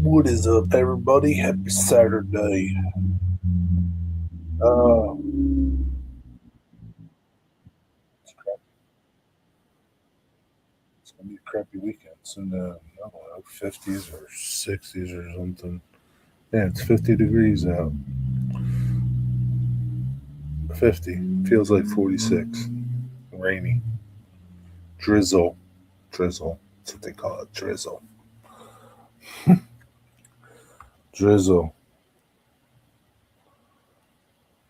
What is up, everybody? Happy Saturday. Uh, it's gonna be a crappy weekend. It's in the, I don't know, 50s or 60s or something. Yeah, it's 50 degrees out. 50. Feels like 46. Rainy. Drizzle. Drizzle. That's what they call it. Drizzle. Drizzle.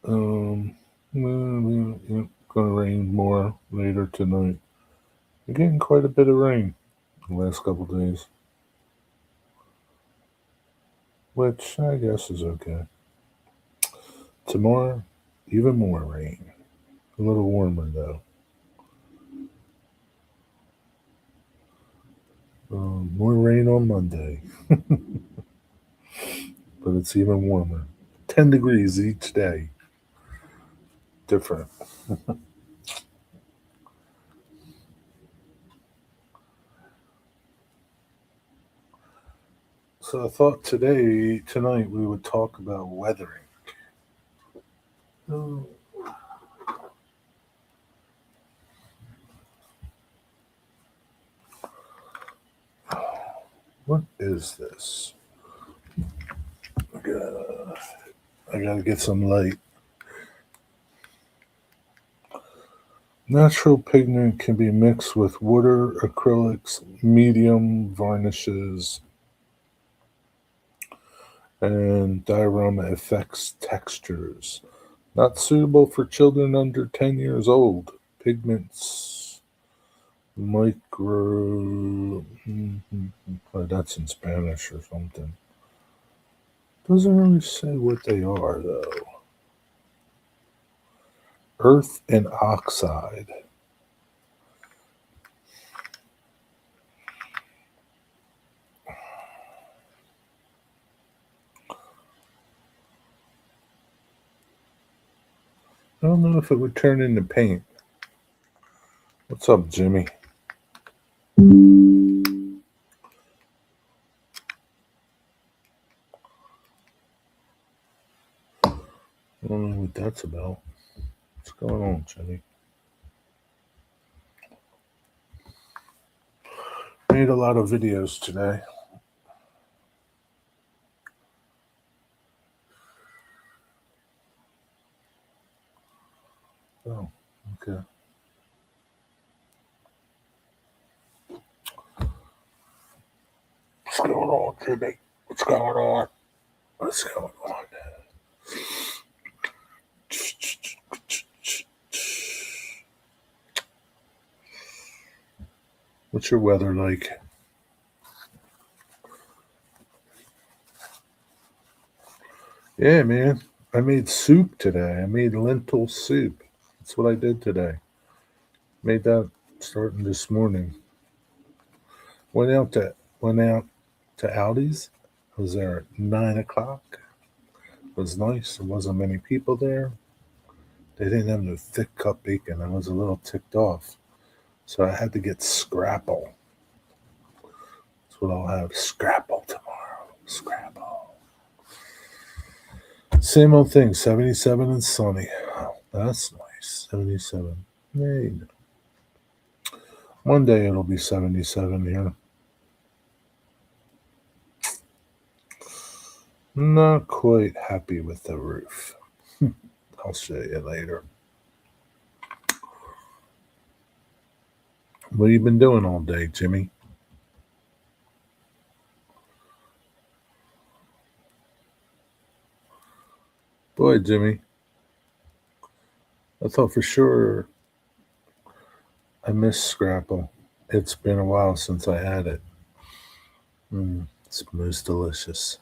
Gonna rain more later tonight. We're getting quite a bit of rain the last couple days, which I guess is okay. Tomorrow, even more rain. A little warmer though. More rain on Monday, but it's even warmer. 10 degrees each day. Different. So I thought tonight, we would talk about weathering. Oh, what is this? I gotta get some light. Natural pigment can be mixed with water, acrylics, medium varnishes, and diorama effects textures. Not suitable for children under 10 years old. Pigments, micro. Oh, that's in Spanish or something. Doesn't really say what they are, though. Earth and oxide. I don't know if it would turn into paint. What's up, Jimmy? I don't know what that's about. What's going on, Jimmy? Made a lot of videos today. Oh, okay. What's going on, Jimmy? What's going on? What's going on? What's your weather like? Yeah, man. I made soup today. I made lentil soup. That's what I did today. Made that starting this morning. Went out to Aldi's. I was there at 9 o'clock. It was nice. There wasn't many people there. They didn't have no thick cut bacon. I was a little ticked off. So I had to get scrapple. That's what I'll have. Scrapple tomorrow. Scrapple. Same old thing. 77 and sunny. That's nice. 77. Hey. One day it'll be 77 here. Not quite happy with the roof. I'll show you later. What have you been doing all day, Jimmy? Boy, Jimmy, I thought for sure I missed Scrapple. It's been a while since I had it. It's most delicious.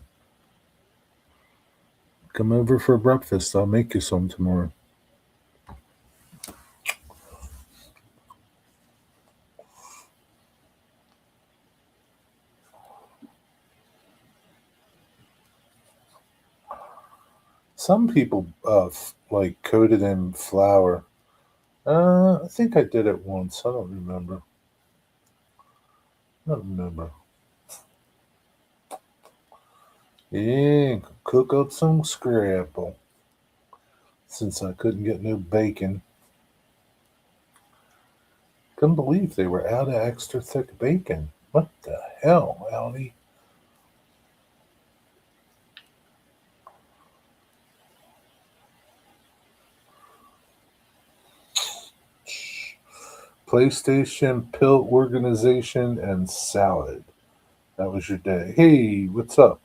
Come over for breakfast. I'll make you some tomorrow. Some people like coat it in flour. I think I did it once. I don't remember. I don't remember. Yeah, cook up some scrapple. Since I couldn't get no bacon. Couldn't believe they were out of extra thick bacon. What the hell, Aldi? PlayStation, pill organization, and salad. That was your day. Hey, what's up?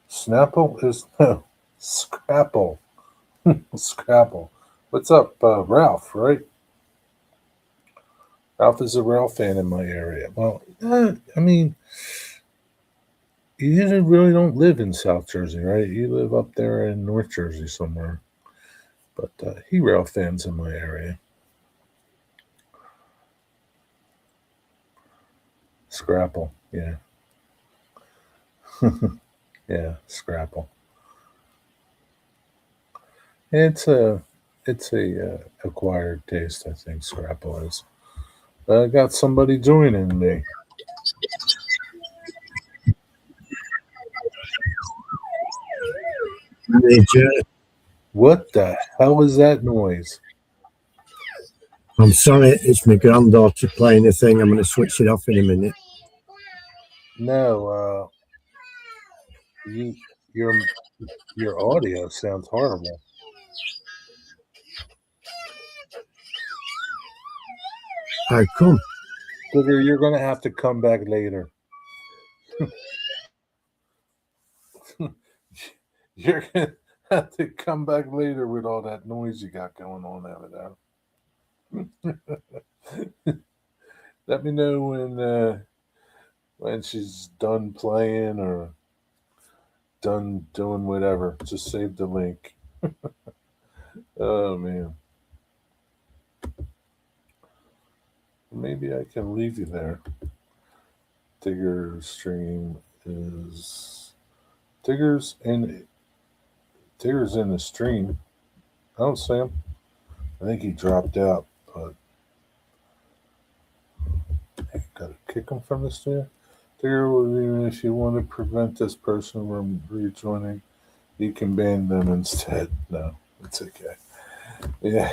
Snapple is no Scrapple. Scrapple. What's up, Ralph? Right? Ralph is a Ralph fan in my area. Well, I mean, you really don't live in South Jersey, right? You live up there in North Jersey somewhere. But he Ralph fans in my area. Scrapple, yeah, yeah, Scrapple. It's a acquired taste, I think. Scrapple is. I got somebody joining me. Major. What the hell is that noise? I'm sorry, it's my granddaughter playing a thing. I'm going to switch it off in a minute. No, you your your audio sounds horrible. How come? Booger, you're gonna have to come back later. You're gonna have to come back later with all that noise you got going on over there. Let me know when she's done playing or done doing whatever. Just save the link. Oh man, maybe I can leave you there. Digger's stream is Digger's in the stream. I don't see him. I think he dropped out, but I gotta kick him from the stream. Digger, even if you want to prevent this person from rejoining, you can ban them instead. No, it's okay. Yeah.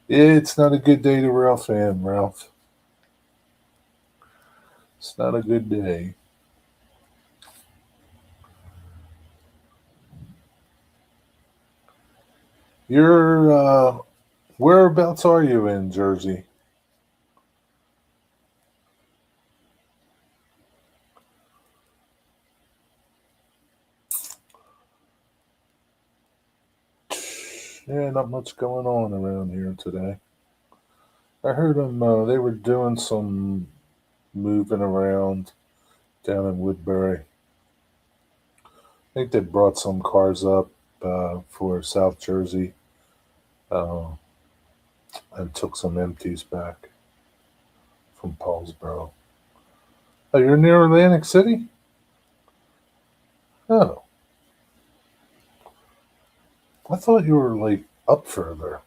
It's not a good day to Ralph fan, Ralph. It's not a good day. You're whereabouts are you in Jersey? Yeah, not much going on around here today. I heard them. They were doing some moving around down in Woodbury. I think they brought some cars up for South Jersey uh, and took some empties back from Paulsboro. Oh, you're near Atlantic City? Oh, I thought you were like up further.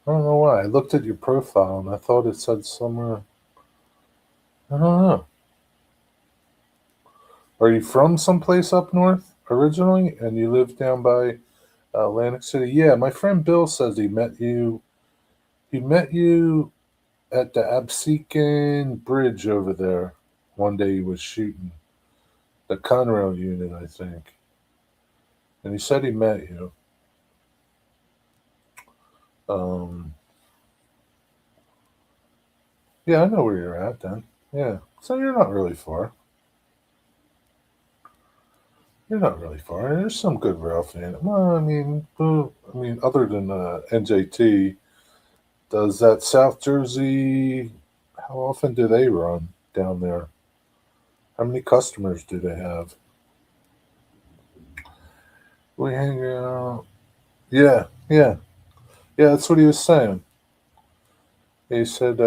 I don't know why. I looked at your profile and I thought it said somewhere. I don't know. Are you from someplace up north originally, and you live down by Atlantic City? Yeah, my friend Bill says he met you. He met you at the Absecon Bridge over there. One day he was shooting the Conrail unit, I think, and he said he met you. Um, yeah, I know where you're at then. Yeah, so you're not really far. You're not really far. There's some good rail fan. Well, I mean, other than NJT, does that South Jersey? How often do they run down there? How many customers do they have? We hang out. Yeah, yeah, yeah. That's what he was saying. He said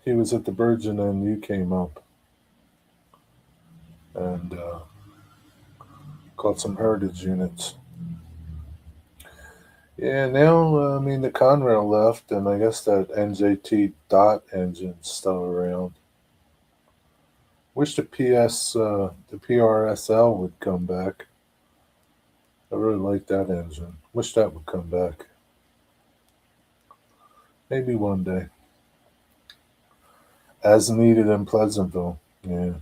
he was at the Virgin and you came up and caught some heritage units. Yeah, now I mean the Conrail left, and I guess that NJT dot engine's still around. Wish the PRSL would come back. I really like that engine. Wish that would come back. Maybe one day. As needed in Pleasantville. Yeah.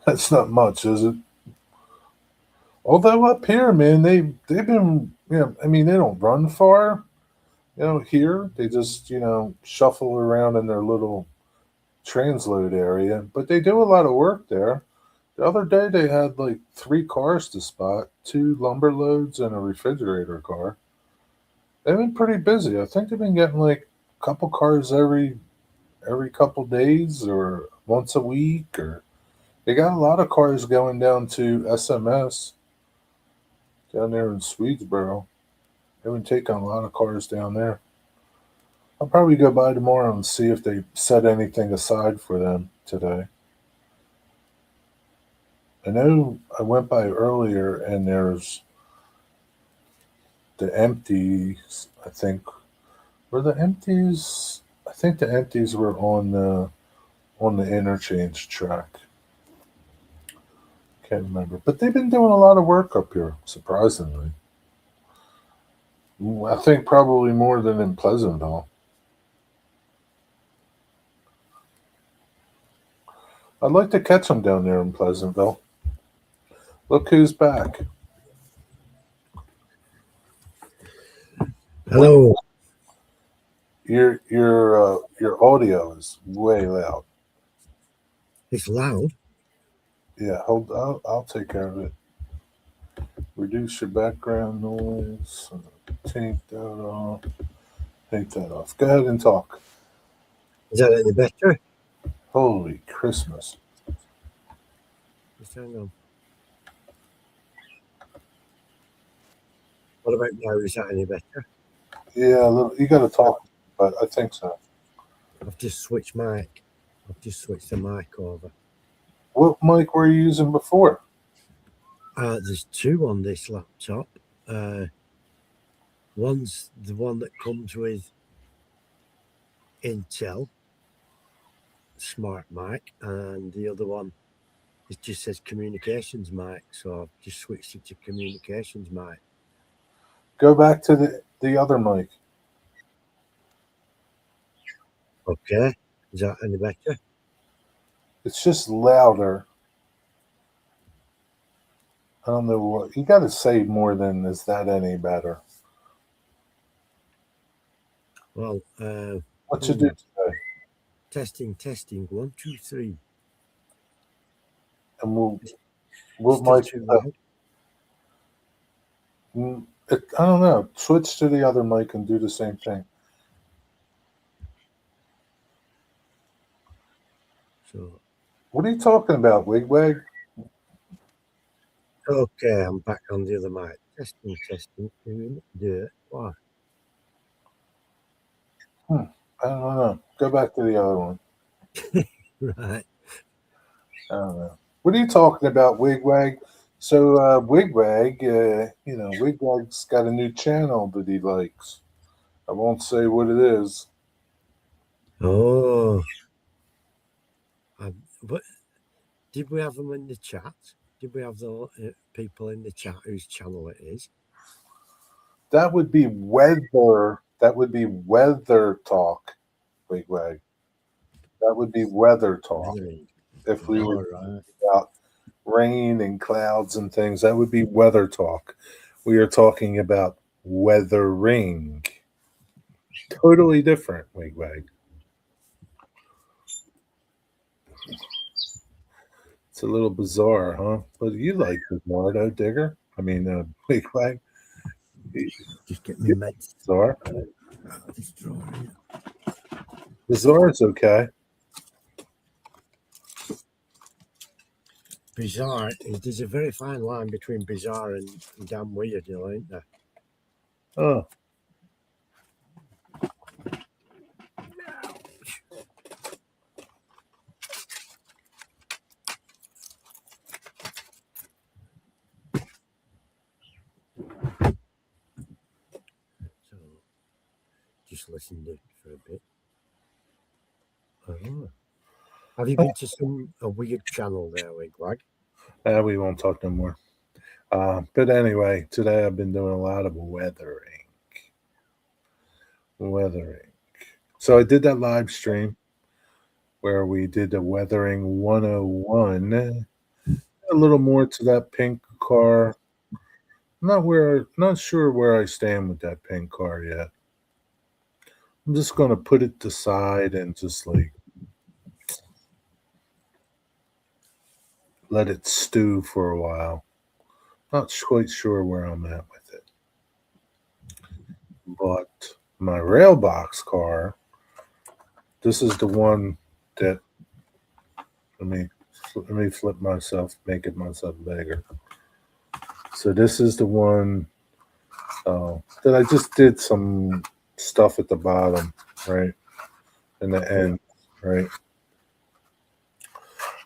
That's not much, is it? Although up here, man, they've been, I mean, they don't run far. Here they just, shuffle around in their little transload area, but they do a lot of work there. The other day they had like 3 cars to spot, 2 lumber loads and a refrigerator car. They've been pretty busy. I think they've been getting like a couple cars every couple days or once a week, or they got a lot of cars going down to SMS down there in Swedesboro. They've been taking a lot of cars down there. I'll probably go by tomorrow and see if they set anything aside for them today. I know I went by earlier and there's the empties. I think were the empties. I think the empties were on the interchange track. Can't remember, but they've been doing a lot of work up here. Surprisingly, I think probably more than in Pleasantville. I'd like to catch them down there in Pleasantville. Look who's back. Hello. Your audio is way loud. It's loud. Yeah, hold. I'll take care of it. Reduce your background noise. Take that off. Take that off. Go ahead and talk. Is that any better? Holy Christmas! Just hang on. What about now? Is that any better? Yeah, a little, you got to talk, but I think so. I've just switched mic. I've just switched the mic over. What mic were you using before? There's 2 on this laptop. One's the one that comes with Intel smart mic, and the other one, it just says communications mic, so I've just switched it to communications mic. Go back to the other mic. Okay, is that any better? It's just louder. I don't know what you got to say more than is that any better? Well, What you do today? testing 1 2 3. And what Still mic? too loud? I don't know. Switch to the other mic and do the same thing. So What are you talking about, Wigwag? okay, I'm back on the other mic. Testing. Do it. Wow. I don't know. Go back to the other one. Right. I don't know. What are you talking about, Wigwag? So Wigwag, Wigwag's got a new channel that he likes. I won't say what it is. Oh, but did we have them in the chat? Did we have the people in the chat whose channel it is? That would be weather. That would be weather talk, Wigwag. That would be weather talk. If we were Right. about rain and clouds and things, that would be weather talk. We are talking about weathering. Totally different, Wigwag. It's a little bizarre, huh? But you like bizarre, though, Digger. I mean, Wigwag. Just get me meds. Bizarre. Destroying. Bizarre is okay. Bizarre. There's a very fine line between bizarre and damn weird, isn't there? Oh. So just listen to it for a bit. Oh. Have you been to a weird channel there, Wigwag? We won't talk no more. But anyway, today I've been doing a lot of weathering. Weathering. So I did that live stream where we did the weathering 101. A little more to that pink car. Not sure where I stand with that pink car yet. I'm just gonna put it aside and just like let it stew for a while. Not quite sure where I'm at with it. But my railbox car, this is the one that let me flip myself, make it myself bigger. So this is the one that I just did some stuff at the bottom, right, in the end, right.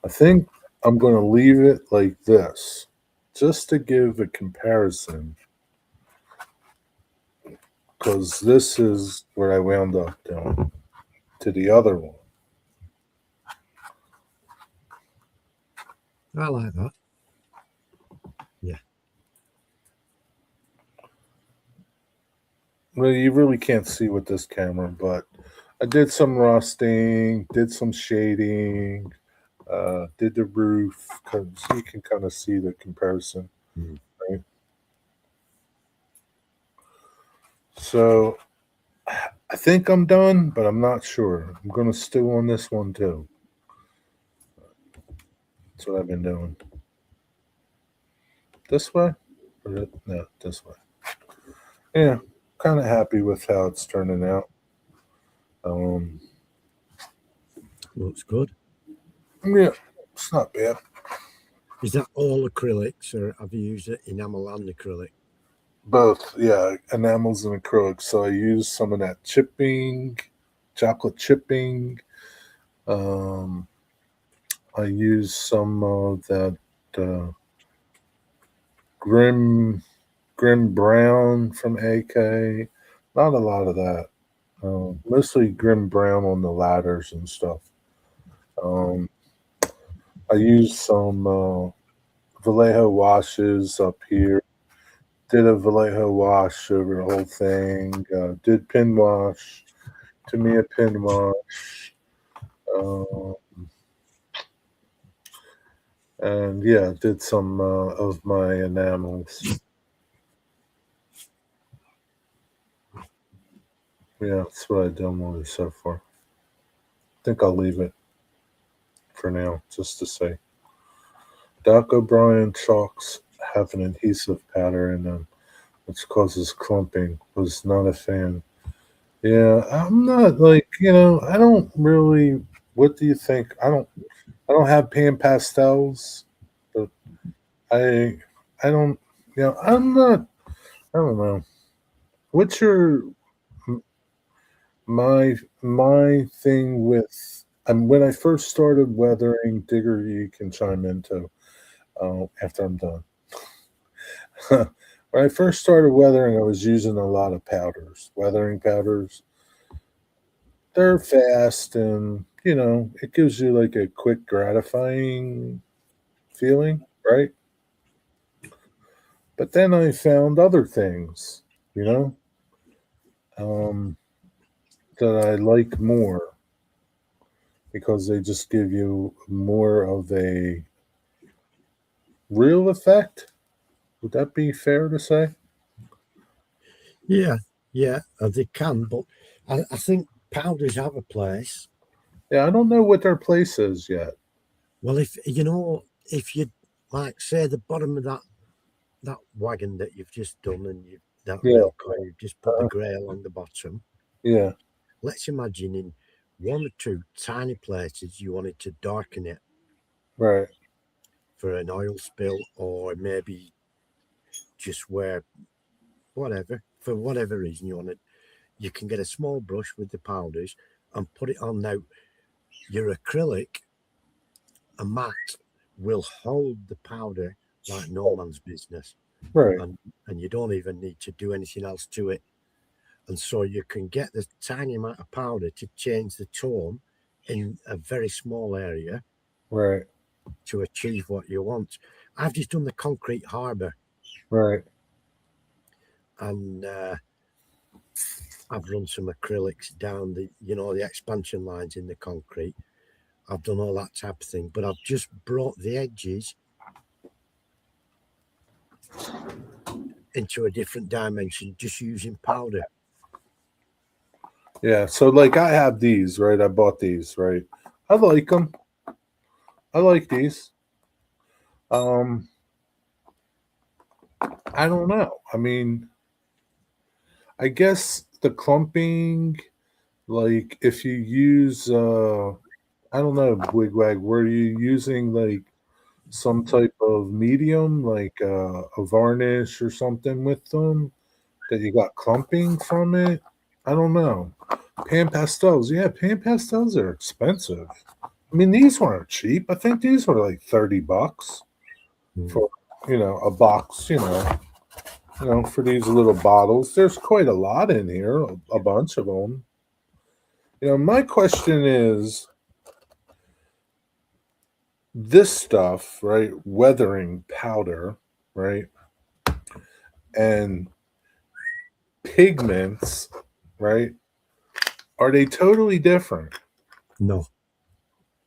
I think I'm going to leave it like this, just to give a comparison, because this is where I wound up doing to the other one. I like that. Yeah. Well, you really can't see with this camera, but I did some rusting, did some shading, did the roof, so you can kind of see the comparison. Right? So I think I'm done, but I'm not sure. I'm going to stew on this one too. That's what I've been doing. This way? No, this way. Yeah, kind of happy with how it's turning out. Looks good. Yeah, it's not bad. Is that all acrylics, or have you used it enamel and acrylic? Both, yeah, enamels and acrylics. So I use some of that chipping, chocolate chipping. Um, I use some of that uh, grim brown from AK. Not a lot of that. Mostly grim brown on the ladders and stuff. Um, I use some Vallejo washes up here. Did a Vallejo wash over the whole thing. Did pin wash. To me, a pin wash. Uh, and yeah, did some of my enamels. Yeah, that's what I've done with it so far. I think I'll leave it for now, just to say. Doc O'Brien chalks have an adhesive powder in them, which causes clumping. Was not a fan. Yeah, I'm not like I don't really. What do you think? I don't have pan pastels, but I I don't. I'm not. I don't know. What's your my thing with? When I first started weathering, Digger, you can chime in too. After I'm done. When I first started weathering, I was using a lot of powders, weathering powders. They're fast and, it gives you like a quick, gratifying feeling, right? But then I found other things, you know, um, that I like more because they just give you more of a real effect. Would that be fair to say? Yeah, yeah, they can, but I think powders have a place. Yeah, I don't know what their place is yet. Well, if you like, say the bottom of that wagon that you've just done, and that Yeah, rail car, you've just put the uh, grey along the bottom. yeah, Let's imagine in one or two tiny places you wanted to darken it right, for an oil spill, or maybe just where whatever for whatever reason you want it. You can get a small brush with the powders and put it on. Now, your acrylic, a matte, will hold the powder like no man's business, right, and you don't even need to do anything else to it. And so you can get the tiny amount of powder to change the tone in a very small area Right. to achieve what you want. I've just done the concrete harbour, Right. and I've run some acrylics down the expansion lines in the concrete. I've done all that type of thing, but I've just brought the edges into a different dimension just using powder. Yeah. So like I have these, right? I bought these, right? I like them. I like these. Um, I don't know. I mean, I guess the clumping, like if you use, I don't know, Wigwag, were you using like some type of medium, like a varnish or something with them that you got clumping from it? I don't know. Pan pastels, yeah, pan pastels are expensive. I mean, these weren't cheap. I think these were like $30 for a box. For these little bottles. There's quite a lot in here, a bunch of them. My question is this stuff, right? Weathering powder, right? And pigments, right? Are they totally different? No,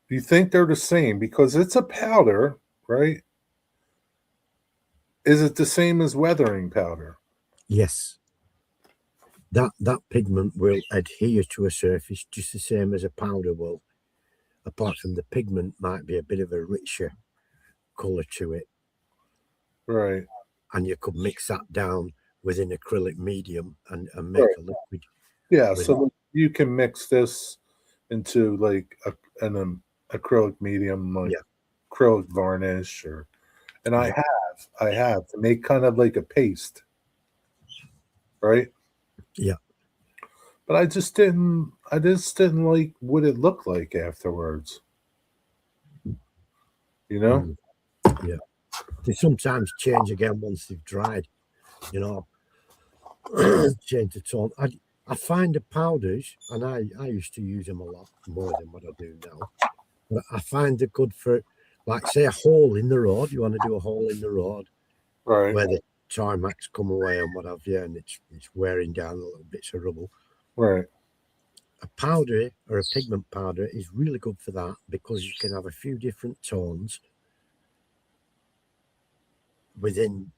Do you think they're the same? Because it's a powder, right? Is it the same as weathering powder? yes, that pigment will adhere to a surface just the same as a powder will. Apart from the pigment might be a bit of a richer colour to it, Right. and you could mix that down with an acrylic medium and make Right. a liquid Yeah. with it. So you can mix this into like an acrylic medium, like Yeah, acrylic varnish, and yeah, I have to make kind of like a paste, right? yeah. But I just didn't like what it looked like afterwards. You know? Mm, yeah. They sometimes change again once they've dried, you know, change the tone. I find the powders, and I used to use them a lot more than what I do now. But I find they're good for, like, say, a hole in the road. You want to do a hole in the road Right. where the tarmac's come away and what have you, and it's wearing down a little bits of rubble. Right. A powder or a pigment powder is really good for that because you can have a few different tones within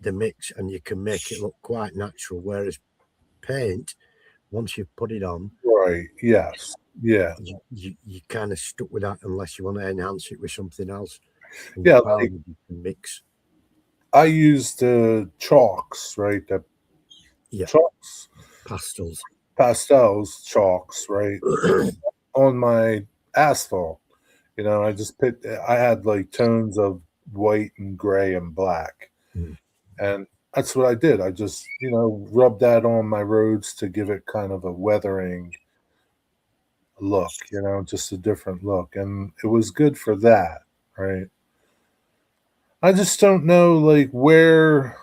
the mix and you can make it look quite natural. Whereas paint, once you've put it on, Right. Yes. Yeah. you kind of stuck with that unless you want to enhance it with something else. And Yeah. with Like powder, you can mix. I used the chalks, right? The Yeah, chalks, pastels. pastels, chalks, right? On my asphalt. I just picked. I had like tones of white and gray and black, Mm, and that's what I did. I just rubbed that on my roads to give it kind of a weathering look. Just a different look, and it was good for that, right? I just don't know like where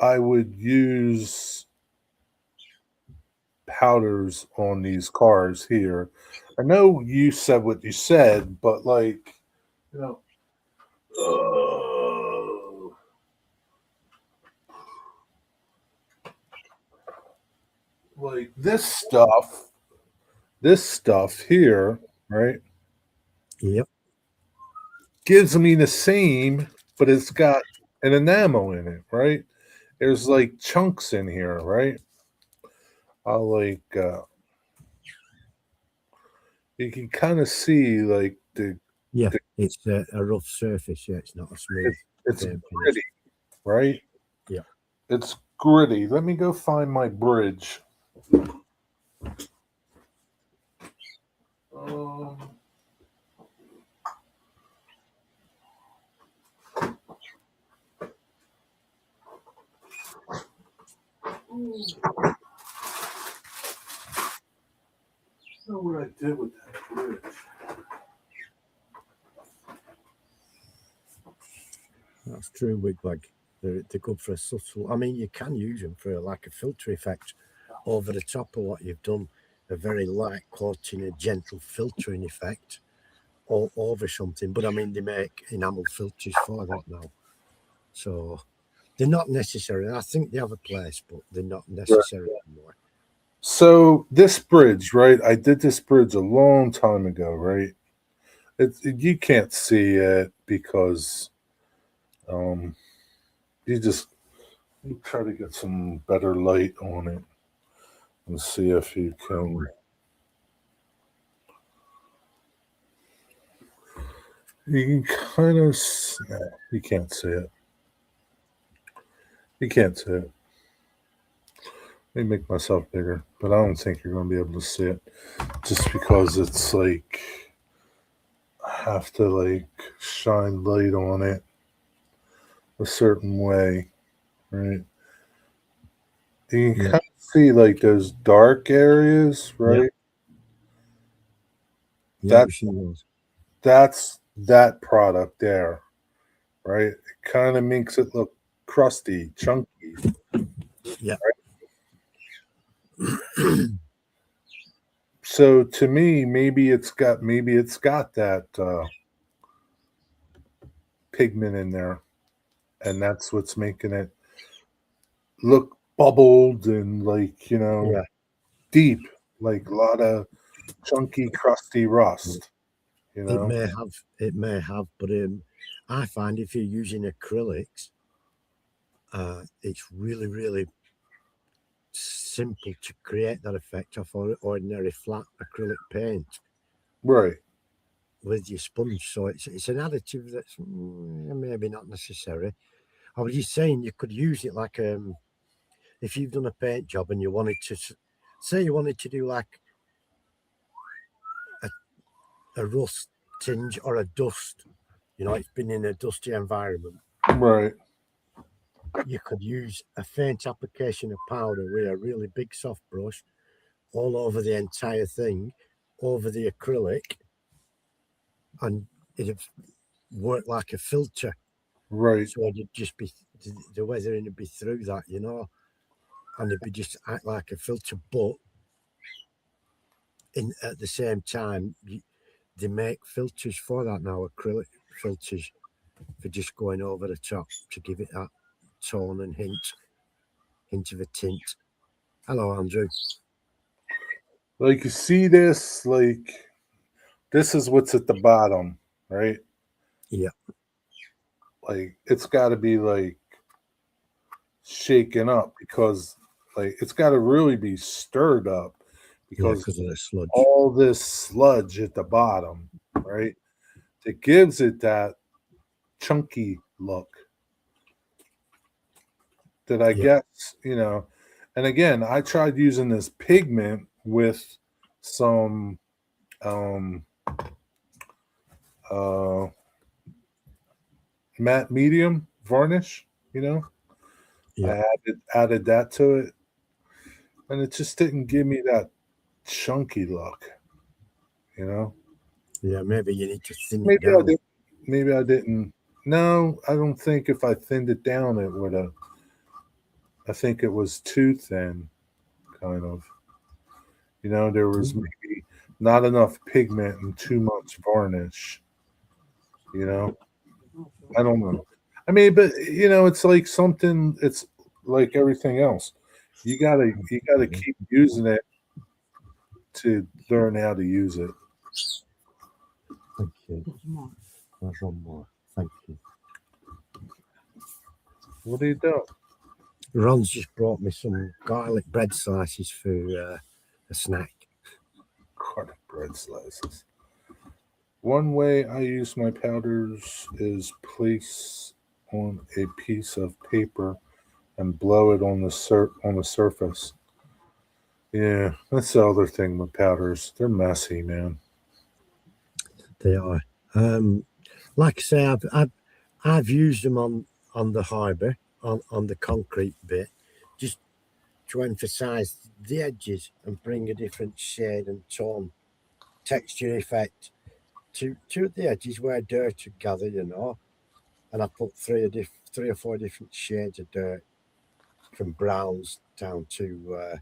I would use powders on these cars here. I know you said what you said, but like, you know, uh, like this stuff here, right, yep. gives me the same, but it's got an enamel in it, right? There's like chunks in here, right? I'll like, you can kind of see like Yeah, the it's a rough surface. Yeah, it's not a smooth it's paint finish. gritty, right? Yeah. It's gritty. Let me go find my bridge. Um, I don't know what I did with that bridge. That's true, wigwag. They're good for a subtle. I mean, you can use them for like a filter effect over the top of what you've done. a very light coating, a gentle filtering effect all over something. But I mean, they make enamel filters for that now. So they're not necessary. I think they have a place, but they're not necessary anymore. So this bridge, right? I did this bridge a long time ago, right? You can't see it because um, you try to get some better light on it and see if you can. You can kind of. No, you can't see it. You can't see it. Let me make myself bigger, but I don't think you're going to be able to see it just because it's like I have to like shine light on it a certain way, right? You can Yeah, kind of see like those dark areas, yeah, right? yeah. That We see those. that's that product there, right? It kind of makes it look crusty, chunky. Yeah, So to me, maybe it's got that pigment in there, and that's what's making it look bubbled and like yeah. deep, like a lot of chunky, crusty rust. You It know, may have, it may have, but I find if you're using acrylics, it's really, really simple to create that effect off ordinary flat acrylic paint right? with your sponge. So it's an additive that's maybe not necessary. I was just saying you could use it like if you've done a paint job and you wanted to say you wanted to do like a, a rust tinge or a dust, it's been in a dusty environment. Right, You could use a faint application of powder with a really big soft brush all over the entire thing, over the acrylic, and it'd work like a filter. right, So it'd just be the weathering would be through that, and it'd be just act like a filter. But in at the same time, they make filters for that now, acrylic filters for just going over the top to give it that tone and hint of a tint. Hello, Andrew. like you see this, like this is what's at the bottom, right? Yeah, Like it's got to be like shaken up because like it's got to really be stirred up yeah, because because of the sludge. all this sludge at the bottom, right? That gives it that chunky look that I Yeah, guess, and again, I tried using this pigment with some um uh matte medium varnish, yeah, I added that to it and it just didn't give me that chunky look, you know. yeah. Maybe you need to thin it Maybe I down. did. Maybe I didn't. No, I don't think if I thinned it down, it would have. I think it was too thin, kind of. There was Mm, maybe not enough pigment and too much varnish. You know, I don't know. I mean, but it's like something. It's like everything else. You gotta yeah. keep using it to learn how to use it. Thank you. There's one more. Thank you. What do you do? Ron's just brought me some garlic bread slices for a snack. Garlic bread slices. One way I use my powders is place on a piece of paper and blow it on the surface. Yeah, that's the other thing with powders. They're messy, man. They are. Um, like I say, I've used them on the harbour on the concrete bit, just to emphasise the edges and bring a different shade and tone, texture effect to the edges where dirt would gather, And I put three or four different shades of dirt, from browns down to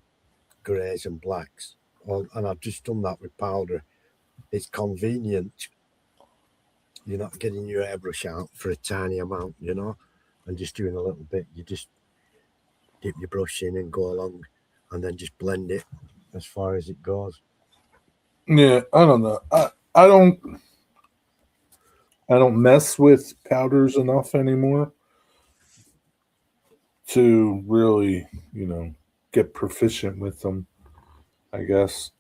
greys and blacks. and I've just done that with powder. It's convenient. You're not getting your airbrush out for a tiny amount, and just doing a little bit. You just dip your brush in and go along, and then just blend it as far as it goes. Yeah, I don't know. I don't mess with powders enough anymore to really, get proficient with them. I guess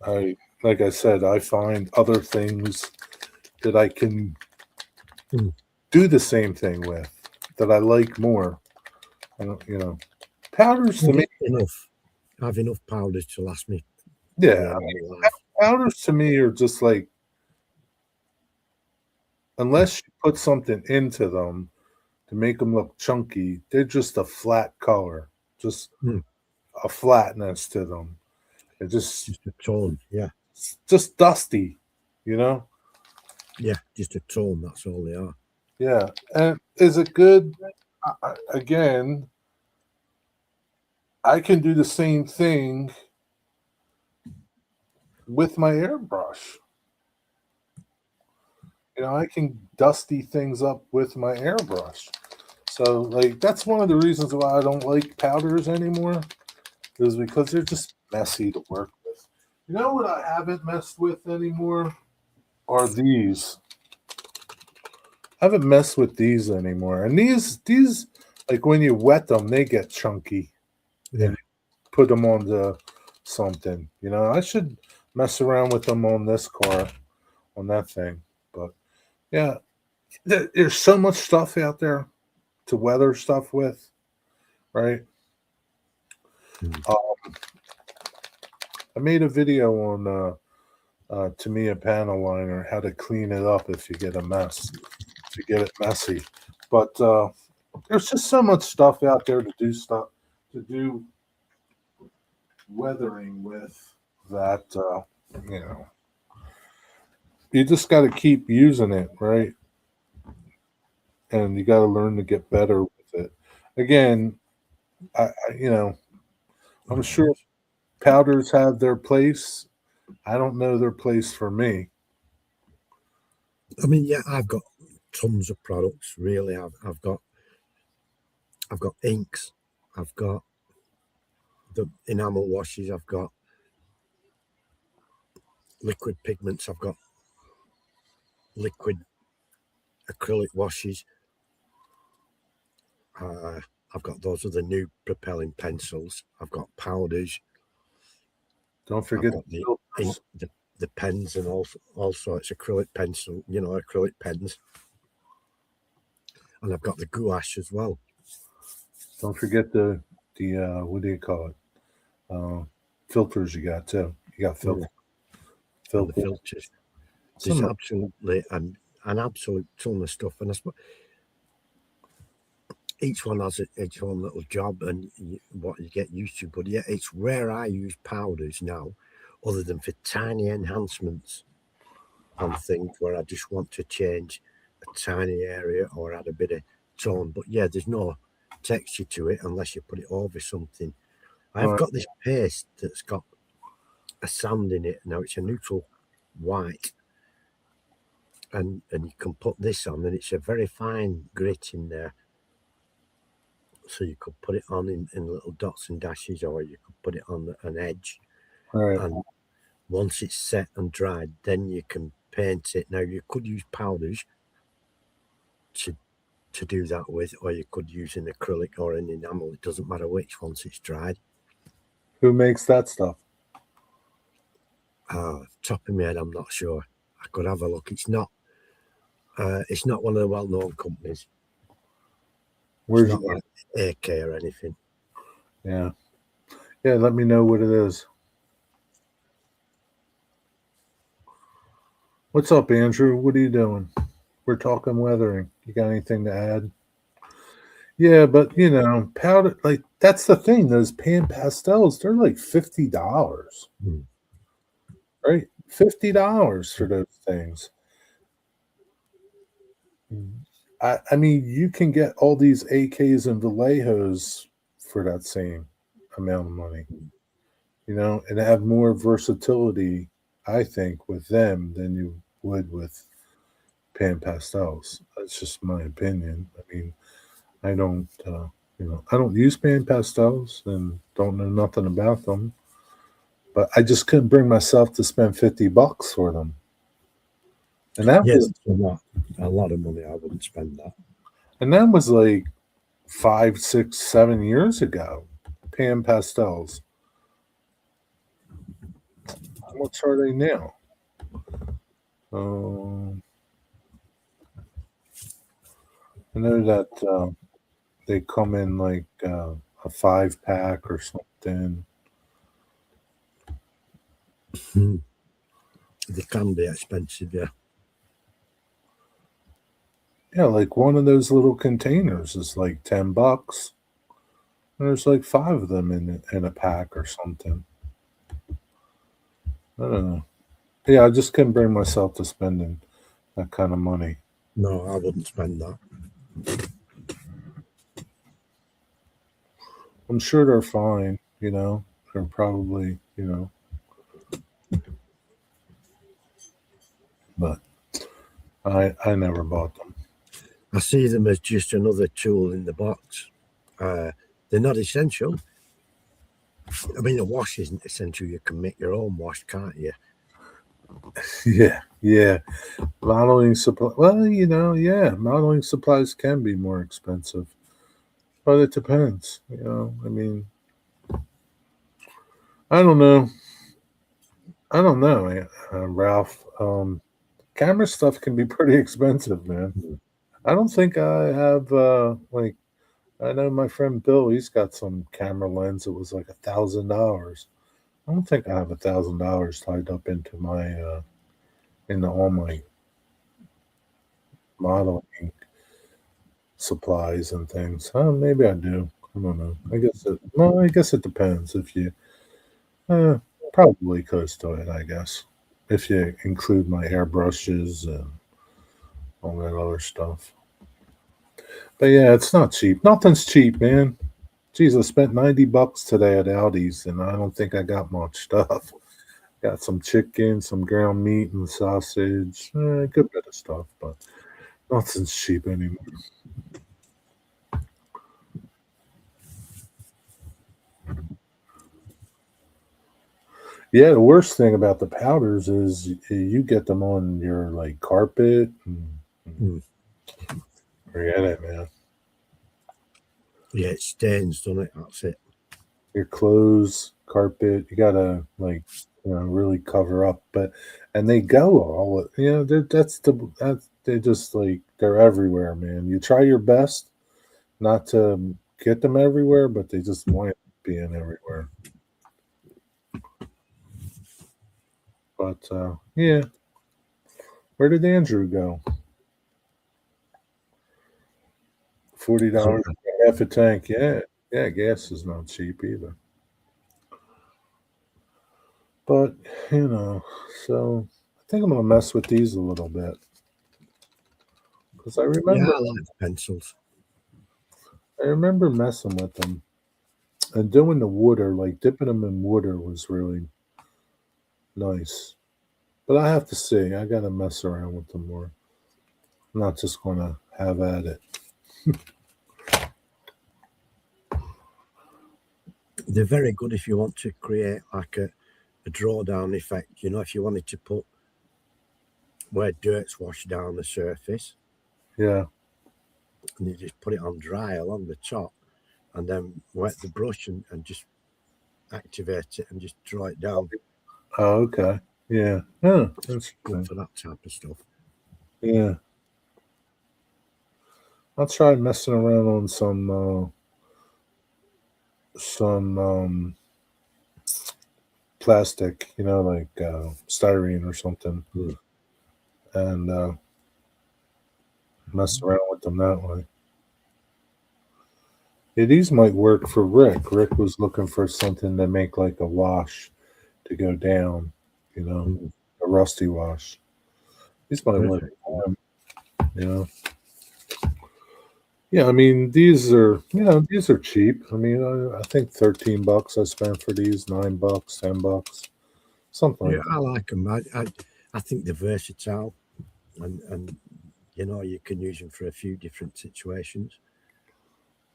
I like I said, I find other things that I can Mm. do the same thing with that I like more. I don't, powders to me, Enough. I have enough powders to last me for yeah, a long life. powders to me are just like unless you put something into them to make them look chunky, they're just a flat color, just Mm. a flatness to them. They're Just a tone, yeah. just dusty, you know. Yeah, just a tone, that's all they are. Yeah, and is it good? Again, I can do the same thing with my airbrush. I can dusty things up with my airbrush. So, like, that's one of the reasons why I don't like powders anymore, is because they're just messy to work with. You know what I haven't messed with anymore? Are these. I haven't messed with these anymore. And these, like, when you wet them, they get chunky Yeah. and put them on something. I should mess around with them on this car, on that thing. But yeah, there's so much stuff out there to weather stuff with, right? Mm. I made a video on Tamiya panel liner, how to clean it up if you get a mess, if you get it messy. But there's just so much stuff out there to do weathering with that you know you just got to keep using it, right? And you got to learn to get better with it. Again, I'm sure powders have their place. I don't know their place for me. I mean, yeah, I've got tons of products. Really, I've got inks, I've got the enamel washes, I've got liquid pigments, I've got liquid acrylic washes. Uh, I've got those are the new propelling pencils. I've got powders. Don't I've forget got the in filters. the pens and all sorts acrylic pencil. Acrylic pens, and I've got the gouache as well. Don't forget the what do you call it? Uh, filters you got too. You got Yeah, and the filters. filters. There's Some absolutely an absolute ton of stuff, and I suppose each one has its own little job and what you get used to. But yeah, it's rare I use powders now, other than for tiny enhancements on things where I just want to change a tiny area or add a bit of tone. But yeah, there's no texture to it unless you put it over something. I've right. got this paste that's got a sand in it. Now it's a neutral white, and you can put this on, and it's a very fine grit in there. So you could put it on in little dots and dashes, or you could put it on an edge. All right. And once it's set and dried, then you can paint it. Now you could use powders to do that with, or you could use an acrylic or an enamel. It doesn't matter which once it's dried. Who makes that stuff? Top of my head, I'm not sure. I could have a look. It's not. It's not one of the well-known companies. It's Where's not your like AK or anything. yeah. Yeah, let me know what it is. What's up, Andrew? What are you doing? We're talking weathering. You got anything to add? Yeah, but powder, like, that's the thing. Those pan pastels, they're like $50, Hmm. right? $50 for those things. I mean, you can get all these AKs and Vallejos for that same amount of money. and have more versatility, I think, with them than you would with pan pastels. That's just my opinion. I mean, I don't, I don't use pan pastels and don't know nothing about them, but I just couldn't bring myself to spend $50 for them. And that Yes, was, it's a lot of money. I wouldn't spend that. and that was like 5, 6, 7 years ago. Pan pastels. How much are they now? Um, I know that they come in like a 5 pack or something. They can be expensive, yeah. Yeah, like one of those little containers is like $10. There's like 5 of them in a pack or something. I don't know. Yeah, I just couldn't bring myself to spending that kind of money. No, I wouldn't spend that. I'm sure they're fine, They're probably, but I never bought them. I see them as just another tool in the box. They're not essential. I mean, a wash isn't essential. You can make your own wash, can't you? Yeah. Modeling supply. Well, yeah, modeling supplies can be more expensive, but it depends. I mean, I don't know. I don't know, Ralph. Camera stuff can be pretty expensive, man. I don't think I have like. I know my friend Bill. He's got some camera lens. It was like $1,000. I don't think I have $1,000 tied up into my into all my modeling supplies and things. Maybe I do. I don't know. I guess it depends. If you uh, probably close to it, I guess. If you include my airbrushes and all that other stuff. But yeah, it's not cheap. Nothing's cheap, man. Geez, I spent $90 today at Aldi's, and I don't think I got much stuff. Got some chicken, some ground meat, and sausage. A good bit of stuff, but nothing's cheap anymore. Yeah, the worst thing about the powders is you get them on your like carpet. Mm. Forget it, man. Yeah, it stains, doesn't it? That's it. Your clothes, carpet, you gotta like really cover up. And they go all they just like they're everywhere, man. You try your best not to get them everywhere, but they just wind up being everywhere. But yeah, where did Andrew go? $40 for half a tank. Yeah, gas is not cheap either. But so I think I'm gonna mess with these a little bit because Yeah, I like pencils. I remember messing with them and doing the water, like dipping them in water, was really nice. But I have to see. I gotta mess around with them more. I'm not just gonna have at it. They're very good if you want to create like a drawdown effect. If you wanted to put where dirt's washed down the surface, Yeah. and you just put it on dry along the top, and then wet the brush and just activate it and just draw it down. Oh, okay. Yeah. Huh. That's Good for that type of stuff. Yeah. I'll try messing around on some plastic, like styrene or something, and mess around with them that way. Yeah, these might work for Rick. Rick was looking for something to make like a wash to go down, a rusty wash. These might work Perfect. for him, you know. Yeah, I mean these are cheap. I mean I think $13 I spent for these, $9, $10, something Yeah, like that. I like them. I think they're versatile, and you can use them for a few different situations.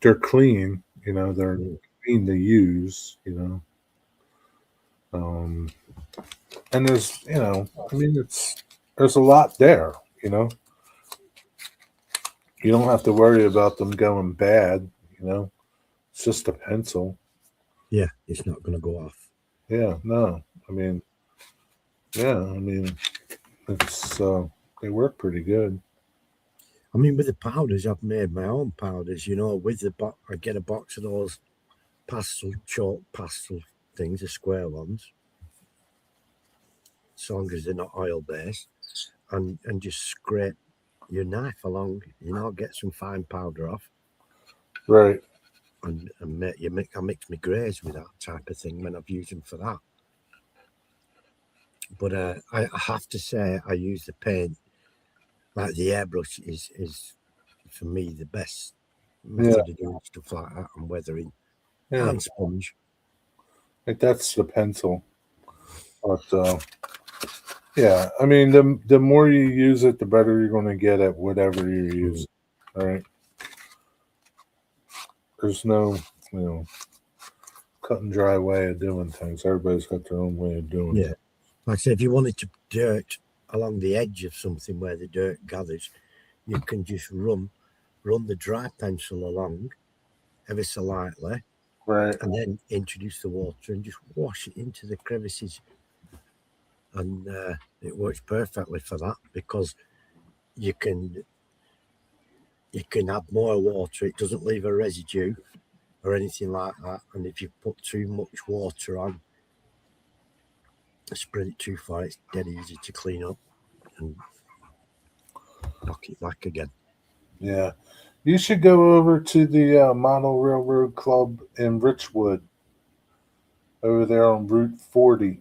They're clean, they're Mm. clean to use, um, and I mean there's a lot there, you know. You don't have to worry about them going bad, you know. It's just a pencil. Yeah, it's not going to go off. Yeah, no. I mean, yeah, I mean it's they work pretty good. I mean, with the powders, I've made my own powders. With the box, I get a box of those chalk pastel things, the square ones, as long as they're not oil based, and just scrape your knife along. Get some fine powder off, Right. and I mix my greys with that type of thing when I've used them for that. But I have to say, I use the paint like the airbrush is for me the best Yeah, method of doing stuff like that and weathering yeah. and sponge. Like that's the pencil. But yeah, I mean the more you use it, the better you're gonna get at whatever you Mm. use. All right. There's no, you know, cut and dry way of doing things. Everybody's got their own way of doing Yeah, things. like I say, if you wanted to dirt along the edge of something where the dirt gathers, you can just run the dry pencil along ever so lightly, Right. and then introduce the water and just wash it into the crevices, and it works perfectly for that because you can you can add more water. It doesn't leave a residue or anything like that. And if you put too much water on, spread it too far, it's dead easy to clean up and knock it back again. Yeah. You should go over to the Model Railroad Club in Richwood over there on Route 40.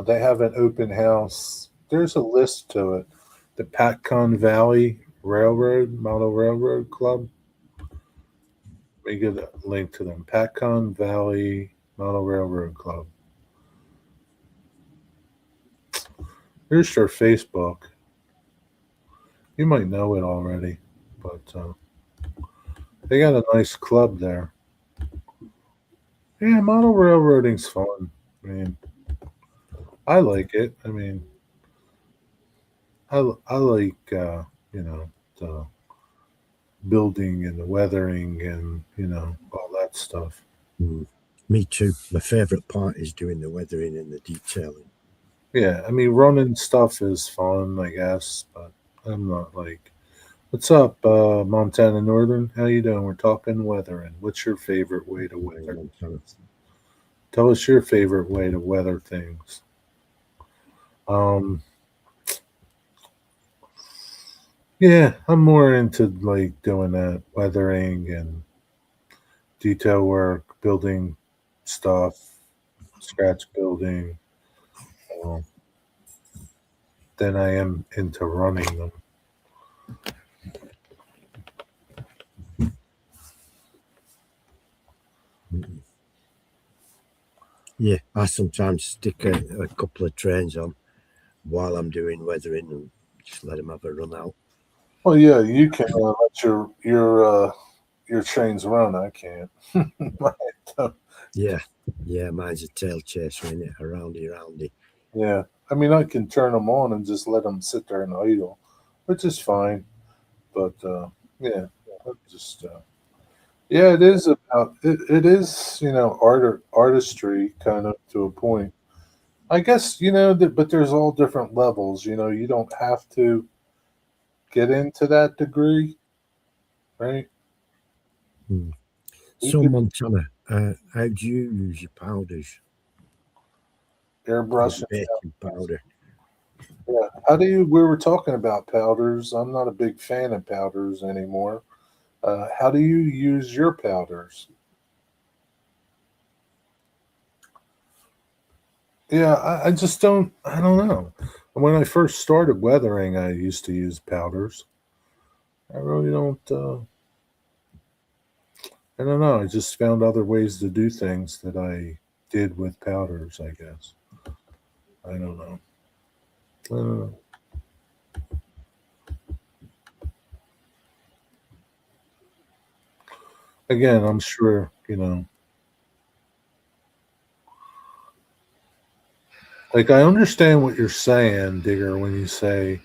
They have an open house. There's a list to it. The Patcon Valley Railroad, Model Railroad Club. Let me get a link to them. Patcon Valley Model Railroad Club. Here's their Facebook. You might know it already, but they got a nice club there. Yeah, model railroading's fun. I mean, I like it. I mean, I like the building and the weathering and all that stuff. Mm. Me too. My favourite part is doing the weathering and the detailing. Yeah, I mean, running stuff is fun, I guess, but I'm not like. What's up, Montana Northern? How you doing? We're talking weathering. What's your favorite way to weather? Montana. Tell us your favorite way to weather things. Um, yeah, I'm more into like doing that weathering and detail work, building stuff, scratch building, um, than I am into running them. Mm. Yeah, I sometimes stick a couple of trains on while I'm doing weathering and just let them have a run out. Well, yeah, you can let your trains run. I can't. Yeah, yeah, mine's a tail chaser in it, a roundy roundy. Yeah, I mean, I can turn them on and just let them sit there and idle, which is fine. But yeah, I'm just yeah, it is about it. It is artistry kind of to a point. I guess that, but there's all different levels. You don't have to get into that degree, right? Hmm. You So, could Montana, how do you use your powders? Your airbrush. baking powder? Yeah. How do you? We were talking about powders. I'm not a big fan of powders anymore. How do you use your powders? Yeah, I just don't. I don't know. When I first started weathering, I used to use powders, I really don't. I don't know. I just found other ways to do things that I did with powders. I guess. I don't know. I don't know. Again, I'm sure Like I understand what you're saying, Digger, when you say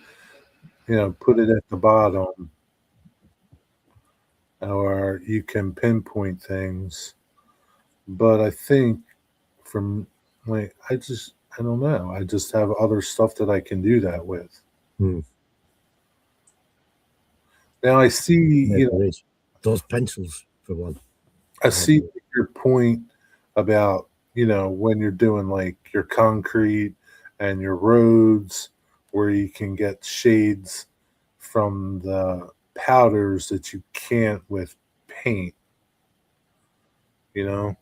put it at the bottom, or you can pinpoint things. But I think from like I don't know. I just have other stuff that I can do that with. Hmm. Now I see, Yeah, there is. Those pencils, for one. I Are see your point about, when you're doing like your concrete and your roads where you can get shades from the powders that you can't with paint, you know?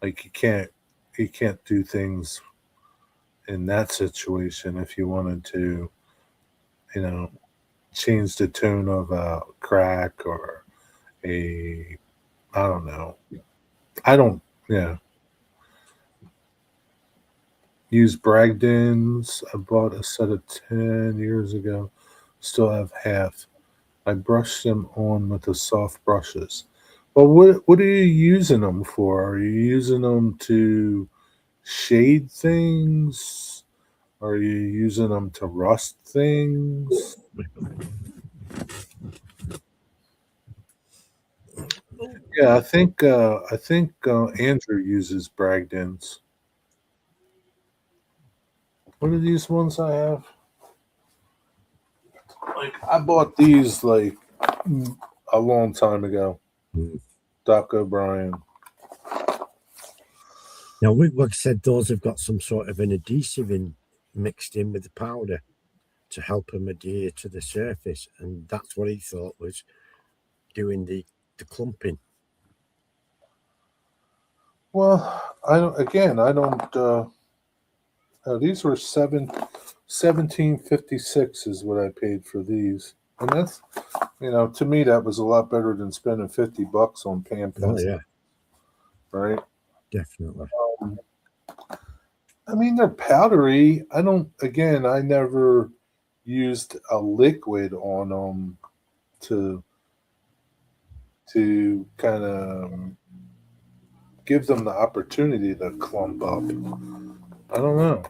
Like you can't do things in that situation if you wanted to, you know, change the tone of a crack or a I don't know. I don't yeah. Use Bragdons. I bought a set of 10 years ago. Still have half. I brush them on with the soft brushes. But what are you using them for? Are you using them to shade things? Are you using them to rust things? Yeah, I think Andrew uses Bragdons. What are these ones I have? Like I bought these like a long time ago. Hmm. Doc O'Brien. Now, Whitlock said those have got some sort of an adhesive mixed in with the powder to help them adhere to the surface, and that's what he thought was doing the clumping. Well, I don't. Again, I don't. These were 1756 is what I paid for these, and that's to me that was a lot better than spending $50 on pan Oh pencil, yeah, right? definitely. Um, I mean, they're powdery. I don't. Again, I never used a liquid on them to kind of give them the opportunity to clump up. I don't know.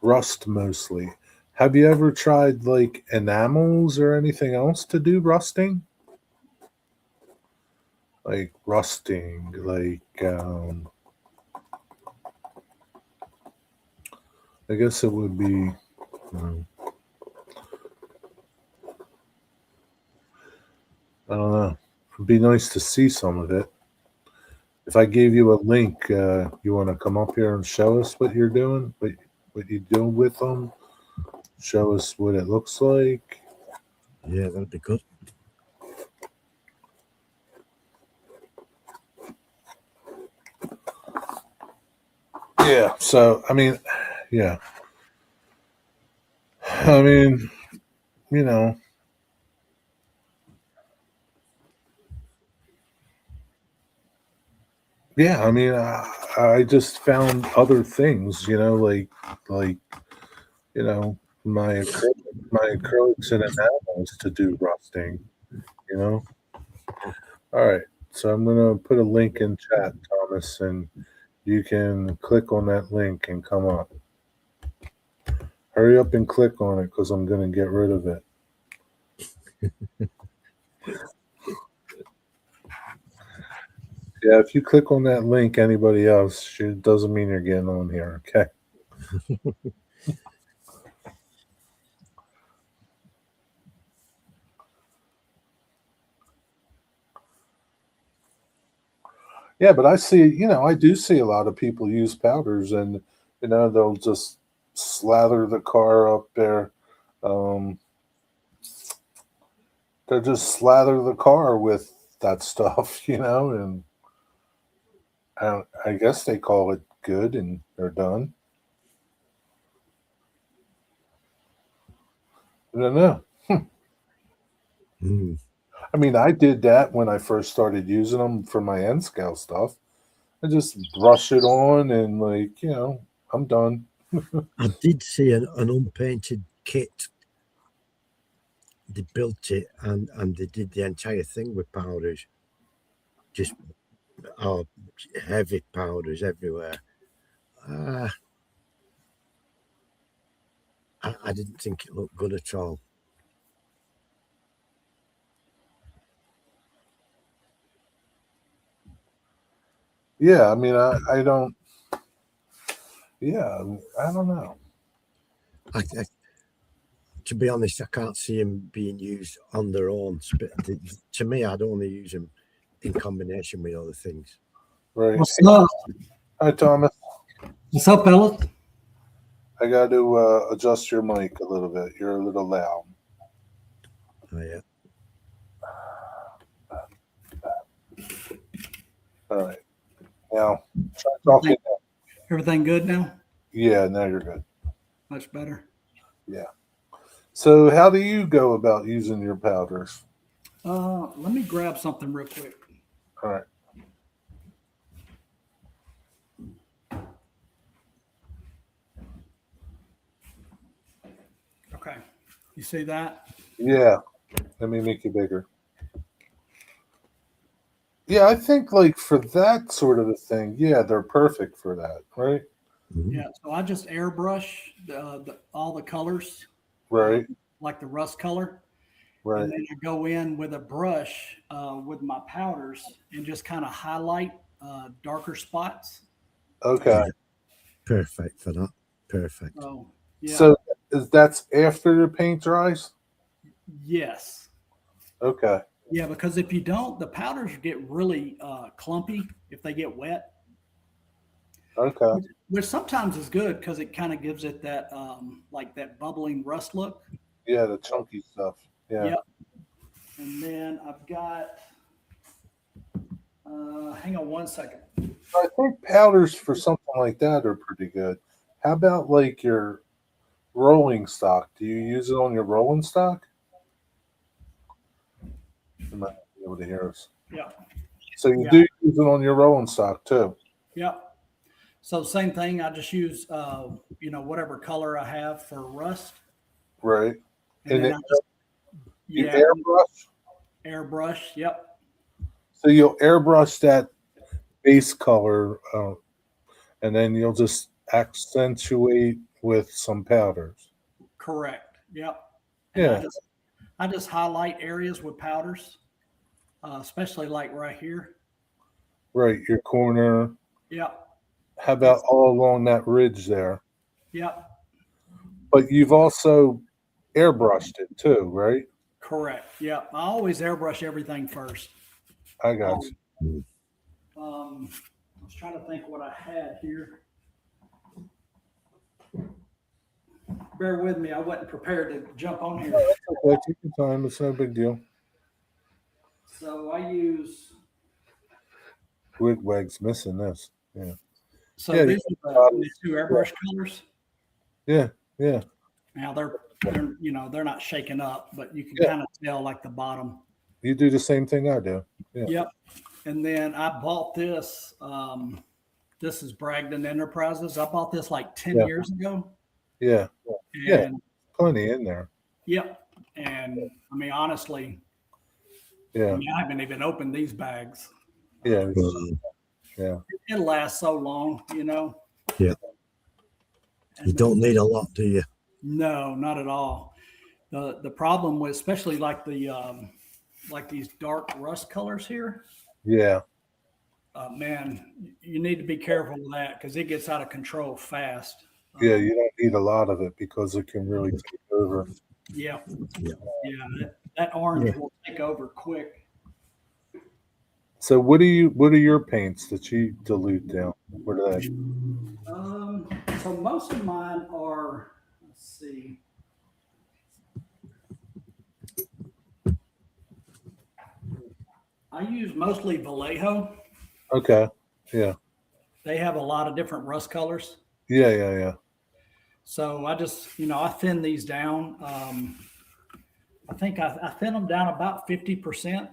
Rust mostly. Have you ever tried like enamels or anything else to do rusting? Like rusting, like I guess it would be. I don't know. It'd be nice to see some of it. If I gave you a link, you want to come up here and show us what you're doing, what you do with them? Show us what it looks like. Yeah, that'd be good. Yeah. So I mean, yeah. I mean, you know, yeah. I mean, I just found other things. Like you know, my acrylics and enamels to do rusting. You know. All right. So I'm gonna put a link in chat, Thomas, and you can click on that link and come up. Hurry up and click on it because I'm gonna get rid of it. Yeah, if you click on that link, anybody else, it doesn't mean you're getting on here. Okay. Yeah, but I do see a lot of people use powders, and they'll just slather the car up there. Um, they'll just slather the car with that stuff, and I guess they call it good, and they're done. I don't know. Mm. I mean, I did that when I first started using them for my N scale stuff. I just brush it on and like, I'm done. I did see an unpainted kit. They built it and they did the entire thing with powders, just oh, heavy powders everywhere. Uh, I didn't think it looked good at all. Yeah, I mean, I don't. Yeah, I don't know. To be honest, I can't see them being used on their own. To me, I'd only use them in combination with other things. Right. What's up? Hi, Thomas. What's up, fellas? I got to adjust your mic a little bit. You're a little loud. Oh, yeah. All right. Now, try talking. Everything good now? Yeah, now you're good. Much better. Yeah. So, how do you go about using your powders? Let me grab something real quick. All right. Okay. You see that? Yeah. Let me make you bigger. Yeah, I think like for that sort of a thing, yeah, they're perfect for that, right? Mhm. Yeah. So I just airbrush all the colors, Right. like the rust color. Right. And then I go in with a brush with my powders and just kind of highlight darker spots. Okay. Yeah, perfect for that. Perfect. So, yeah. So that's after the paint dries? Yes. Okay. Yeah, because if you don't, the powders get really clumpy if they get wet. Okay. Which sometimes is good because it kind of gives it that like that bubbling rust look. Yeah, the chunky stuff. Yeah. Yep. And then I've got. Hang on one second. I think powders for something like that are pretty good. How about like your rolling stock? Do you use it on your rolling stock? You might not be able to hear us. Yeah. So you Yeah. do use it on your rolling stock too, Yep. So same thing. I just use whatever color I have for rust, right? and And then it, I just you yeah airbrush. airbrush. Yep. So you'll airbrush that base color, and then you'll just accentuate with some powders. Correct. Yep. And Yeah. I just highlight areas with powders, especially like right here. Right. Your corner. Yep. How about all along that ridge there? Yep. But you've also airbrushed it too, right? Correct. Yep. I always airbrush everything first. I got Um, you. I was trying to think what I had here. Bear with me. I wasn't prepared to jump on here. Okay, take your time. It's no big deal. So I use. Wigwag's missing this. Yeah. So Yeah, these are the two airbrush colors. Yeah. Yeah. Now they're not shaken up, but you can Yeah. kind of tell like the bottom. You do the same thing I do. Yeah. Yep. And then I bought this. This is Bragdon Enterprises. I bought this like 10 Yeah. years ago. Yeah. And Yeah. Plenty in there. yep. And I mean, honestly, Yeah. I haven't even opened these bags. Yeah. Well, Yeah. It lasts so long, yeah. And You don't need a lot, do you? No, not at all. The problem with especially like like these dark rust colors here, Yeah. man, you need to be careful with that because it gets out of control fast. Yeah. You don't need a lot of it because it can really take over. Yeah, Yeah. yeah, that orange Yeah. will take over quick. So what are your paints that you dilute down? What are they? So most of mine are. Let's see. I use mostly Vallejo. Okay. Yeah. They have a lot of different rust colors. Yeah. Yeah. Yeah. So I just, I thin these down. I think I thin them down about 50%.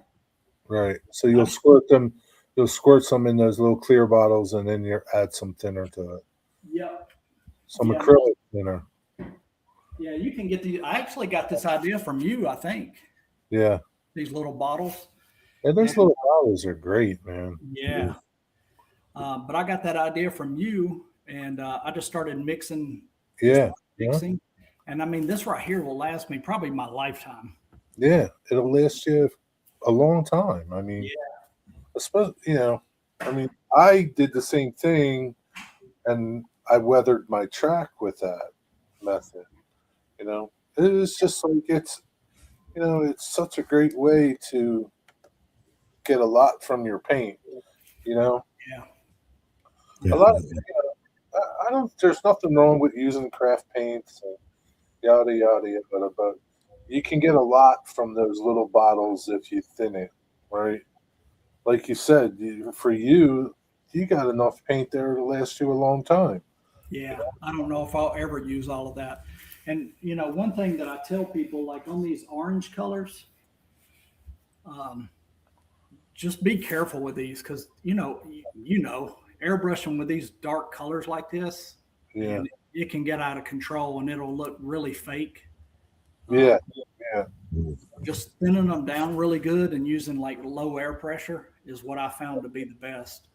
Right. So you'll squirt them. You'll squirt some in those little clear bottles, and then you add some thinner to it. Yep. Some Yeah. acrylic thinner. Yeah, you can get these. I actually got this idea from you, I think. Yeah. These little bottles. And those little bottles are great, man. Yeah. But I got that idea from you, and I just started mixing. Yeah. Mixing. And I mean, this right here will last me probably my lifetime. Yeah. It'll last you a long time. I mean, I suppose, I mean, I did the same thing, and I weathered my track with that method. It's just like it's such a great way to get a lot from your paint. Yeah. A lot of I don't. There's nothing wrong with using craft paints and yada yada yada, but you can get a lot from those little bottles if you thin it, right? Like you said, for you, you got enough paint there to last you a long time. Yeah. I don't know if I'll ever use all of that. And one thing that I tell people, like on these orange colors, um, just be careful with these because airbrushing with these dark colors like this, Yeah, and it can get out of control and it'll look really fake. yeah, yeah. Just thinning them down really good and using like low air pressure is what I found to be the best.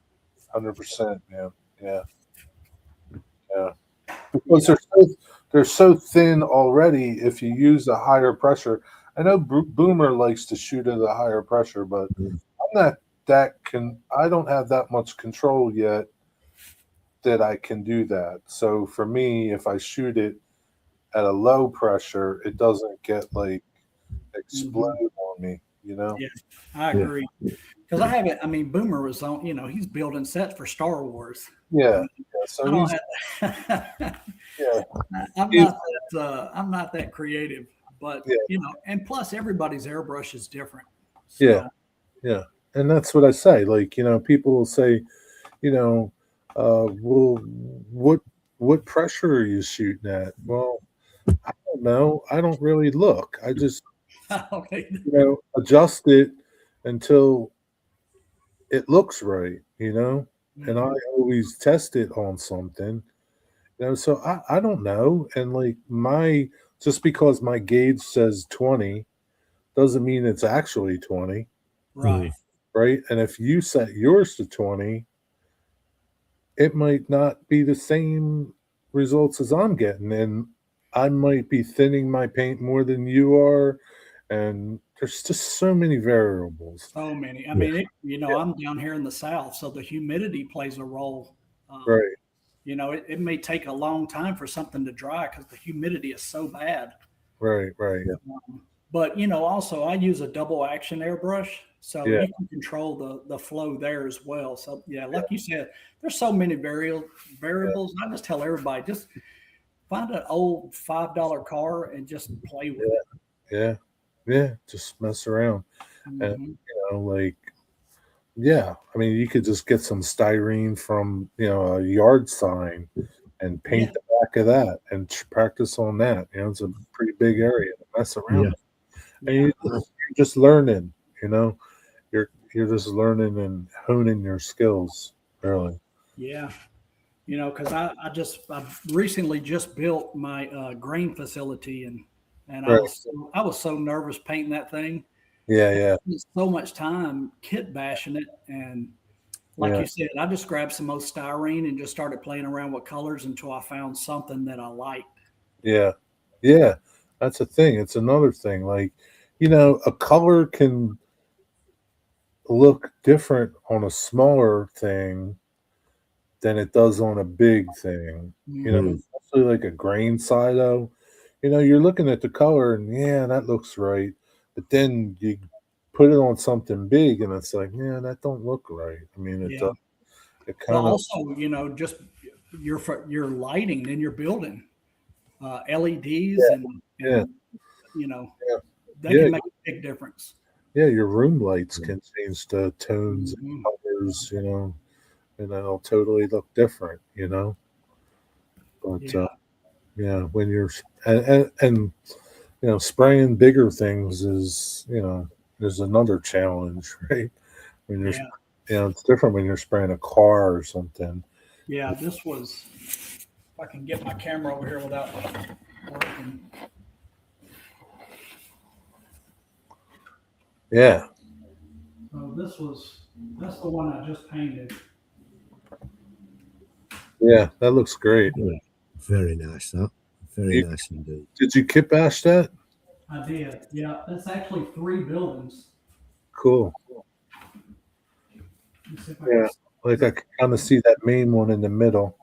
100%, man. Yeah, yeah. Because they're so thin already. If you use a higher pressure, I know Boomer likes to shoot at a higher pressure, but I'm not that can. I don't have that much control yet that I can do that. So for me, if I shoot it at a low pressure, it doesn't get like explode on me. Yeah, I agree. Because I haven't. I mean, Boomer was on. He's building sets for Star Wars. Yeah. So I don't he's have. yeah. I'm not that creative, but Yeah. and plus everybody's airbrush is different. So, Yeah. Yeah. And that's what I say. Like, people will say, well, what pressure are you shooting at? Well, I don't know. I don't really look. I just, okay. adjust it until it looks right. And I always test it on something. So I don't know. And like just because my gauge says 20 doesn't mean it's actually 20. Right. Right. And if you set yours to 20, it might not be the same results as I'm getting. And I might be thinning my paint more than you are. And there's just so many variables. So many. I mean, I'm down here in the South, so the humidity plays a role. Right. It may take a long time for something to dry because the humidity is so bad. Right. Right. But also I use a double action airbrush, so Yeah. you can control the flow there as well. So like you said, there's so many variables. I just tell everybody, just find an old $5 car and just play with it. Yeah. Yeah. Just mess around. And like, yeah, I mean, you could just get some styrene from a yard sign and paint the back of that and practice on that. It's a pretty big area to mess around. And you're just learning. You're just learning and honing your skills, really. Yeah. Because I recently just built my grain facility and Right. I was so nervous painting that thing. Yeah. So much time kit bashing it, and like you said, I just grabbed some old styrene and just started playing around with colors until I found something that I liked. Yeah. That's a thing. It's another thing. Like, a color can look different on a smaller thing than it does on a big thing. Especially like a grain silo. You're looking at the color and that looks right, but then you put it on something big and it's like, that don't look right. I mean, it does. It kind of also, just your lighting in your building, LEDs and they can make a big difference. Yeah, your room lights can change the tones and colors, and it'll totally look different. But when you're and spraying bigger things is another challenge, right? When you're, Yeah. it's different when you're spraying a car or something. Yeah. This was, if I can get my camera over here without working. Yeah, So that's the one I just painted. yeah, that looks great. Yeah. Very nice, that. Very You, nice indeed. did you kit bash that? I did. Yeah. That's actually 3 buildings. Cool. Let me see if I Yeah, like I can. can kind of see that main one in the middle.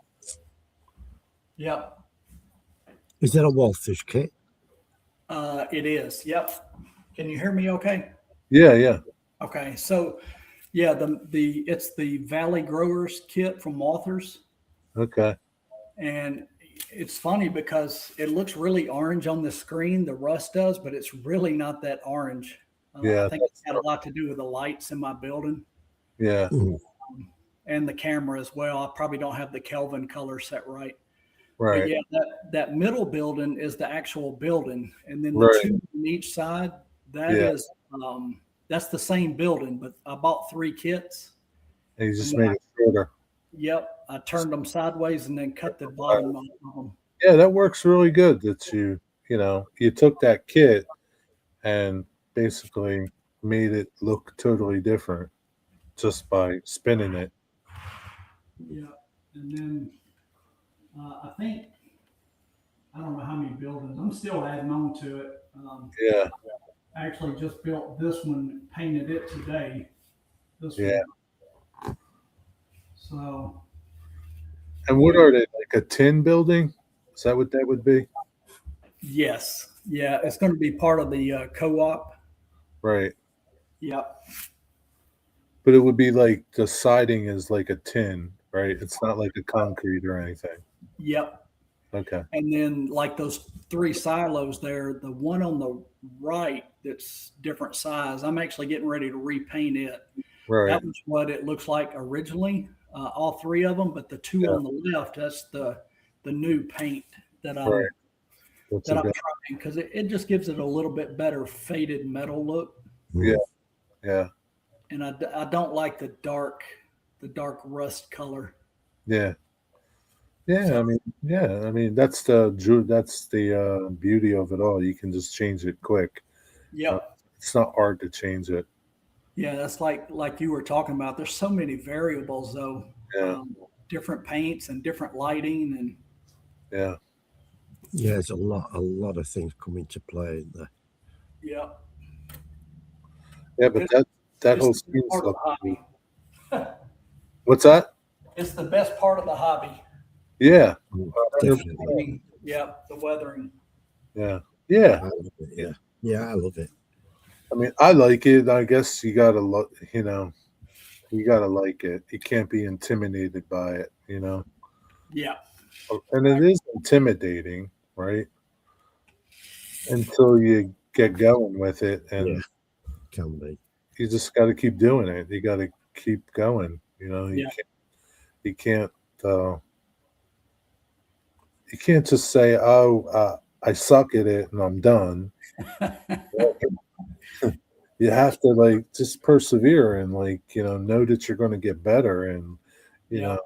Yep. Is that a Walther's kit? It is. Yep. Can you hear me okay? Yeah, yeah. Okay. So yeah, it's the Valley Growers kit from Authors. Okay. And it's funny because it looks really orange on the screen, the rust does, but it's really not that orange. I Yeah, think it's got a lot to do with the lights in my building yeah, Mm. and the camera as well. I probably don't have the Kelvin color set right. But right, yeah, that middle building is the actual building. And then the right. two on each side, that Yeah, is that's the same building, but I bought 3 kits. and you And just then made it shorter. yep, I turned them sideways and then cut the bottom off of them. Yeah, that works really good. That you took that kit and basically made it look totally different just by spinning it. Yeah. And then I think I don't know how many buildings. I'm still adding on to it. Yeah, I actually just built this one, painted it today. This yeah. one. So And what are they, like a tin building? Is that what that would be? yes, yeah, it's going to be part of the co-op. Right. Yep, But it would be like the siding is like a tin, right? It's not like a concrete or anything. yep. Okay. And then like those 3 silos there, the one on the right that's different size. I'm actually getting ready to repaint it. Right. That was what it looks like originally, all 3 of them. But the 2 Yeah. on the left, that's the new paint that Right. I'm That's that a I'm good. trying because it just gives it a little bit better faded metal look. Yeah. Mm. Yeah. And I don't like the dark rust color. Yeah. Yeah. So That's the beauty of it all. You can just change it quick. Uh, yep. it's not hard to change it. Yeah, that's like you were talking about. There's so many variables though. Yeah. Different paints and different lighting and Yeah. Yeah, there's a lot of things come into play in there. yep. Yeah. But It, that it's whole the best screen's part of look the cool. hobby. What's that? It's the best part of the hobby. Yeah. Mm, 100%. definitely. Yep, the weathering. Yeah. Yeah. I love it. Yeah. Yeah, I love it. I mean, I like it. I guess you gotta like it. You can't be intimidated by it. Yeah, And it is intimidating, right? Until you get going with it, Yeah, and can be. you just got to keep doing it. You got to keep going. yeah, You can't, uh, you can't just say, "Oh, I suck at it and I'm done." You have to like just persevere and know that you're going to get better, and you yeah. know,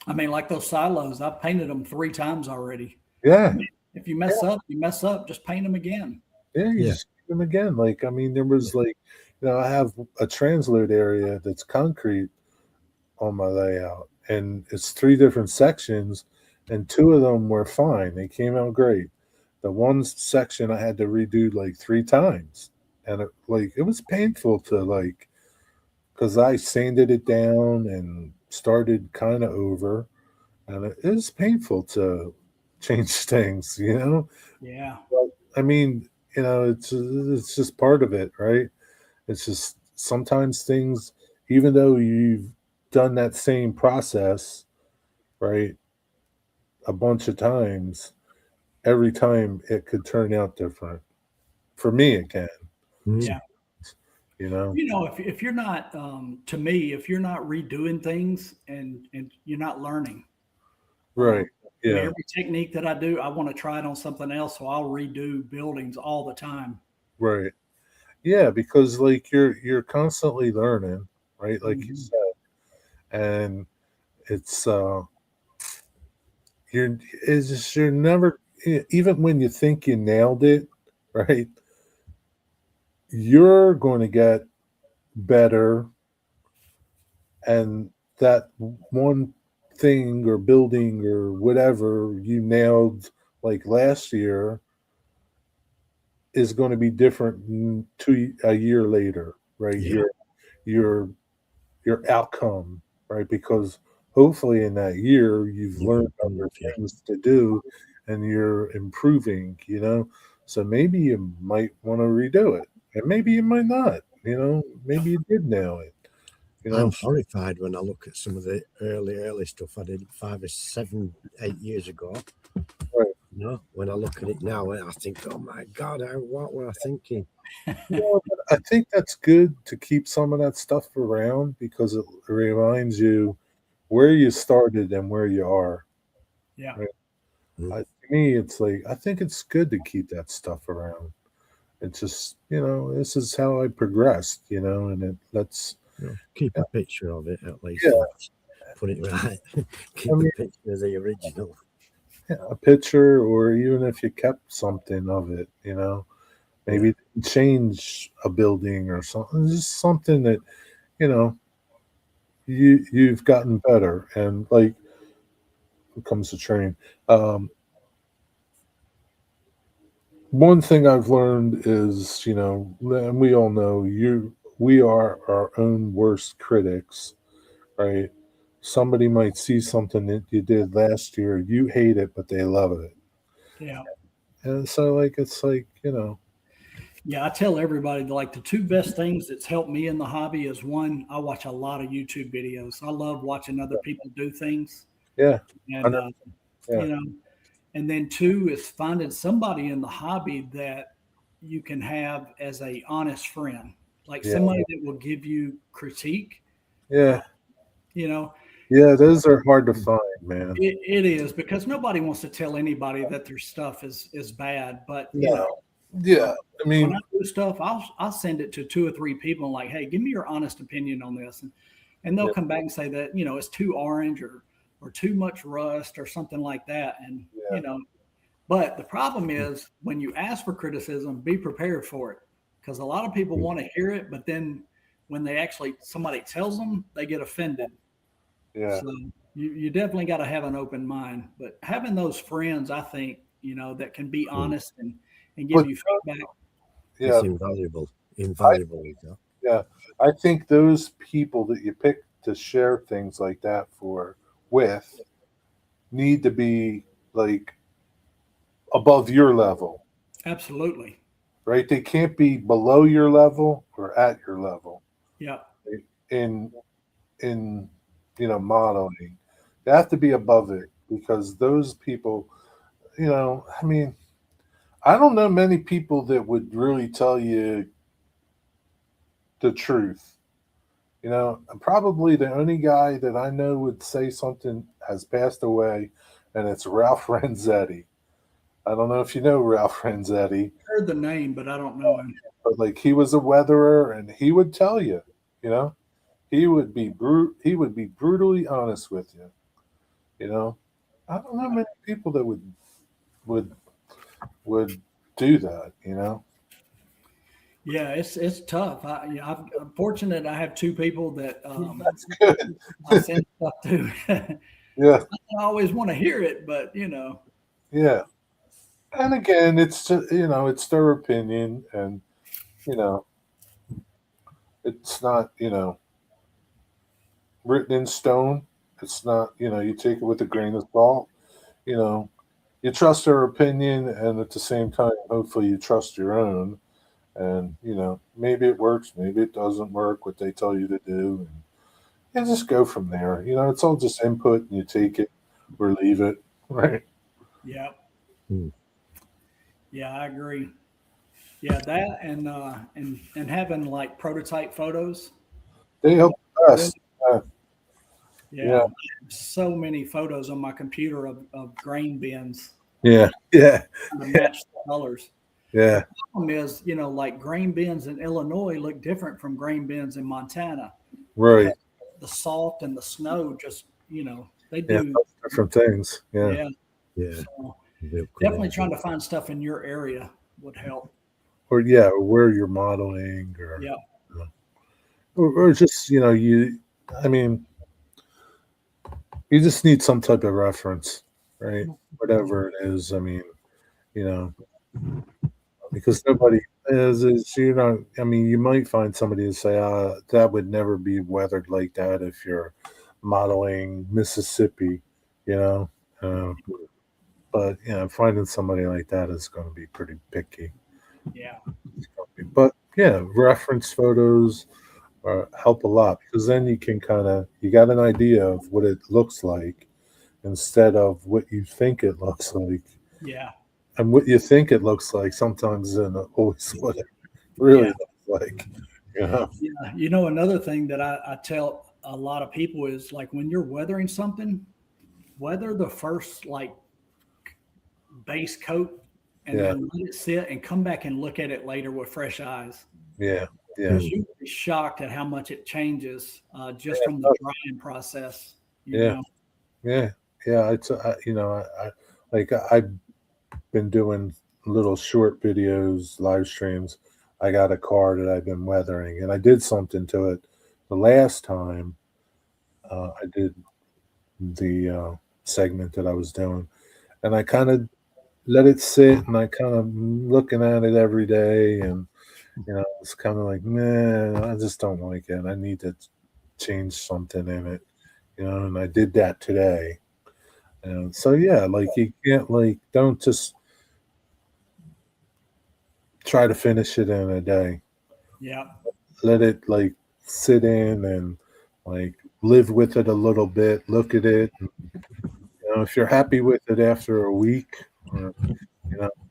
I mean, like those silos, I've painted them 3 times already. I yeah, mean, if you mess up, you mess up. Just paint them again. yeah. You Yeah. just do them again. Like I mean, there was I have a transload area that's concrete on my layout, and it's 3 different sections, and 2 of them were fine. They came out great. The one section I had to redo like 3 times, and it was painful to because I sanded it down and started kind of over, and it is painful to change things. Yeah, But I mean, it's just part of it, right? It's just sometimes things, even though you've done that same process, right, a bunch of times, every time it could turn out different. For me, it can, Mm. yeah. you know? If you're not, to me, if you're not redoing things and you're not learning, Right. And Yeah. every technique that I do, I want to try it on something else. So I'll redo buildings all the time. Right. Yeah, because like you're constantly learning, right? Like you Mhm. said, and it's it's just you're never even when you think you nailed it, right? You're going to get better, and that one thing or building or whatever you nailed like last year is going to be different a year later, right? Yeah. Your your outcome, right? Because hopefully in that year you've You've learned other improved. Yeah. things to do and you're improving, you know. So maybe you might want to redo it. And maybe you might not, you know, maybe you did nail it, you I'm know. horrified when I look at some of the early stuff I did 5 or 7, 8 years ago. Right. When I look at it now, I think, oh my God, what were I thinking? Well, but I think that's good to keep some of that stuff around because it reminds you where you started and where you are. Yeah. Right? Mm. To me, it's like I think it's good to keep that stuff around. It's just, you know, this is how I progressed, you know, and it lets, Keep yeah, a picture of it at yeah. least and put it right. I Keep a mean, picture of the original. yeah, a picture, or even if you kept something of it, you know, Yeah. maybe change a building or something, just something that, you know, you've gotten better. And like, when it comes to train, um, one thing I've learned is, you know, and we all know we are our own worst critics, right? Somebody might see something that you did last year, you hate it, but they love it. Yeah. And so, like, it's like, you know, Yeah. I tell everybody like the two best things that's helped me in the hobby is one, I watch a lot of YouTube videos. I love watching other people do things. yeah, And, 100, yeah, you know, and then two is finding somebody in the hobby that you can have as a honest friend, like yeah, somebody that will give you critique. Uh, yeah, you know, yeah. Those are hard to find, man. it is because nobody wants to tell anybody that their stuff is bad. But you know, No, yeah. I when mean, I do stuff, I'll send it to 2 or 3 people and like, hey, give me your honest opinion on this, and they'll yeah, come back and say that it's too orange or too much rust or something like that, and yeah, But the problem is when you ask for criticism, be prepared for it because a lot of people want to hear it, but then when they actually somebody tells them, they get offended. yeah. So you definitely got to have an open mind. But having those friends, I think, that can be Mm. honest and give But you feedback. yeah, It's invaluable. I Invaluable is that. yeah, I think those people that you pick to share things like that with need to be like above your level, Absolutely. right? They can't be below your level or at your level Yeah. in in modeling. They have to be above it because those people, I mean, I don't know many people that would really tell you the truth. Probably the only guy that I know would say something has passed away, and it's Ralph Renzetti. I don't know if you know Ralph Renzetti, Heard the name, but I don't know him. but like he was a weatherer, and he would tell you, you know, he would be brutally honest with you. You know, I don't know many people that would would do that. You know, Yeah, it's tough. I'm fortunate I have 2 people that that's good. I send stuff to. Yeah, I always want to hear it, but yeah. And again, it's just, it's their opinion, and you know, it's not written in stone. It's not you take it with a grain of salt. You know, you trust their opinion, and at the same time, hopefully, you trust your own. And maybe it works, maybe it doesn't work. What they tell you to do, and just go from there. It's all just input, and you take it or leave it. Right? yeah, Mm. yeah, I agree. Yeah, that and having like prototype photos. They You know, help the really, best. Yeah. I have so many photos on my computer of grain bins Yeah. Yeah. to match the colors. Yeah. Problem is, like grain bins in Illinois look different from grain bins in Montana. Right. Because the salt and the snow just, they Yeah. do. Different things. Yeah. Yeah. Yeah. So Real definitely crazy. trying to find stuff in your area would help. Or yeah, or where you're modeling, Yeah. or just I mean, you just need some type of reference, right? Whatever it is. I mean, you know, because nobody is. I mean, you might find somebody and say, that would never be weathered like that if you're modeling Mississippi, you know. Uh, but finding somebody like that is going to be pretty picky. Yeah. But yeah, reference photos help a lot because then you got an idea of what it looks like instead of what you think it looks like. Yeah. And what you think it looks like sometimes isn't always what it really Yeah. looks like. Yeah. Yeah. Another thing that I tell a lot of people is like when you're weathering something, weather the first like base coat and Yeah. then let it sit and come back and look at it later with fresh eyes. Yeah. Yeah. Because you'd be shocked at how much it changes just from the drying process. You Yeah. know? Yeah. Yeah. I've been doing little short videos, live streams. I got a car that I've been weathering, and I did something to it the last time I did the segment that I was doing, and I kind of let it sit, and I kind of looking at it every day, and it's kind of like, man, I just don't like it. I need to change something in it, and I did that today. And so yeah, like you can't don't just try to finish it in a day. Yeah. Let it sit in and live with it a little bit. Look at it. And, if you're happy with it after a week, or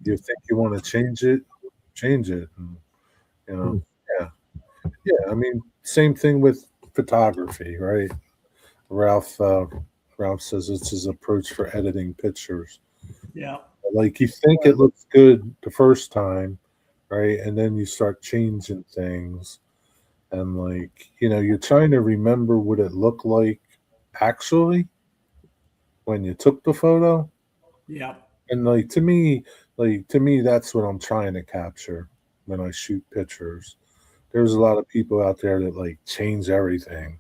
you think you want to change it. And, Mm. yeah, yeah. I mean, same thing with photography, right? Ralph Ralph says it's his approach for editing pictures. Yeah. Like you think it looks good the first time, right? And then you start changing things and you're trying to remember what it looked like actually when you took the photo. Yeah. And to me that's what I'm trying to capture when I shoot pictures. There's a lot of people out there that change everything.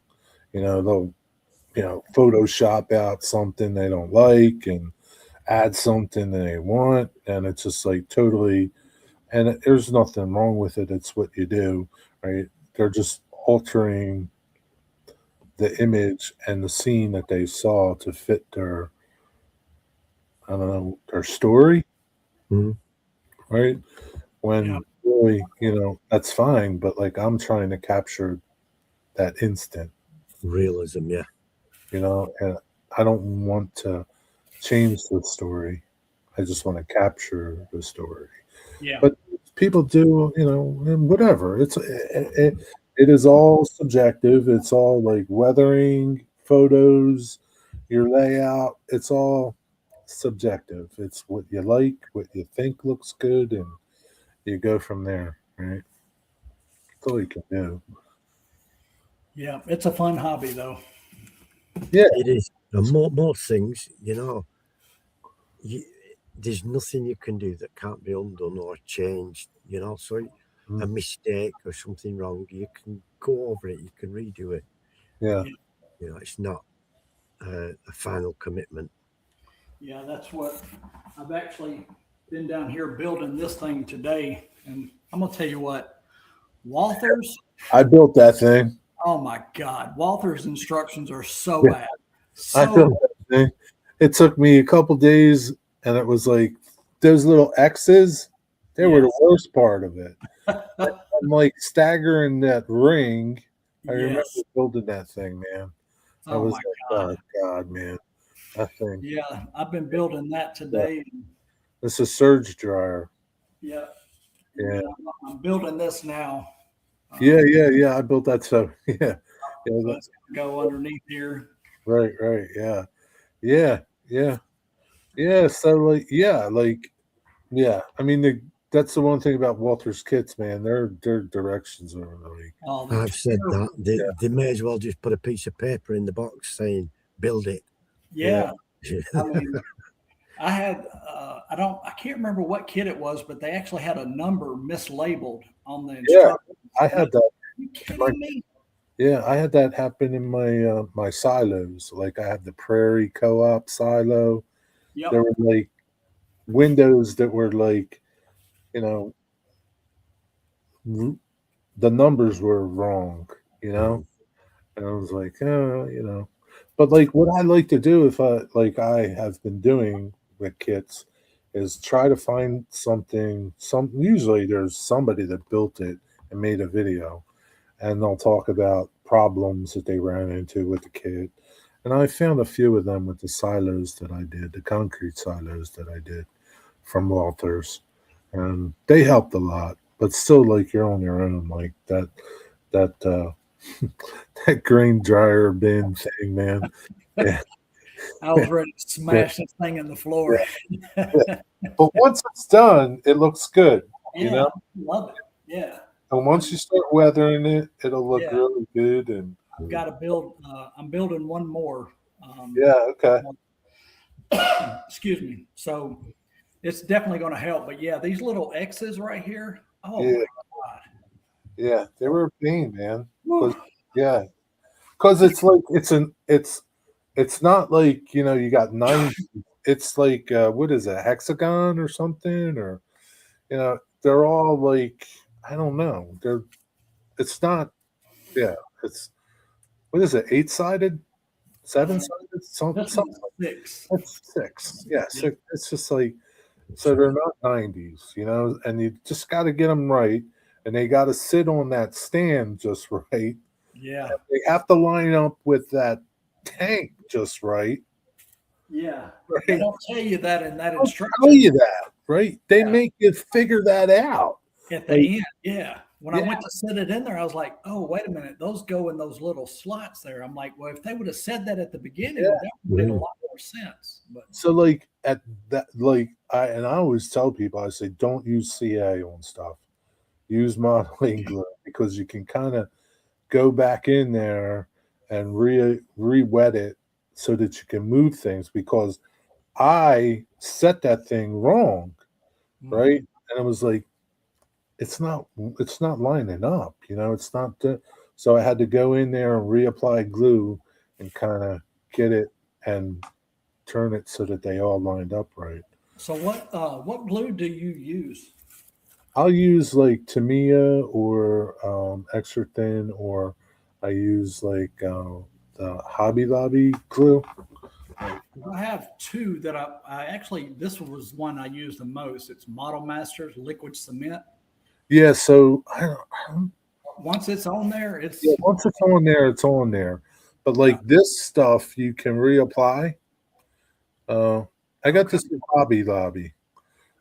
They'll Photoshop out something they don't like and add something that they want, and it's just totally. And there's nothing wrong with it. It's what you do, right? They're just altering the image and the scene that they saw to fit their, I don't know, their story, Mm. right? Yeah. When really, that's fine, but I'm trying to capture that instant, Realism, yeah. and I don't want to change the story. I just want to capture the story. Yeah. But people do, and whatever. It is all subjective. It's all weathering, photos, your layout. It's all subjective. It's what you like, what you think looks good, and you go from there, right? That's all you can do. Yeah. It's a fun hobby though. Yeah, It is. And most things, you, there's nothing you can do that can't be undone or changed, So a mistake or something wrong, you can go over it, you can redo it. yeah, It's not a final commitment. Yeah. That's what I've actually been down here building this thing today. And I'm going to tell you what, Walther's, I built that thing. oh my God, Walther's instructions are so Yeah. bad. I So built that thing. It took me a couple days, and it was those little X's. They were the yes. worst part of it. I'm staggering that ring. I remember Yes. building that thing, man. I Oh was my God. oh God, man, that thing. Yeah. I've been building that today. It's a surge dryer. Yeah. Yeah, I'm building this now. yeah. I built that stuff. Yeah, yeah. So it's gonna go underneath here. Right, right, yeah, yeah, yeah, yeah. So yeah. I mean, that's the one thing about Walter's kits, man. Their directions are like, Oh, they're I've said that terrible. they may as well just put a piece of paper in the box saying "build it." yeah, Yeah. I mean, I had I can't remember what kit it was, but they actually had a number mislabeled on the yeah. instructions. I And I, had that. are you In my, kidding me? yeah, I had that happen in my silos. Like I have the Prairie Co-op silo. There Yep. were like windows that were like, you know, r- the numbers were wrong. You know, Mhm. and I was like, but like what I like to do if I have been doing with kits is try to find something. Some usually there's somebody that built it and made a video, and they'll talk about problems that they ran into with the kit. And I found a few of them with the silos that I did, the concrete silos that I did from Walters, and they helped a lot. But still, like you're on your own, like that that grain dryer bin thing, man. Yeah, I was ready to yeah, smash this thing in the floor. yeah, yeah. But once it's done, it looks good, you Yeah, know. love it. Yeah. And I, once you start weathering it, it'll look yeah. really good. And I've got to build, I'm building one more. Um, yeah, okay, excuse me. So it's definitely going to help. But yeah, these little X's right here. Oh yeah, my God. yeah. They were a pain, man. Woo. Because yeah, because it's like it's not like you got nine. It's like what is it, hexagon or something, or they're all like I don't know. It's not. Yeah, it's what is it? 8-sided, Uh, 7-sided, this something. one's 6. It's six. Yeah, Yep. six. It's just like so they're not 90s, and you just got to get them right, and they got to sit on that stand just right. Yeah. They have to line up with that tank just right. Yeah. They Right? don't tell you that in that I'll tell instruction. you that, right? They Yeah. make you figure that out. At the Like, end. Yeah. When I yeah, went to set it in there, I was like, oh, wait a minute. Those go in those little slots there. I'm like, well, if they would have said that at the beginning, yeah. that would have made a lot more sense. But So like at that, like I always tell people, I say, don't use CA on stuff. Use modeling glue because you can kind of go back in there and re-wet it so that you can move things. Because I set that thing wrong, right? mhm. And it was like it's not lining up, it's not so I had to go in there and reapply glue and kind of get it and turn it so that they all lined up right. So what glue do you use? I'll use like Tamiya or extra thin, or I use like the Hobby Lobby glue. I have two that I actually this was one I use the most. It's Model Masters liquid cement. Yeah, so Once it's on there, yeah, it's once it's on there, it's on there. But yeah. like this stuff, you can reapply. Uh, I got Okay. this at Hobby Lobby,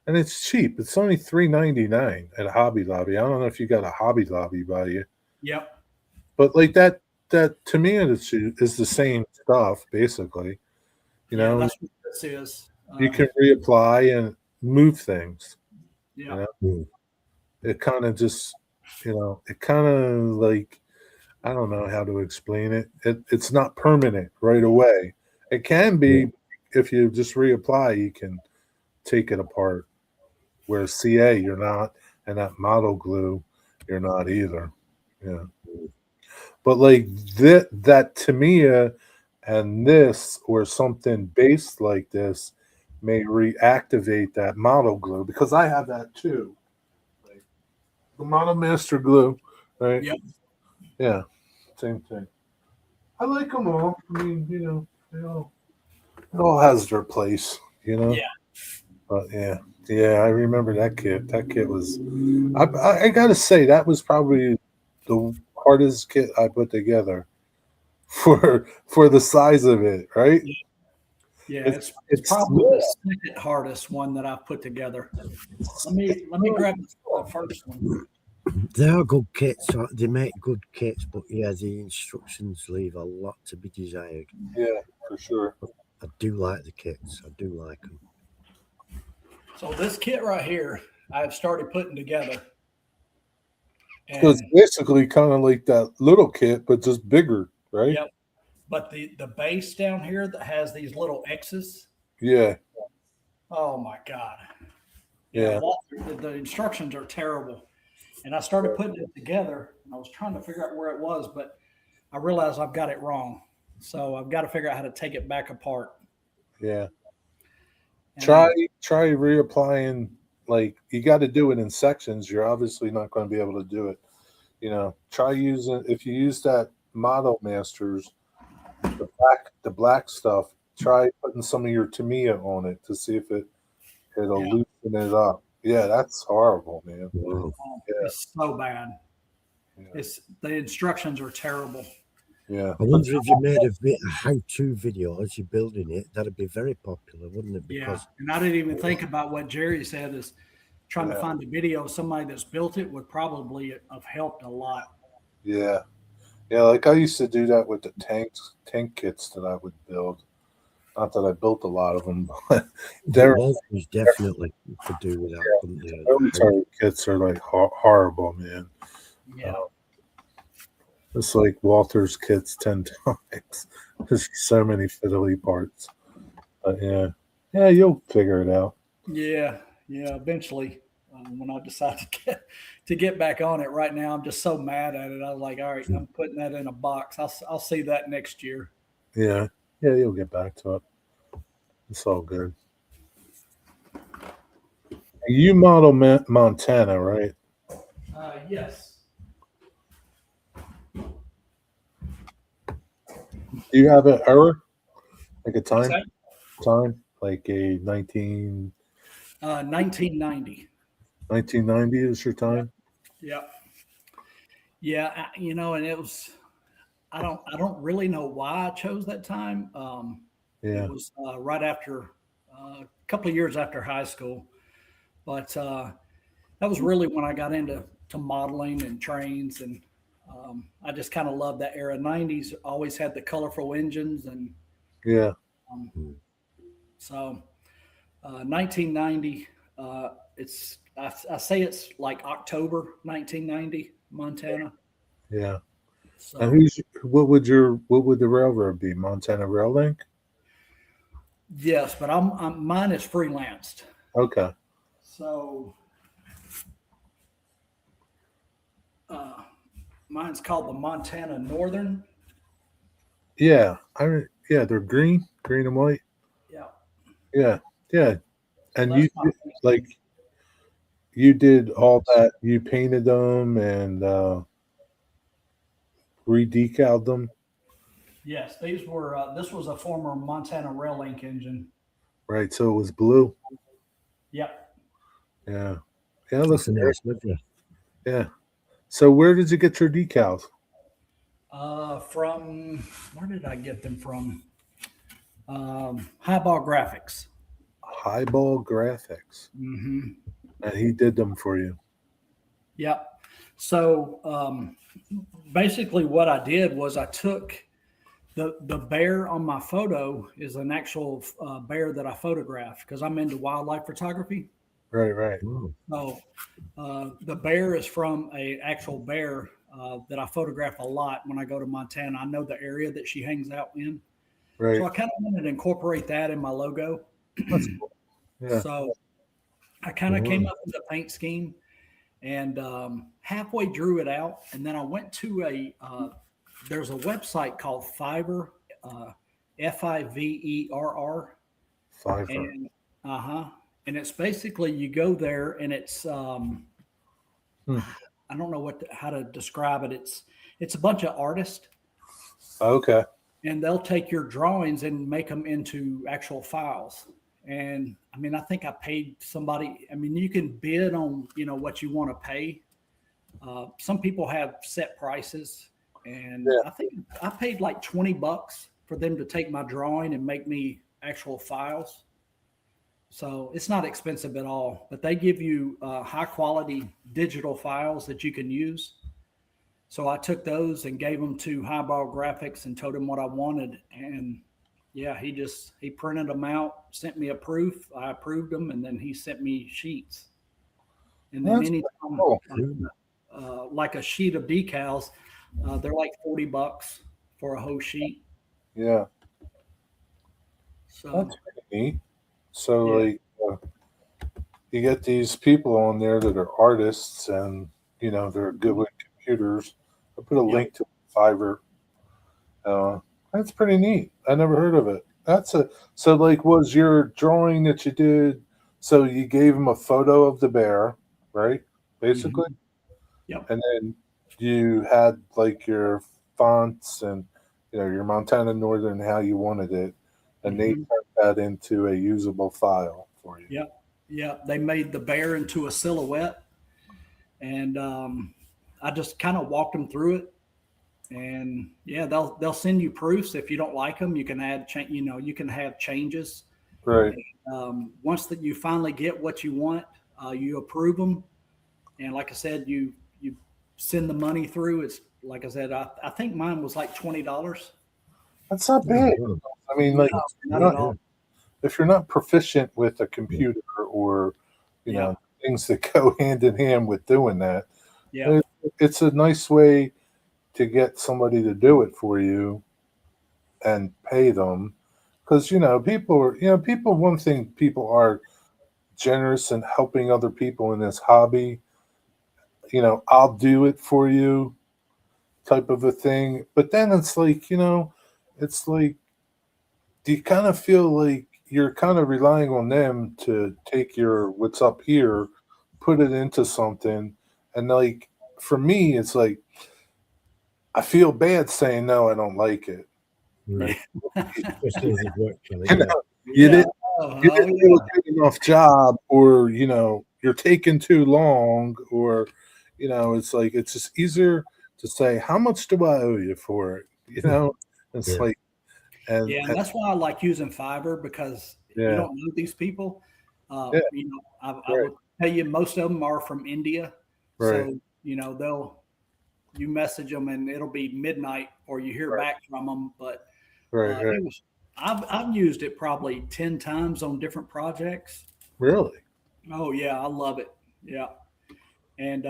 and it's cheap. It's only $3.99 at Hobby Lobby. I don't know if you got a Hobby Lobby by you, Yep. but like that to me is the same stuff basically. You Yeah, know, that's what this is. you can reapply and move things. You Yeah. know, Mm. it kind of just it kind of like I don't know how to explain it. It's not permanent right away. It can Yeah. be if you just reapply, you can take it apart. Whereas CA, you're not, and that model glue, you're not either. Yeah. But like that Tamiya and this or something based like this may reactivate that model glue because I have that too. Like the Model Master glue, right? Yep. Yeah, same thing. I like them all. I mean, it all has their place, Yeah. But yeah, yeah, I remember that kit. That kit was, I gotta say, that was probably the hardest kit I put together for the size of it, right? Yeah. Yeah. It's It's it's probably the small. second hardest one that I've put together. Let me grab the first one. They are good kits. They make good kits, but yeah, the instructions leave a lot to be desired. Yeah, for sure. I do like the kits. I do like them. So this kit right here, I've started putting together. So it's And basically kind of like that little kit, but just bigger, right? yep, but the base down here that has these little X's. Yeah, Oh my God. Yeah, yeah, the instructions are terrible. And I started putting it together. And I was trying to figure out where it was, but I realized I've got it wrong. So I've got to figure out how to take it back apart. yeah. Try And try reapplying. Like you got to do it in sections. You're obviously not going to be able to do it. Try using if you use that Model Masters, the black stuff. Try putting some of your Tamiya on it to see if it'll yeah, loosen it up. Yeah, that's horrible, man. Wow. Yeah, it's so bad. yeah, It's the instructions are terrible. yeah. I But wonder if you made a how-to video as you're building it. That'd be very popular, wouldn't it? Yeah. Because And I didn't even think about what Jerry said is trying to yeah, find a video of somebody that's built it would probably have helped a lot. yeah, yeah. Like I used to do that with the tank kits that I would build. Not that I built a lot of them, but they're Walters definitely could do with that, couldn't they? military kits are like horrible, man. Yeah. It's like Walter's kits 10 times. There's so many fiddly parts. But yeah, yeah, you'll figure it out. Yeah. Yeah. Eventually, when I decide to get back on it right now, I'm just so mad at it. I was like, all right, I'm putting that in a box. I'll see that next year. Yeah, yeah, you'll get back to it. It's all good. You model Montana, right? Yes. Do you have an error, like a What's time, like a 1990. 1990 is your time? Yeah. Yeah. And it was, I don't really know why I chose that time. It Yeah, was right after a couple of years after high school, but that was really when I got into modeling and trains, and I just kind of loved that era. '90s always had the colorful engines, and yeah, um, so 1990. I say it's like October 1990, Montana. yeah. And So what would the railroad be? Montana Rail Link? yes, but mine is freelanced. Okay. So uh, mine's called the Montana Northern. Yeah, yeah, they're green and white. Yeah. Yeah, yeah. So And that's my like you did all that. You painted them and redecaled them, yes. These were this was a former Montana Rail Link engine. right? So it was blue. Yep. Yeah, yeah. It looks That's a great. nice livery. Yeah. So where did you get your decals? From where did I get them from? Highball Graphics. Highball Graphics, Hmm. and he did them for you. Yep. So basically, what I did was I took the bear on my photo is an actual bear that I photographed because I'm into wildlife photography. Right, right, Oh, So the bear is from a actual bear that I photograph a lot when I go to Montana. I know the area that she hangs out in, right. so I kind of wanted to incorporate that in my logo. That's cool. Yeah, So I kind of came up with a paint scheme and halfway drew it out, and then I went to there's a website called Fiverr, Fiverr, Fiverr. and and it's basically you go there and it's Hmm. I don't know how to describe it. It's a bunch of artists, Okay. and they'll take your drawings and make them into actual files. And I mean, I think I paid somebody. I mean, you can bid on what you want to pay. Some people have set prices, and Yeah. I think I paid like $20 for them to take my drawing and make me actual files. So it's not expensive at all, but they give you high quality digital files that you can use. So I took those and gave them to Highball Graphics and told him what I wanted. And yeah, he printed them out, sent me a proof. I approved them, and then he sent me sheets. And then That's anytime, cool. like a sheet of decals, they're like $40 for a whole sheet. Yeah, So that's pretty neat. So, yeah, like, you get these people on there that are artists and, they're good with computers. I put a yeah. link to Fiverr. Uh, that's pretty neat. I never heard of it. So, like, was your drawing that you did, so you gave him a photo of the bear, right? Basically. Mhm. Yep. And then you had like your fonts and your Montana Northern how you wanted it, and they Mhm. turned that into a usable file for you. Yep. Yep. They made the bear into a silhouette, and I just kind of walked them through it. And yeah, they'll send you proofs. If you don't like them, you can add you can have changes. Right. Once that you finally get what you want, you approve them, and like I said, you send the money through. It's like I said, I think mine was like $20. That's not Oh, bad. wow. I mean, No, like not at Yeah. all. if you're not proficient with a computer or Yeah, things that go hand in hand with doing that, yeah, it, it's a nice way to get somebody to do it for you and pay them because people are people one thing people are generous and helping other people in this hobby. I'll do it for you type of a thing. But then it's like, it's like, do you kind of feel like you're kind of relying on them to take your what's up here, put it into something? And like, for me, it's like, I feel bad saying, no, I don't like it. Mm. yeah, Especially if you've worked on it. You Yeah. know, you yeah. didn't, Oh, you oh, didn't do yeah. a good enough job, or, you're taking too long, or, it's like, it's just easier to say, how much do I owe you for it? It's Yeah. like, Yeah, and and that's why I like using Fiverr because you yeah, don't know these people. yeah, I right, will tell you most of them are from India, right, so you message them and it'll be midnight or you hear right, back from them. But right, right. it was I've used it probably 10 times on different projects. Really? Oh yeah, I love it. Yeah, and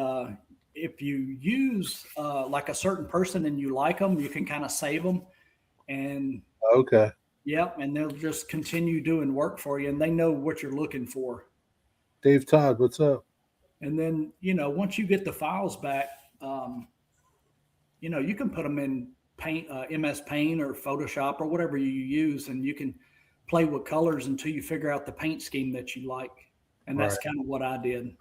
if you use like a certain person and you like them, you can kind of save them and Okay. yep, and they'll just continue doing work for you, and they know what you're looking for. Dave Todd, what's up? And then once you get the files back, um, you can put them in Paint, MS Paint, or Photoshop, or whatever you use, and you can play with colors until you figure out the paint scheme that you like. And Right. that's kind of what I did.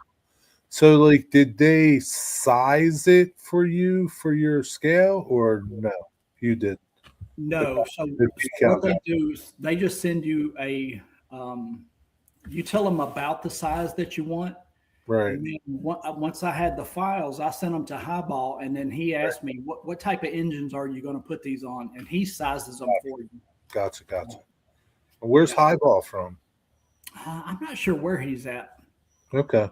So, like, did they size it for you for your scale, or no? You did the, No, so the what decal they guy. do is they just send you you tell them about the size that you want. Right. And then once I had the files, I sent them to Highball, and then he Right. asked me, "What type of engines are you going to put these on?" And he sizes them for you. Gotcha. Gotcha. Where's Yeah, Highball from? I'm not sure where he's at. Okay. I'm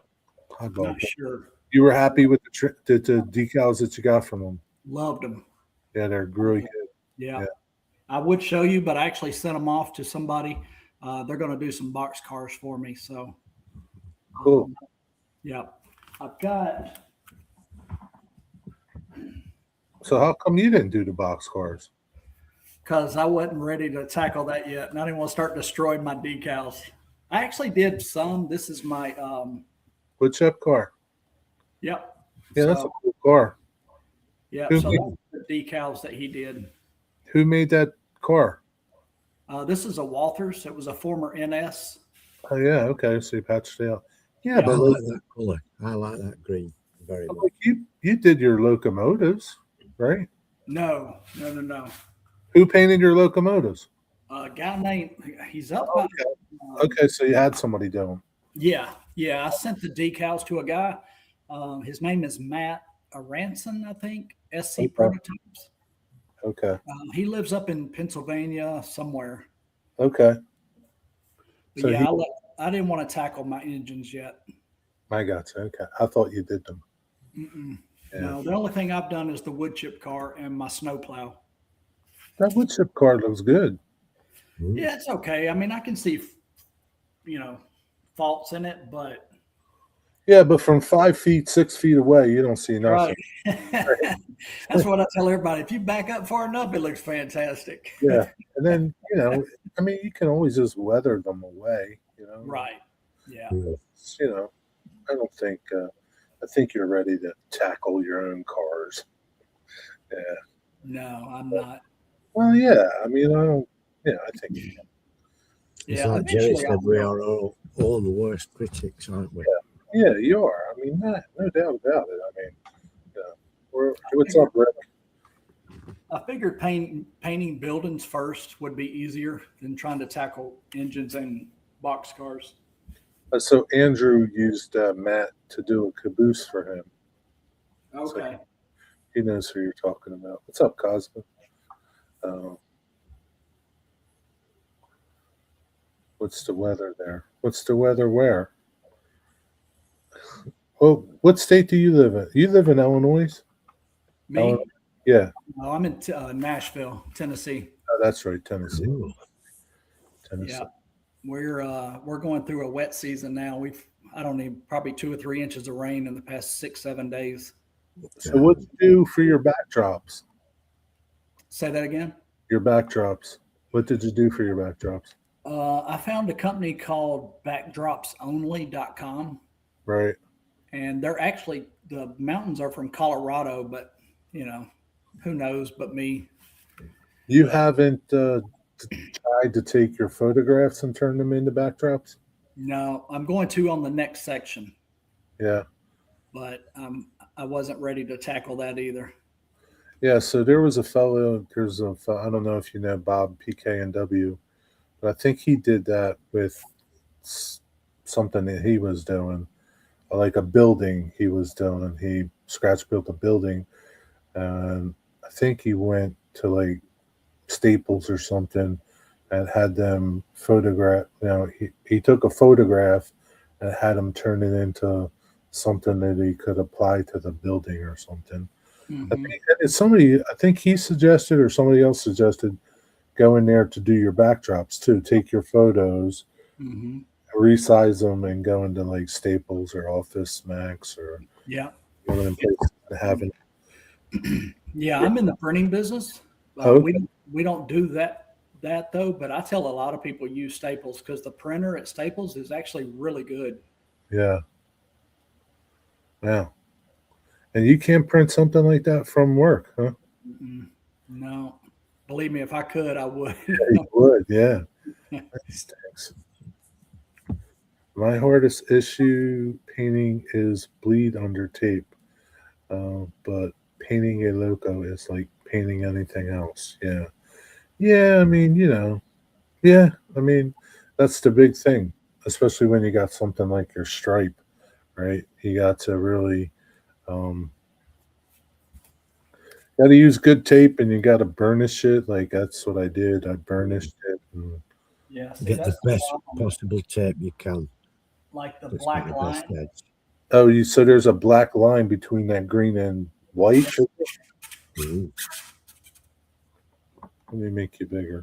Highball. not sure. You were happy with the decals that you got from them? Loved them. Yeah, they're really good. Yeah, Yeah. I would show you, but I actually sent them off to somebody. They're going to do some box cars for me. So, Cool. yeah, I've got. So how come you didn't do the box cars? Because I wasn't ready to tackle that yet, and I didn't want to start destroying my decals. I actually did some. This is my Wood chip car. yep. Yeah, that's a So cool car. yeah, Who so made, that's the decals that he did. who made that car? This is a Walthers. It was a former NS. Oh yeah, okay. So you patched it out. Yeah, Yeah. I but like that colour. I like that green very much. like you did your locomotives, right? No, no, no, no. Who painted your locomotives? A guy named he's up by. Okay. Okay, so you had somebody do them. Yeah, yeah. I sent the decals to a guy. His name is Matt Aranson, I think. SC Okay. Prototypes. Okay. He lives up in Pennsylvania somewhere. Okay. But So yeah, he I let I didn't want to tackle my engines yet. I got you. Okay. I thought you did them. Mm-mm. Yeah. No, the only thing I've done is the wood chip car and my snowplow. That wood chip card looks good. Yeah, it's okay. I mean, I can see, you know, faults in it, but Yeah, but from 5 feet, 6 feet away, you don't see nothing. right. That's what I tell everybody. If you back up far enough, it looks fantastic. Yeah. And then, I mean, you can always just weather them away, Right. Yeah. You know, I don't think, I think you're ready to tackle your own cars. Yeah. No, I'm not. Well, yeah. I mean, I don't, yeah, I think, It's Yeah. like Jerry Eventually, said, we are all the worst critics, aren't we? yeah, you are. I mean, no doubt about it. I mean, what's up, Rick? I figured painting buildings first would be easier than trying to tackle engines and box cars. So Andrew used Matt to do a caboose for him. Okay. He knows who you're talking about. What's up, Cosmo? What's the weather there? What's the weather where? Oh, what state do you live in? You live in Illinois? Me? Illinois? Yeah. No, I'm in Nashville, Tennessee. Oh, that's right, Tennessee. Ooh. Tennessee. Yeah. We're going through a wet season now. I don't need probably 2 or 3 inches of rain in the past 6-7 days. So what do you do for your backdrops? Say that again. Your backdrops. What did you do for your backdrops? I found a company called backdropsonly.com, Right. and they're actually, the mountains are from Colorado, but who knows but me. You haven't tried to take your photographs and turn them into backdrops? No, I'm going to on the next section, Yeah. but I wasn't ready to tackle that either. Yeah, so there was a fellow, I don't know if you know Bob PKNW, but I think he did that with something that he was doing, like a building he was doing. He scratch built a building, and I think he went to like Staples or something and had them photograph. He took a photograph and had them turn it into something that he could apply to the building or something. Mm-hmm. I think he suggested or somebody else suggested go in there to do your backdrops too. Take your photos, Mm-hmm. resize them, and go into like Staples or Office Max or Yeah. one of them places that have it. Yeah, I'm in the printing business. Okay. We don't do that though, but I tell a lot of people use Staples because the printer at Staples is actually really good. Yeah. Yeah. And you can't print something like that from work, huh? Mm-mm. No, believe me, if I could, I would. You would, yeah. That stinks. My hardest issue painting is bleed under tape. But painting a logo is like painting anything else. Yeah. Yeah, I mean, yeah, I mean, that's the big thing, especially when you got something like your stripe, right? You got to really, got to use good tape and you got to burnish it. Like that's what I did. I burnished it. And, Yeah, see, Get the that's best problem. possible tape you can. Like the That's black got the best line. edge. oh, so there's a black line between that green and white. Mm. Let me make you bigger.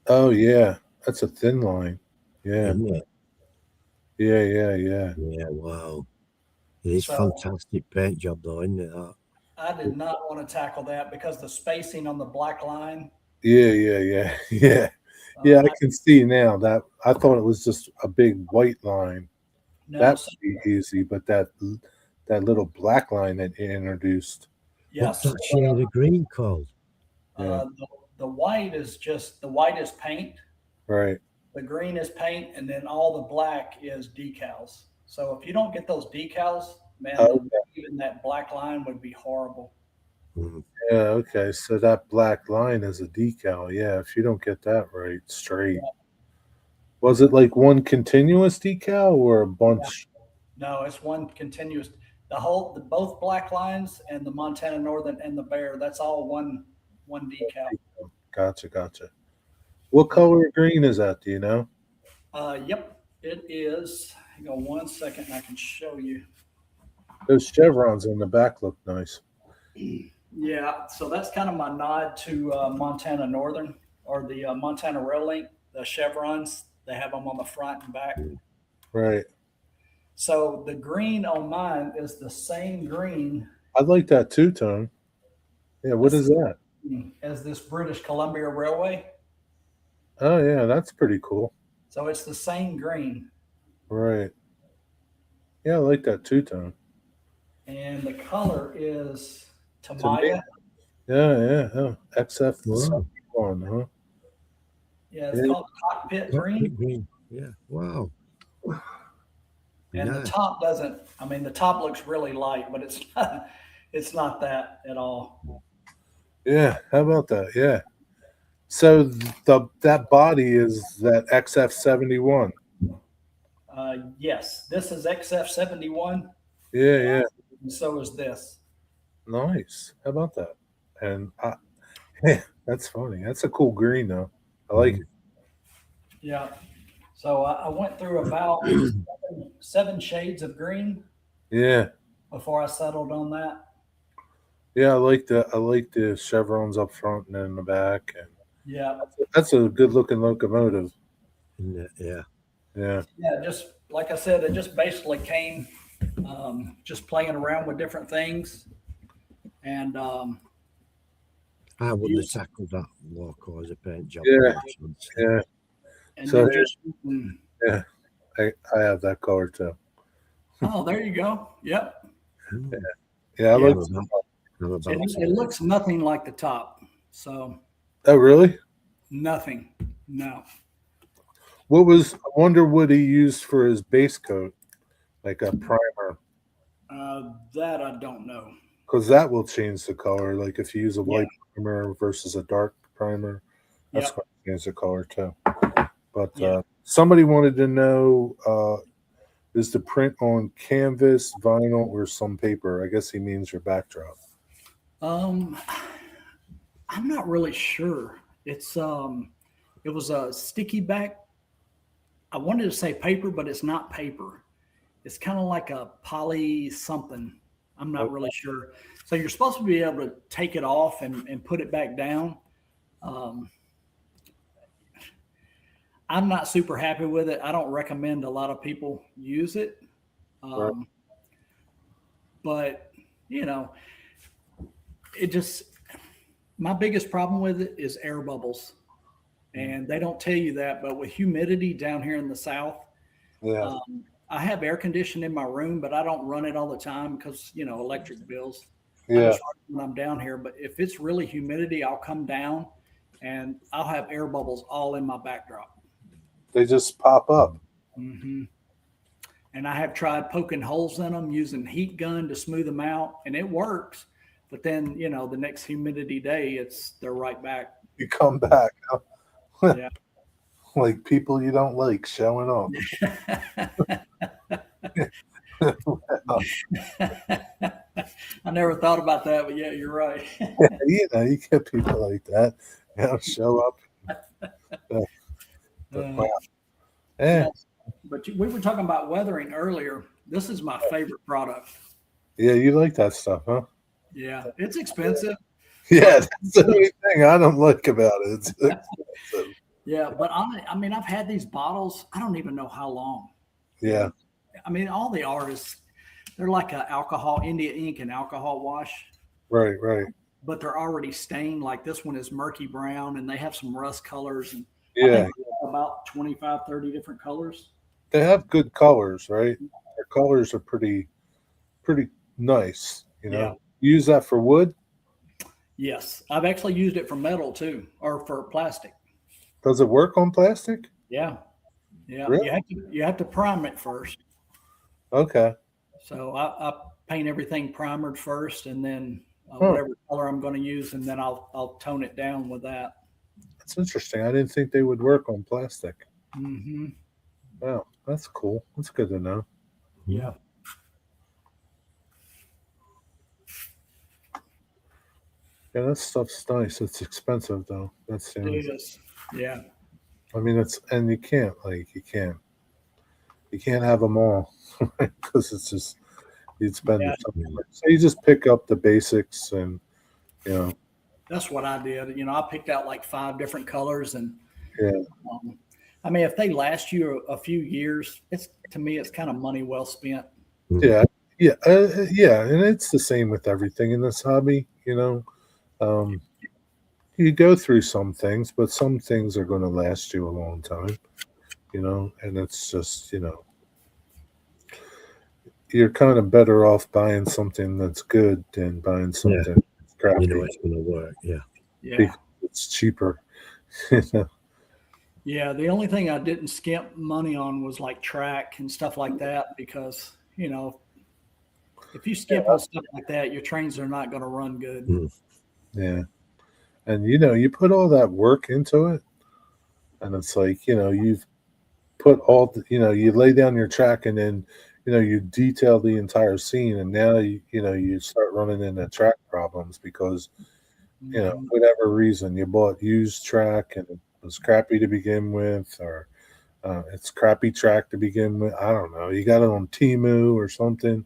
Oh yeah, that's a thin line. Yeah, Isn't it? yeah. Yeah, wow. It is So- fantastic paint job though, isn't it? That? I did not want to tackle that because the spacing on the black line. Yeah. Yeah, I can see now that I thought it was just a big white line. No, That so, would be easy, but that little black line that you introduced. What's yes, that shade of green called? the white is just the white is paint. Right. The green is paint, and then all the black is decals. So if you don't get those decals, man, even that black line would be horrible. Mm. Yeah, okay. So that black line is a decal. Yeah, if you don't get that right straight. Was it like one continuous decal or a bunch? No, it's one continuous. Both black lines and the Montana Northern and the Bear. That's all one decal. Gotcha. What color green is that? Do you know? Yep, it is. Hang on 1 second, and I can show you. Those chevrons on the back look nice. Yeah, so that's kind of my nod to Montana Northern or the Montana Rail Link, the chevrons. They have them on the front and back. Right. So the green on mine is the same green I like that two tone. Yeah. What is that? as this British Columbia Railway. Oh yeah, that's pretty cool. So it's the same green. Right. Yeah, I like that two tone. And the color is Tomato. Tamaya. Yeah. XF Wow. 71, huh? Yeah, it's Yeah. called cockpit green. Green. Yeah. Wow. And the Nice. top doesn't, I mean, the top looks really light, but it's not that at all. Yeah. How about that? Yeah. So that body is that XF 71. Yes, this is XF71. Yeah. And so is this. Nice. How about that? And yeah, that's funny. That's a cool green though. I like it. Yeah. So I went through about seven shades of green Yeah. before I settled on that. Yeah, I like the chevrons up front and in the back, and Yeah. that's a good looking locomotive. Yeah. Yeah. Yeah. Just like I said, it just basically came just playing around with different things. And I wouldn't have tackled that loco as a paint job. Yeah. Yeah. and So then just Yeah. I have that color too. oh, there you go. Yep. Yeah, I Yeah. like. I'm about It looks nothing like the top. So Oh, really? nothing. No. I wonder what he used for his base coat, like a primer, That I don't know. because that will change the color. Like if you use a Yeah. white primer versus a dark primer, that's Yep. going to change the color too. But Yeah. somebody wanted to know is the print on canvas, vinyl, or some paper? I guess he means your backdrop. I'm not really sure. It was a sticky back. I wanted to say paper, but it's not paper. It's kind of like a poly something. I'm not really sure. So you're supposed to be able to take it off and put it back down. Um, I'm not super happy with it. I don't recommend a lot of people use it. Right. But, you know, it just, my biggest problem with it is air bubbles. And they don't tell you that, but with humidity down here in the South, Yeah. I have air conditioning in my room, but I don't run it all the time because, electric bills. I Yeah. just run it when I'm down here. But if it's really humidity, I'll come down and I'll have air bubbles all in my backdrop. They just pop up. And I have tried poking holes in them using heat gun to smooth them out, and it works. But then, the next humidity day, they're right back. You come back. Yeah. Like people you don't like showing up. I never thought about that, but yeah, you're right. You get people like that. Show up. Wow. Yeah. But we were talking about weathering earlier. This is my favorite product. Yeah, you like that stuff, huh? Yeah, it's expensive. Yeah, that's the only thing I don't like about it. It's expensive. Yeah, but I've had these bottles. I don't even know how long. Yeah. I mean, all the artists, they're like a alcohol, India ink and alcohol wash. Right. But they're already stained. Like this one is murky brown, and they have some rust colors. And I Yeah. think about 25, 30 different colors. They have good colors, right? Their colors are pretty nice. Yeah. You use that for wood? Yes, I've actually used it for metal too, or for plastic. Does it work on plastic? Yeah. Really? You have to prime it first. Okay. So I paint everything primered first, and then whatever color I'm going to use, and then I'll tone it down with that. That's interesting. I didn't think they would work on plastic. Mm-hmm. Wow, that's cool. That's good to know. Yeah. Yeah, that stuff's nice. It's expensive though. That's It is. Yeah. I mean, and you can't have them all because it's just you'd spend Yeah, the time. So you just pick up the basics, and you know, that's what I did. I picked out like 5 different colors, and yeah, um, I mean, if they last you a few years, it's to me, it's kind of money well spent. yeah, yeah, and it's the same with everything in this hobby. Um, you go through some things, but some things are going to last you a long time. And it's just you're kind of better off buying something that's good than buying Yeah, something that's crappy you know it's going to work. Yeah. Yeah. because it's cheaper. You know? Yeah, the only thing I didn't skimp money on was like track and stuff like that because, if you skimp on stuff like that, your trains are not going to run good. Mm. Yeah, and you put all that work into it, and it's like you've put all you lay down your track, and then you detail the entire scene, and now you start running into track problems because Mhm. whatever reason you bought used track and it was crappy to begin with, or it's crappy track to begin with. I don't know. You got it on Timu or something.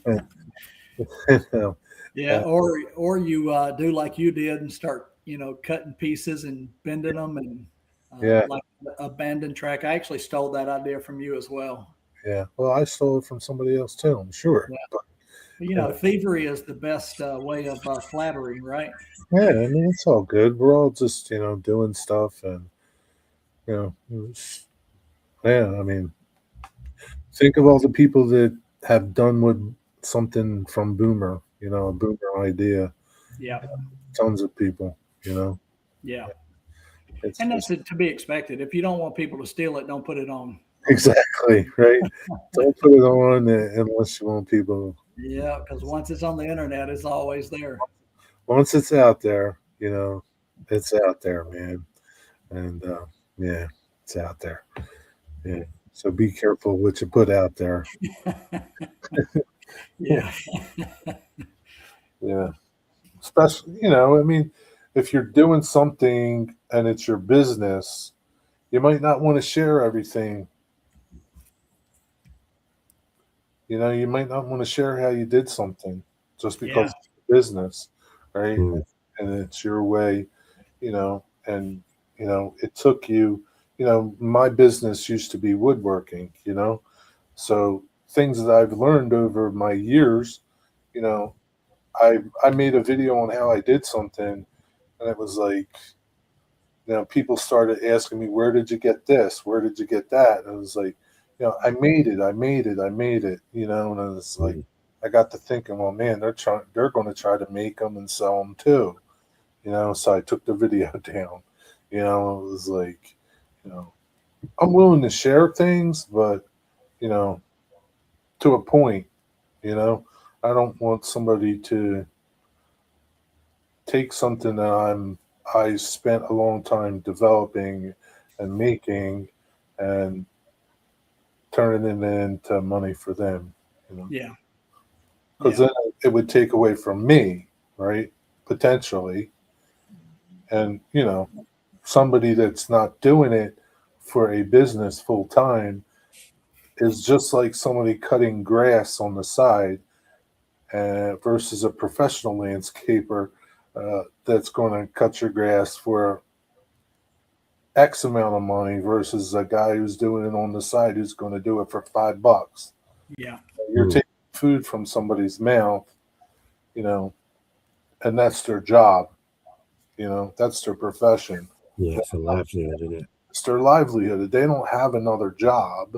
you know, Yeah, uh, or you do like you did and start, cutting pieces and bending them and yeah, like abandoned track. I actually stole that idea from you as well. yeah. Well, I stole it from somebody else too. I'm sure. Yeah, But but, you know, thievery is the best way of flattery, right? yeah, I mean, it's all good. We're all just doing stuff, and it's- yeah. I mean, think of all the people that have done with something from Boomer. A Boomer idea. Yeah, Tons of people. You know, yeah, it's and that's just to be expected. If you don't want people to steal it, don't put it on. exactly right. Don't put it on unless you want people. Yeah, because once it's on the internet, it's always there. Once it's out there, it's out there, man. And yeah, it's out there. Yeah. So be careful what you put out there. Yeah, Yeah. Especially, I mean, if you're doing something and it's your business, you might not want to share everything. You might not want to share how you did something just because yeah, it's your business, right? Mm. And it's your way, and it took you, my business used to be woodworking, so things that I've learned over my years, you know, I made a video on how I did something, and it was like, people started asking me, where did you get this? Where did you get that? And it was like, I made it, I made it, I made it, and it was like, Mm. I got to thinking, well, man, they're going to try to make them and sell them too, So I took the video down, it was like, you know, I'm willing to share things, but you know, to a point, you know, I don't want somebody to take something that I spent a long time developing and making and turning it into money for them, yeah, because yeah, then it would take away from me, right? Potentially, and somebody that's not doing it for a business full time is just like somebody cutting grass on the side versus a professional landscaper that's going to cut your grass for X amount of money versus a guy who's doing it on the side who's going to do it for $5. yeah, You're Mm. taking food from somebody's mouth, you know, and that's their job, that's their profession. Yeah, it's a livelihood, isn't it? It's their livelihood. They don't have another job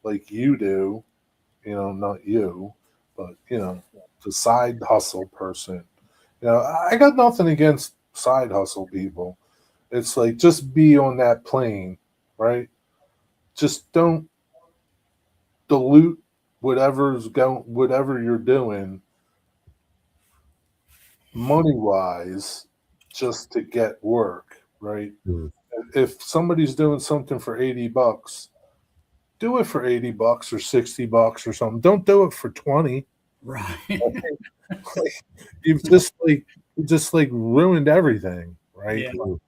like you do, not you, but, the side hustle person. I got nothing against side hustle people. It's like just be on that plane, right? Just don't dilute whatever you're doing money wise just to get work, right? Mm. If somebody's doing something for $80, do it for $80 or $60 or something. Don't do it for 20. right. You've just like ruined everything, right? Yeah, Mm.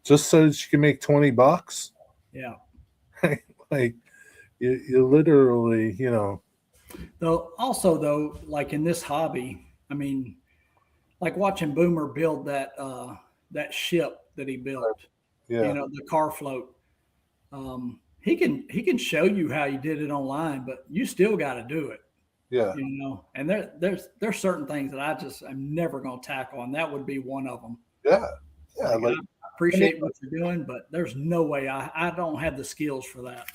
just so that you can make $20. Yeah. Right? Like you literally, you know, Though also though, like in this hobby, I mean, like watching Boomer build that ship that he built, yeah, the car float. He can show you how he did it online, but you still got to do it. yeah, And there's certain things that I'm never going to tackle, and that would be one of them. yeah, yeah. Like, I I mean, appreciate what you're doing, but there's no way I don't have the skills for that.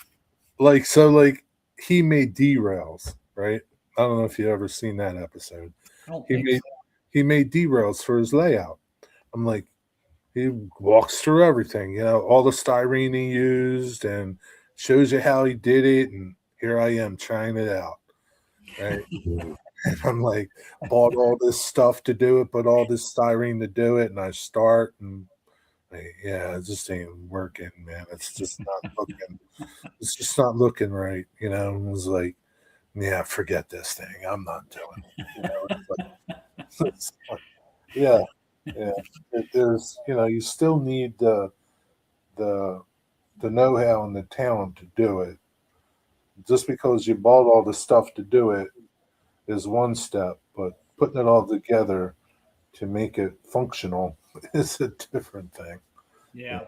like he made derails, right? I don't know if you ever seen that episode. I don't He think made so. he made derails for his layout. I'm like, he walks through everything, all the styrene he used and shows you how he did it. And here I am trying it out. Right. Mm. And I'm like, bought all this stuff to do it, but all this styrene to do it. And I start and yeah, it just ain't working, man. It's just not looking right. It was like, yeah, forget this thing. I'm not doing it. It's like, yeah, yeah. There's, you still need the know-how and the talent to do it. Just because you bought all the stuff to do it is one step, but putting it all together to make it functional is a different thing. Yeah.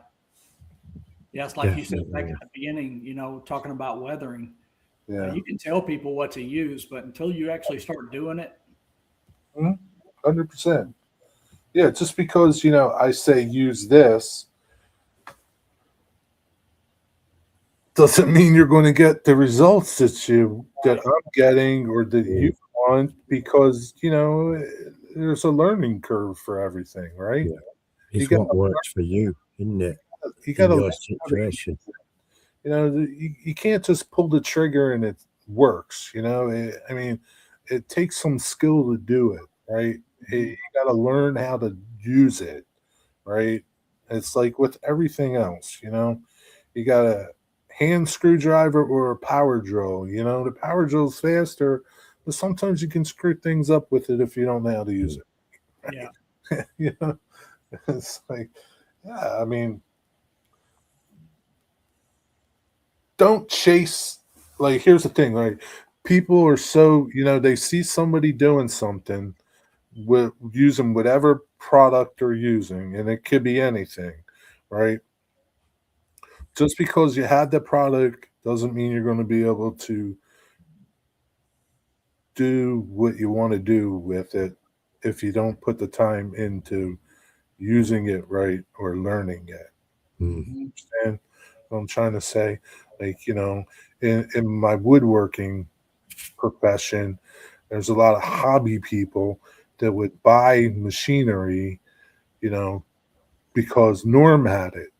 Yeah, it's like you said back Definitely. at the beginning, talking about weathering. Yeah, You can tell people what to use, but until you actually start doing it, 100%. Yeah, just because I say use this doesn't mean you're going to get the results that I'm getting or that Yeah. you want, because there's a learning curve for everything, right? Yeah. You It's got what works for you, isn't it? you got In to your learn how to situation. you can't just pull the trigger and it works. I mean, it takes some skill to do it, right? You got to learn how to use it, right? It's like with everything else. You got a hand screwdriver or a power drill. The power drill's faster, but sometimes you can screw things up with it if you don't know how to use it. yeah, Right? It's like, yeah, I mean, don't chase. Like, here's the thing, right? People are so, they see somebody doing something with using whatever product they're using, and it could be anything, right? Just because you had the product doesn't mean you're going to be able to do what you want to do with it if you don't put the time into using it right or learning it. Mm. mhm, Understand what I'm trying to say? Like, in my woodworking profession, there's a lot of hobby people that would buy machinery, you know, because Norm had it,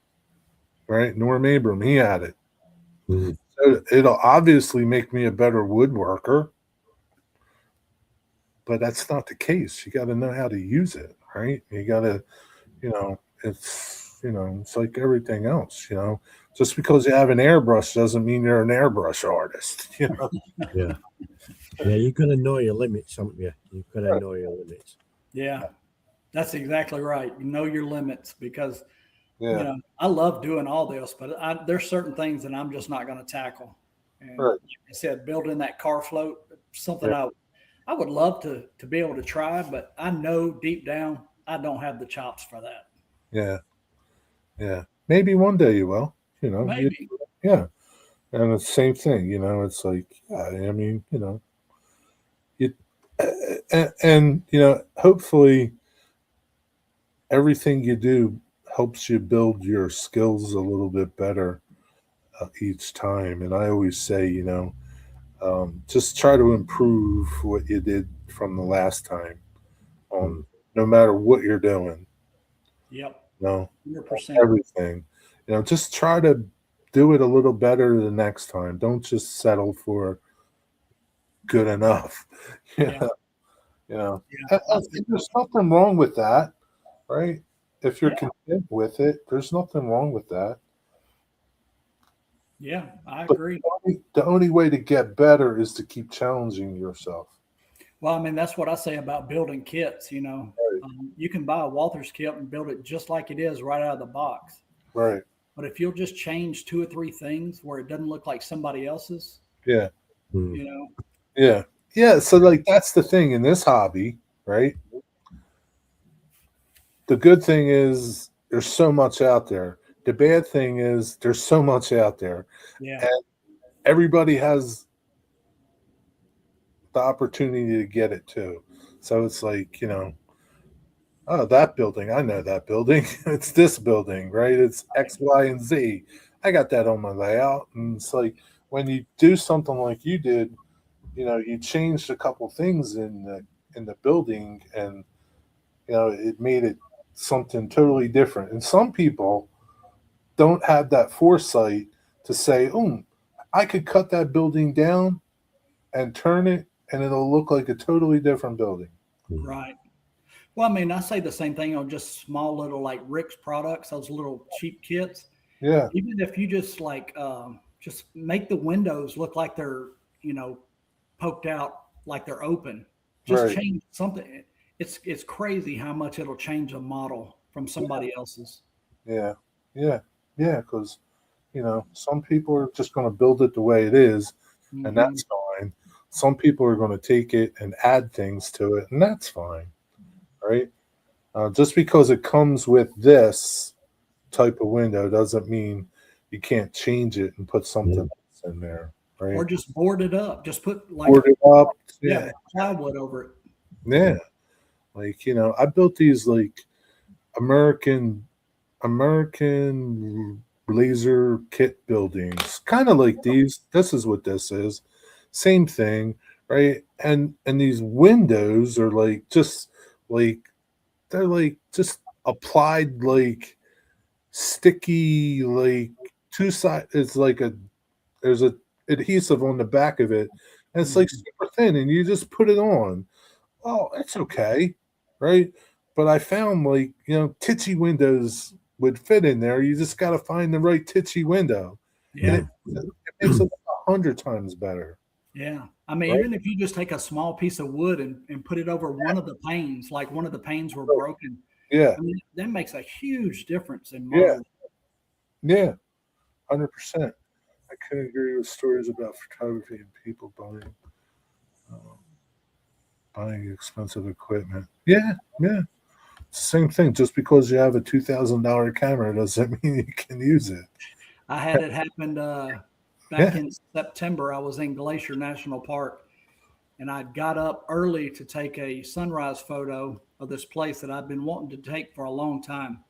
right? Norm Abram, he had it. Mm. So it'll obviously make me a better woodworker, but that's not the case. You got to know how to use it, right? You got to, it's like everything else. Just because you have an airbrush doesn't mean you're an airbrush artist. Yeah. Yeah, you've got to know your limits, haven't you? You've got to Right. know your limits. yeah, that's exactly right. You know your limits because Yeah, I love doing all this, but there's certain things that I'm just not going to tackle. And right. like I said, building that car float, something Yeah, I would love to be able to try, but I know deep down I don't have the chops for that. yeah, yeah. Maybe one day you will. Maybe. Yeah. And it's the same thing. It's like, yeah. I mean, you, and hopefully everything you do helps you build your skills a little bit better each time. And I always say, just try to improve what you did from the last time on Mm. no matter what you're doing, Yep. you know, 100%. everything. Just try to do it a little better the next time. Don't just settle for good enough. Yeah. Yeah, you know. Yeah. I think, There's nothing wrong with that, right? If you're yeah. content with it, there's nothing wrong with that. Yeah. I But agree. the only way to get better is to keep challenging yourself. Well, I mean, that's what I say about building kits. Right. You can buy a Walther's kit and build it just like it is right out of the box. Right. But if you'll just change 2 or 3 things where it doesn't look like somebody else's, Yeah. Mm. you know, Yeah. Yeah. So like that's the thing in this hobby, right? The good thing is there's so much out there. The bad thing is there's so much out there. yeah, And everybody has the opportunity to get it too. So it's like, oh, that building, I know that building. It's this building, right? It's X, Y, and Z. I got that on my layout. And it's like when you do something like you did, you changed a couple things in the building and it made it something totally different. And some people don't have that foresight to say, oh, I could cut that building down and turn it and it'll look like a totally different building. Mm. right. Well, I mean, I say the same thing on just small little like Rick's products, those little cheap kits. Yeah, Even if you just like just make the windows look like they're you know poked out, like they're open. Just right. change something. It's crazy how much it'll change a model from somebody else's. Yeah, yeah, yeah. Because some people are just going to build it the way it is, and Hmm. that's fine. Some people are going to take it and add things to it, and that's fine, right? Just because it comes with this type of window doesn't mean you can't change it and put something Yeah. else in there, Or right? just board it up. Just put like Board it up, yeah, plywood over it. yeah. Like I built these like American American laser kit buildings, kind of like these. This is what this is. Same thing, right? And these windows are like they're like just applied like sticky like two side. It's like there's a adhesive on the back of it, and it's like Mhm. super thin, and you just put it on. Oh, it's okay, right? But I found like titchy windows would fit in there. You just got to find the right titchy window, and Yeah, Yeah. it makes it 100 times better, yeah. I mean, right? even if you just take a small piece of wood and put it over one of the panes, like one of the panes were broken, Yeah, I mean, that makes a huge difference in yeah, model. yeah, 100%. I couldn't agree with stories about photography and people uh, buying expensive equipment. Yeah, yeah. Same thing. Just because you have a $2,000 camera doesn't mean you can use it. I had it happen back Yeah. in September. I was in Glacier National Park and I got up early to take a sunrise photo of this place that I've been wanting to take for a long time.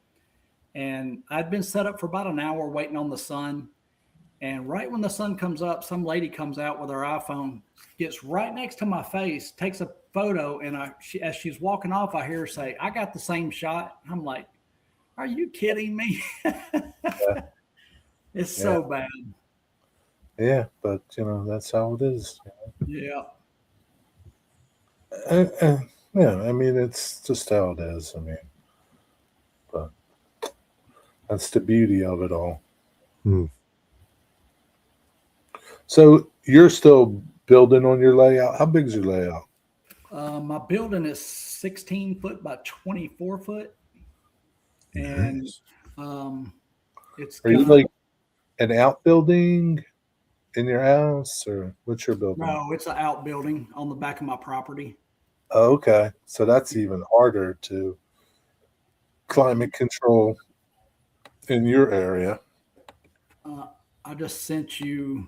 And I'd been set up for about an hour waiting on the sun. And right when the sun comes up, some lady comes out with her iPhone, gets right next to my face, takes a photo, and as she's walking off, I hear her say, "I got the same shot." I'm like, "Are you kidding me?" Yeah. It's Yeah. so bad. Yeah. But that's how it is. Yeah. Yeah. I mean, it's just how it is. I mean, but that's the beauty of it all. Mm. So you're still building on your layout. How big's your layout? My building is 16 foot by 24 foot, and Nice. um, it's Are you got like an outbuilding in your house, or what's your building? no, it's an outbuilding on the back of my property. Oh, okay. So that's even harder to climate control in your area. Uh, I just sent you.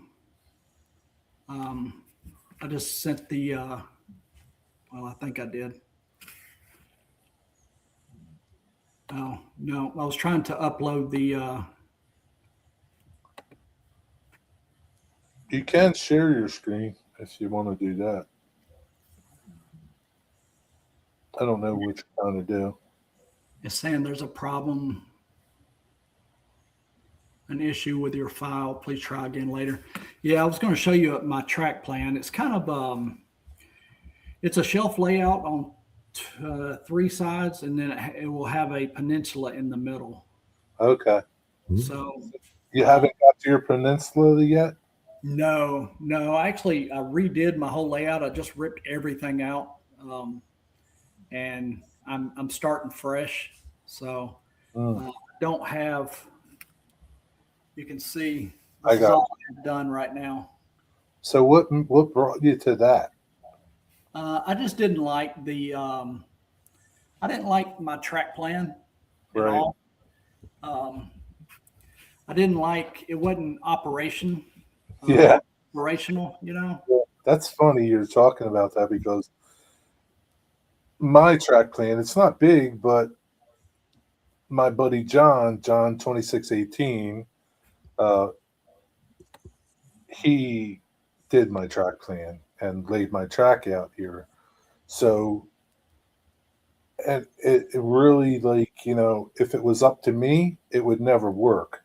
Um, I just sent the. Well, I think I did. Oh no, I was trying to upload the. You can share your screen if you want to do that. I don't know what you're trying to do. It's saying there's a problem, an issue with your file. Please try again later. Yeah, I was going to show you my track plan. It's kind of it's a shelf layout on 3 sides, and then it will have a peninsula in the middle. Okay. Mm. So You uh, haven't got to your peninsula yet? no, no, actually, I redid my whole layout. I just ripped everything out, and I'm starting fresh. So Mm. don't have You can see I this is got all I've done right now. So what brought you to that? I just didn't like I didn't like my track plan at Right. all. Um, I didn't like it wasn't uh, Yeah. operational, That's funny you're talking about that because my track plan, it's not big, but my buddy John 2618, uh, he did my track plan and laid my track out here. So and it really if it was up to me, it would never work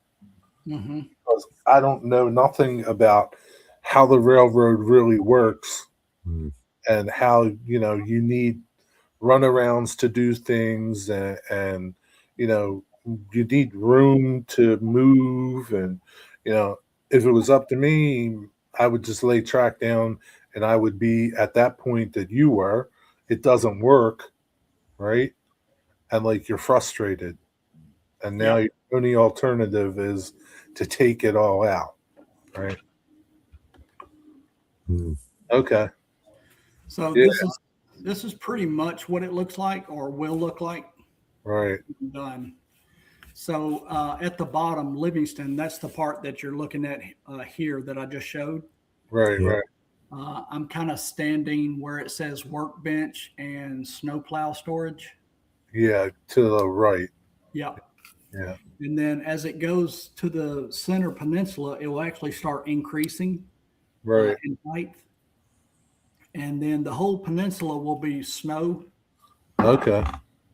hmm because I don't know nothing about how the railroad really works Mm. and how you need runarounds to do things and you know you need room to move and you know if it was up to me I would just lay track down and I would be at that point that you were. It doesn't work, right? And like you're frustrated and now Yeah. your only alternative is to take it all out, right? Mm. Okay. So Yeah. this is pretty much what it looks like or will look like Right. done. So at the bottom, Livingston, that's the part that you're looking at here that I just showed. Right. Yeah. Right. I'm kind of standing where it says workbench and snowplow storage. Yeah, to the right. Yep. Yeah. And then as it goes to the center peninsula, it will actually start increasing Right. in height. And then the whole peninsula will be snow. Okay.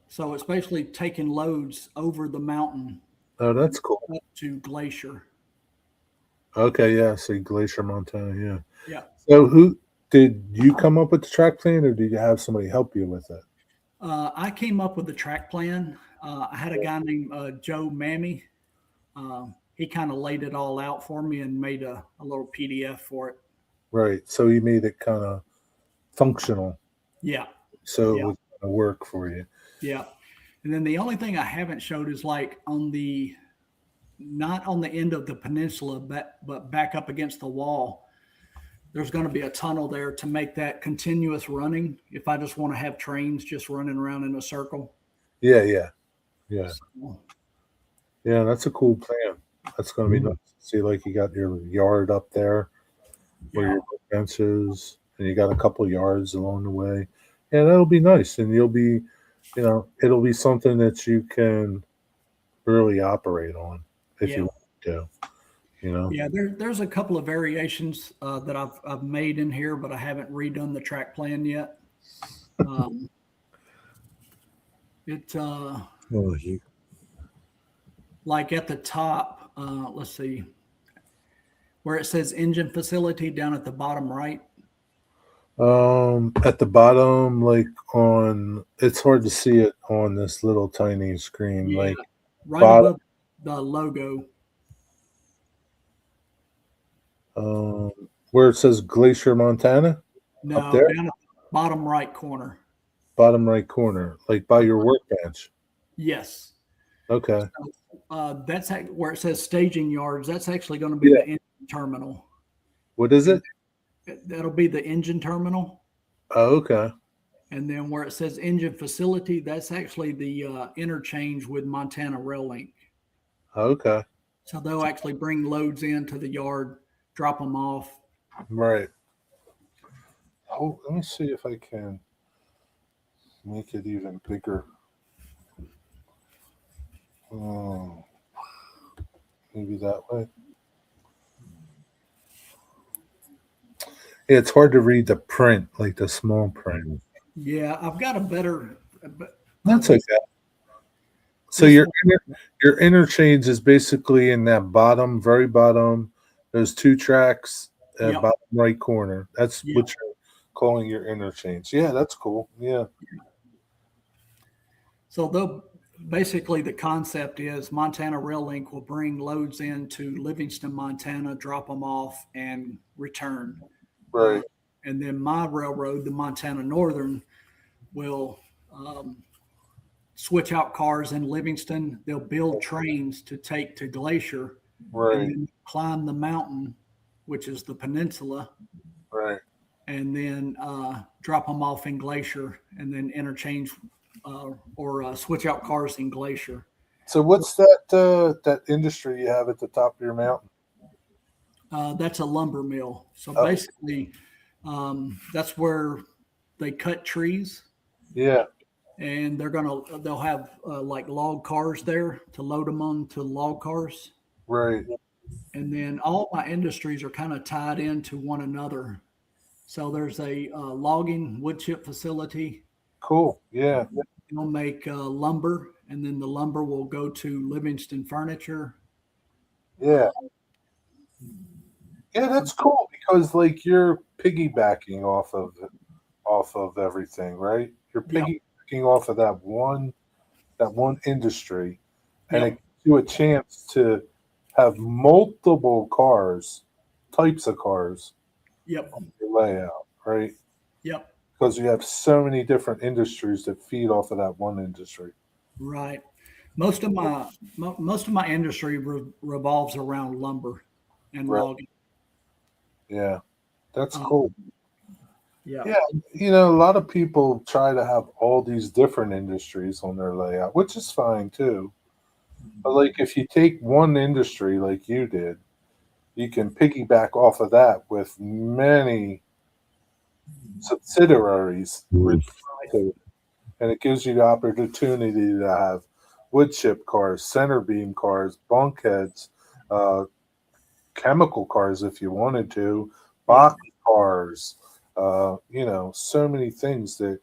So it's basically taking loads over the mountain Oh, that's cool. up to Glacier. Okay, yeah, see Glacier, Montana, yeah. Yeah. So who did you come up with the track plan or did you have somebody help you with it? I came up with the track plan. I had a guy named Joe Mammy. He kind of laid it all out for me and made a little PDF for it. Right. So he made it kind of functional Yeah. so it Yeah. would kind of work for you. Yeah. And then the only thing I haven't showed is like not on the end of the peninsula, but back up against the wall. There's going to be a tunnel there to make that continuous running. If I just want to have trains just running around in a circle. Yeah, yeah. Yeah. So, Yeah, that's a cool plan. That's gonna be nice. See, like you got your yard up there where yeah. your benches and you got a couple yards along the way. Yeah, that'll be nice. And you'll be it'll be something that you can really operate on if Yeah. you want to, you know. Yeah, there's a couple of variations that I've made in here, but I haven't redone the track plan yet. Um, it Oh, you. like at the top, let's see, where it says engine facility down at the bottom right. At the bottom, like on, it's hard to see it on this little tiny screen. Yeah, Like right bottom, above the logo. where it says Glacier, Montana, up No, there, down at the bottom right corner. bottom right corner, like by your workbench. Yes. Okay. That's where it says staging yards. That's actually going to be Yeah. the engine terminal. What is it? That'll be the engine terminal. Oh, okay. And then where it says engine facility, that's actually the interchange with Montana Rail Link. Okay. So they'll actually bring loads into the yard, drop them off. Right. Oh, let me see if I can make it even bigger. Oh, maybe that way. Yeah, it's hard to read the print, like the small print. Yeah, I've got a better. That's okay. So This your interchange is basically in that bottom, very bottom. Those two tracks, Yep. bottom right corner. That's Yeah. what you're calling your interchange. Yeah, that's cool. Yeah. So basically the concept is Montana Rail Link will bring loads into Livingston, Montana, drop them off, and return. Right. And then my railroad, the Montana Northern, will switch out cars in Livingston. They'll build trains to take to Glacier, Right. and then climb the mountain, which is the peninsula, Right. and then drop them off in Glacier, and then interchange or switch out cars in Glacier. So what's that industry you have at the top of your mountain? That's a lumber mill. So Oh. basically, that's where they cut trees, Yeah. and they'll have like log cars there to load them onto log cars. Right. And then all my industries are kind of tied into one another. So there's a logging wood chip facility. Cool. Yeah. They'll make lumber, and then the lumber will go to Livingston Furniture. Yeah. Yeah, that's cool because like you're piggybacking off of everything, right? You're Yep. piggybacking off of that one industry, and Yep. it gives you a chance to have multiple types of cars Yep. on your layout, right? Yep. Because you have so many different industries that feed off of that one industry. Right. Most of my industry revolves around lumber and Right. logging. Yeah, that's Um, cool. Yeah. Yeah, a lot of people try to have all these different industries on their layout, which is fine too. But like if you take one industry like you did, you can piggyback off of that with many subsidiaries, Mm. and it gives you the opportunity to have wood chip cars, center beam cars, bunkheads, uh, chemical cars if you wanted to, box cars, so many things that,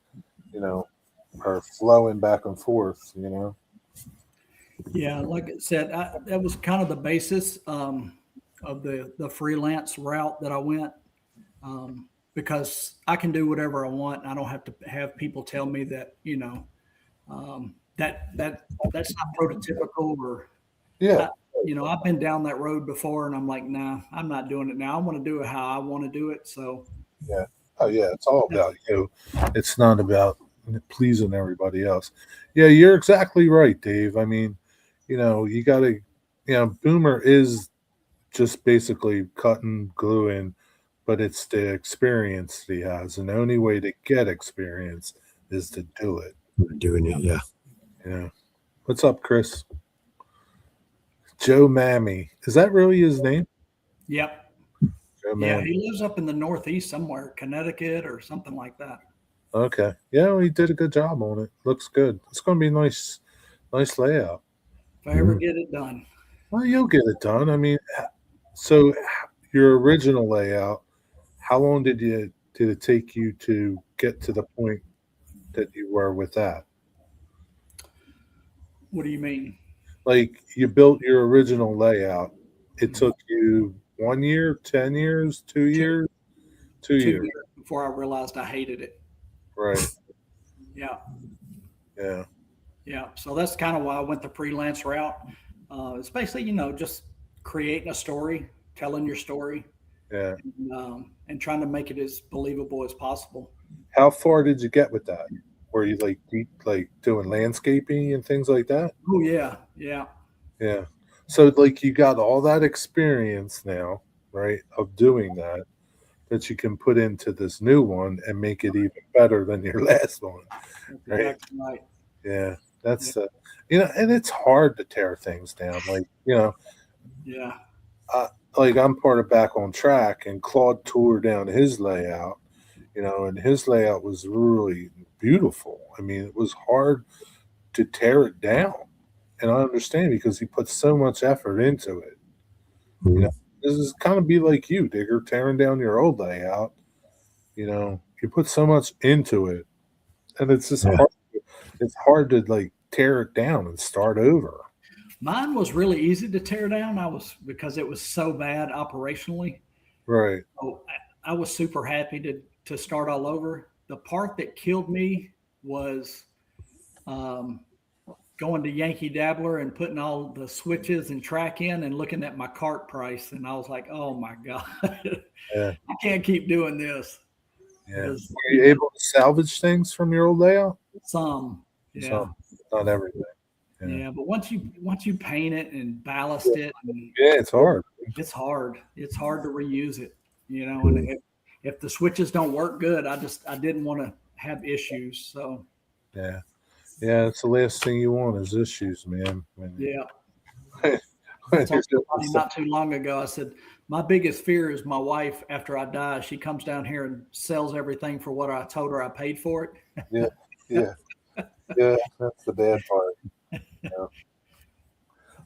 are flowing back and forth, Yeah. Like I said, that was kind of the basis of the freelance route that I went, because I can do whatever I want. I don't have to have people tell me that, that's not prototypical or Yeah. I've been down that road before, and I'm like, nah, I'm not doing it now. I want to do it how I want to do it. So, Yeah. Oh, yeah. It's all about you. It's not about pleasing everybody else. Yeah, you're exactly right, Dave. I mean, you got to, Boomer is just basically cutting, gluing, but it's the experience that he has. And the only way to get experience is to do it. Doing it, yeah. Yeah. What's up, Chris? Joe Mammy. Is that really his name? yep. Joe Yeah. Mammy. He lives up in the Northeast somewhere, Connecticut or something like that. Okay. Yeah, well, he did a good job on it. Looks good. It's going to be nice layout. If I ever get it done. Well, you'll get it done. I mean, so your original layout, how long did it take you to get to the point that you were with that? What do you mean? Like you built your original layout. It took you 1 year, 10 years, 2 years, 2 years. Before I realized I hated it. Right. Yeah. Yeah. Yeah. So that's kind of why I went the freelance route. It's basically, just creating a story, telling your story, Yeah. and trying to make it as believable as possible. How far did you get with that? Were you like doing landscaping and things like that? Oh yeah, yeah, Yeah. So like you got all that experience now, right, of doing that you can put into this new one and make it even better than your last one. that's Right. exactly right. Yeah. That's and it's hard to tear things down. Like, Yeah, like I'm part of Back on Track, and Claude tore down his layout, and his layout was really beautiful. I mean, it was hard to tear it down. And I understand because he put so much effort into it. This is kind of be like you, Digger, tearing down your old layout. You put so much into it, and it's just hard. It's hard to like tear it down and start over. mine was really easy to tear down. Because it was so bad operationally. Right. So I was super happy to start all over. The part that killed me was going to Yankee Dabbler and putting all the switches and track in and looking at my cart price. And I was like, oh my God, Yeah. I can't keep doing this. Yeah. Were you able to salvage things from your old layout? Some, yeah. Some, not everything. Yeah, but once you paint it and ballast it, and Yeah, it's hard. it's hard. It's hard to reuse it, And if the switches don't work good, I didn't want to have issues. So Yeah. Yeah, it's the last thing you want is issues, man. yeah, When I told you're somebody not too long ago. I said my biggest fear is my wife. After I die, she comes down here and sells everything for what I told her I paid for it. yeah, yeah, yeah. That's the bad part. Yeah.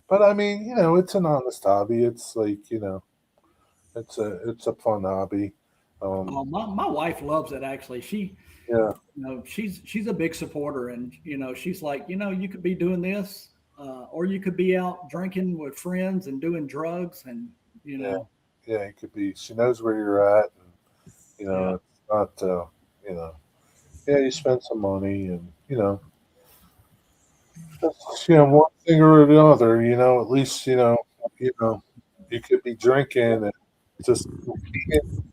But I mean, it's an honest hobby. It's like, it's a fun hobby. Oh, my wife loves it. Actually, Yeah, she's a big supporter, and she's like, you could be doing this, or you could be out drinking with friends and doing drugs, and yeah, yeah. It could be. She knows where you're at, and yeah, it's not. You know, yeah, you spend some money, and one thing or the other. At least you know, you could be drinking and just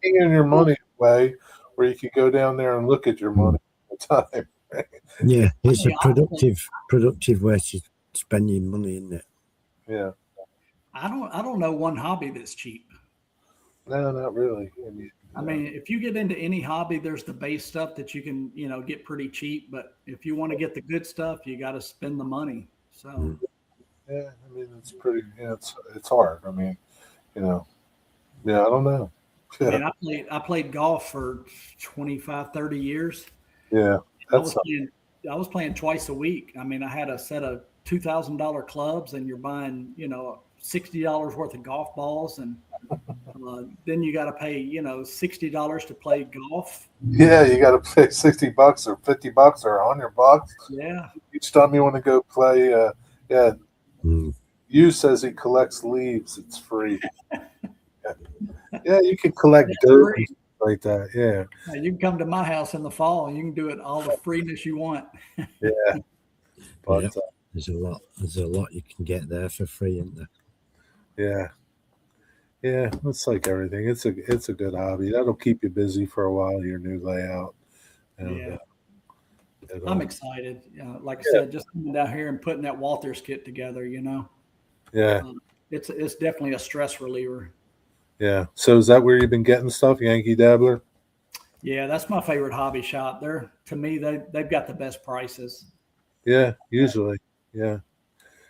keying your money away, where you could go down there and look at your money all the time. Yeah, it's a Hey, honestly, productive way to spend your money, isn't it? Yeah, I don't know one hobby that's cheap. no, not really. I mean, if you get into any hobby, there's the base stuff that you can, get pretty cheap. But if you want to get the good stuff, you got to spend the money. So, Yeah, I mean, it's pretty. Yeah, it's hard. I mean, you know, yeah, I don't know. I Yeah, mean, I played golf for 25, 30 years. yeah, I that's was playing I was playing twice a week. I mean, I had a set of $2,000 clubs, and you're buying, $60 worth of golf balls, and then you got to pay, $60 to play golf. yeah. You got to pay $60 or $50 or $100 Yeah, each time you want to go play. Yeah, Mm. you says he collects leaves. It's free. Yeah, you can collect dirt and free. stuff like that. Yeah, Now, you can come to my house in the fall, and you can do it all the freeness you want. yeah. Yeah, But there's a lot. There's a lot you can get there for free, isn't there? yeah, yeah. It's like everything. It's a good hobby. That'll keep you busy for a while. Your new layout. And, Yeah, it'll, I'm excited. Like I yeah, said, just coming down here and putting that Walters kit together, yeah, it's definitely a stress reliever. yeah. So is that where you've been getting stuff, Yankee Dabbler? Yeah, that's my favorite hobby shop. To me, they've got the best prices. Yeah, usually. Yeah, yeah,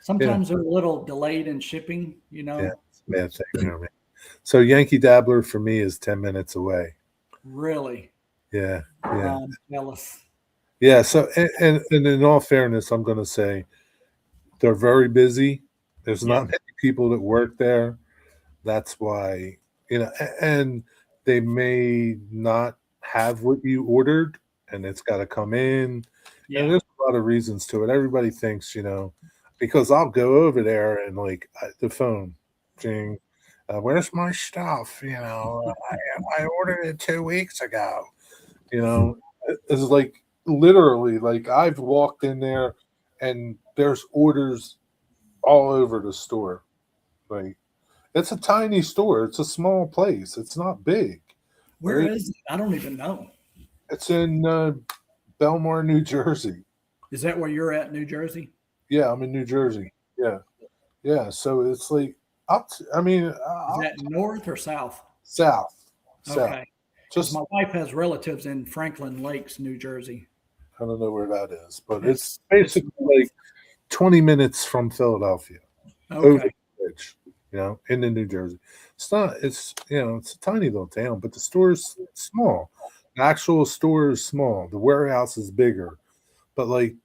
Sometimes they're a little delayed in shipping. yeah. It's a bad thing, man. So Yankee Dabbler for me is 10 minutes away. Really, Yeah, yeah, I'm jealous. yeah. So and in all fairness, I'm going to say they're very busy. There's Yeah, not many people that work there. That's why and they may not have what you ordered, and it's got to come in. And yeah, there's a lot of reasons to it. Everybody thinks, because I'll go over there and like the phone, jing, where's my stuff? I ordered it 2 weeks ago. It's like literally like I've walked in there and there's orders all over the store. Like it's a tiny store. It's a small place. It's not big. where Right? is it? I don't even know. It's in Belmar, New Jersey. Is that where you're at, New Jersey? Yeah, I'm in New Jersey. Yeah, yeah. So it's like I mean, Is that north or south? south, south. Okay, because Just my wife has relatives in Franklin Lakes, New Jersey. I don't know where that is, but it's It's basically like 20 minutes from Philadelphia over okay. the bridge. Into New Jersey. It's not. It's a tiny little town, but the store's small. The actual store is small. The warehouse is bigger, but like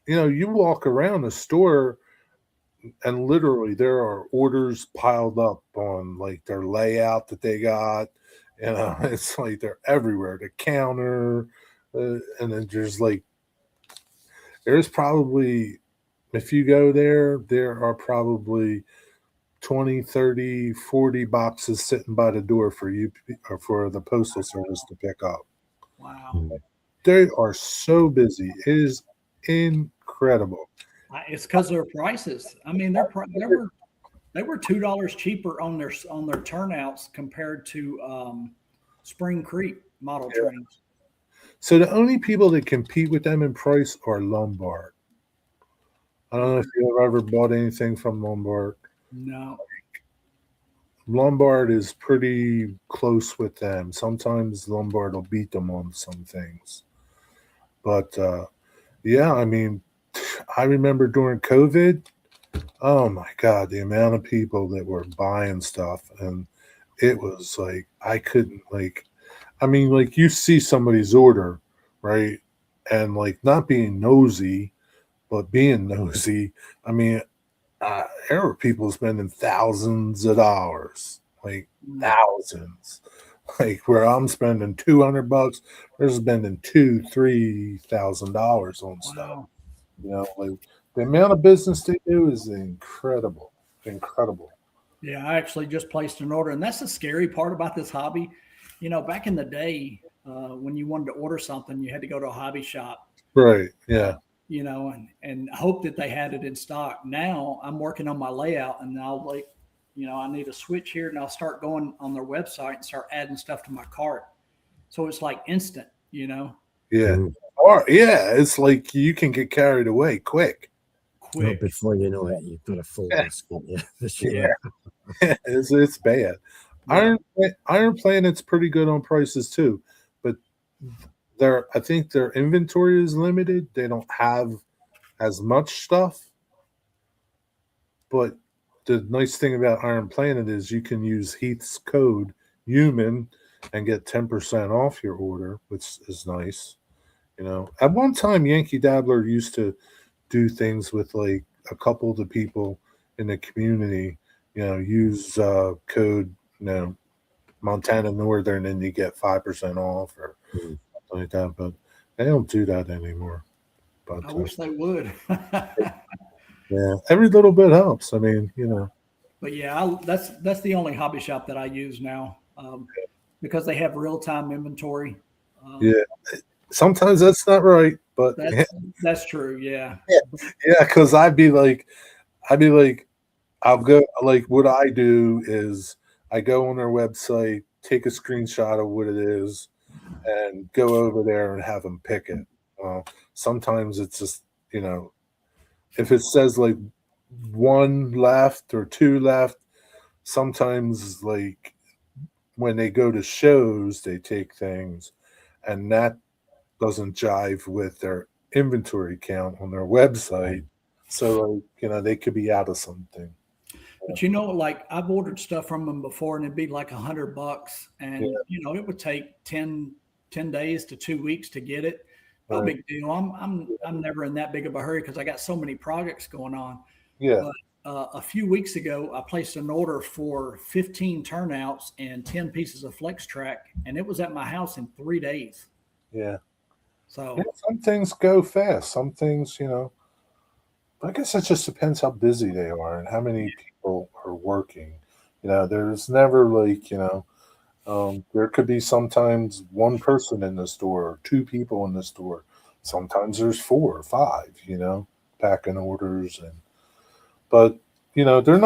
you walk around the store and literally there are orders piled up on like their layout that they got. It's like they're everywhere. The counter, and then there's probably if you go there are probably 20, 30, 40 boxes sitting by the door for you or for the postal service to pick up. Wow. They are so busy. It is incredible. It's because their prices. I mean, they were $2 cheaper on their turnouts compared to Spring Creek model Yeah. trains. So the only people that compete with them in price are Lombard. I don't know if you've ever bought anything from Lombard. No. Lombard is pretty close with them. Sometimes Lombard will beat them on some things. But yeah, I mean, I remember during COVID, oh my God, the amount of people that were buying stuff. And it was like, I couldn't, like, I mean, like, you see somebody's order, right? And like, not being nosy, but being nosy. I mean, there were people spending thousands of dollars, like thousands, like where I'm spending $200, they're spending $2,000-3,000 on stuff. Wow. You know, like the amount of business they do is incredible, incredible. Yeah, I actually just placed an order, and that's the scary part about this hobby. Back in the day, when you wanted to order something, you had to go to a hobby shop, Right? Yeah, and hope that they had it in stock. Now I'm working on my layout, and I'll I need a switch here, and I'll start going on their website and start adding stuff to my cart. So it's like instant. yeah. Mm. Or yeah, it's like you can get carried away quick. Well, Quick. before you know it, you've got a full basket. Yeah, for sure. Yeah, it's bad. Yeah. Iron Planet's pretty good on prices too, but I think their inventory is limited. They don't have as much stuff. But the nice thing about Iron Planet is you can use Heath's code human and get 10% off your order, which is nice. At one time, Yankee Dabbler used to do things with like a couple of the people in the community. Use code Montana Northern, and you get 5% off or Mm. something like that. But they don't do that anymore. But I wish they would. yeah, every little bit helps. I mean, But yeah, that's the only hobby shop that I use now, because they have real time inventory. Um, yeah. Sometimes that's not right, but that's true. Yeah. yeah, because I'd be like, I'll go like what I do is I go on their website, take a screenshot of what it is, and go over there and have them pick it. Well, sometimes it's just if it says like one left or two left, sometimes like when they go to shows, they take things, and that doesn't jive with their inventory count on their website. So like, they could be out of something. But like I've ordered stuff from them before, and it'd be like $100, and Yeah. it would take 10 days to 2 weeks to get it. No Right. big deal. I'm never in that big of a hurry because I got so many projects going on. Yeah. But a few weeks ago, I placed an order for 15 turnouts and 10 pieces of flex track, and it was at my house in 3 days. Yeah. So Yeah. Some things go fast. Some things, I guess it just depends how busy they are and how many people are working. There's never like, there could be sometimes one person in the store or two people in the store. Sometimes there's 4 or 5, packing orders but they're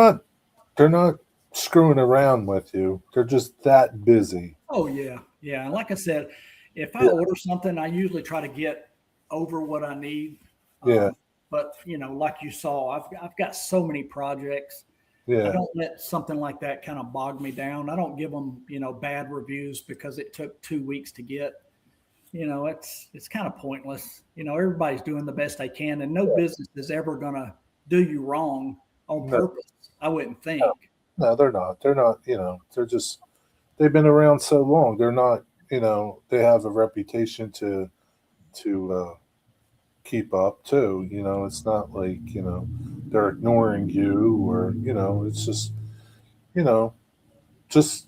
not screwing around with you. They're just that busy. oh yeah, yeah. And like I said, if I Yeah. order something, I usually try to get over what I need. Yeah. But like you saw, I've got so many projects. I Yeah. don't let something like that kind of bog me down. I don't give them bad reviews because it took 2 weeks to get. It's kind of pointless. Everybody's doing the best they can, and no business is ever gonna do you wrong on No. purpose. I wouldn't think. No, they're not. They're not, they've been around so long. They're not, they have a reputation to keep up too. It's not like, they're ignoring you or, it's just, you know, just,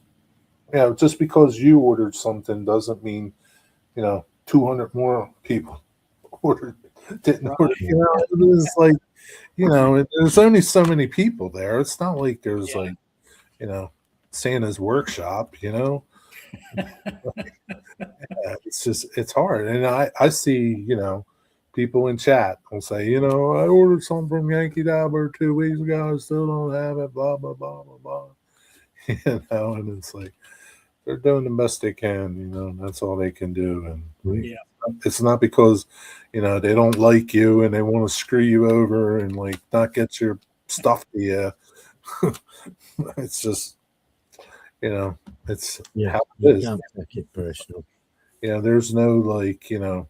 just because you ordered something doesn't mean, 200 more people ordered, didn't Right. order. It is like, there's only so many people there. It's not like there's Yeah. like, Santa's workshop, it's just, it's hard. And I see, people in chat will say, I ordered something from Yankee Dabbler 2 weeks ago. I still don't have it, blah, blah, blah, blah, blah. And it's like, they're doing the best they can, and that's all they can do. And Mm. Yeah. It's not because, they don't like you and they want to screw you over and like not get your stuff to you. It's just, it's Yeah, how it you is. can't take it personal. There's no like, to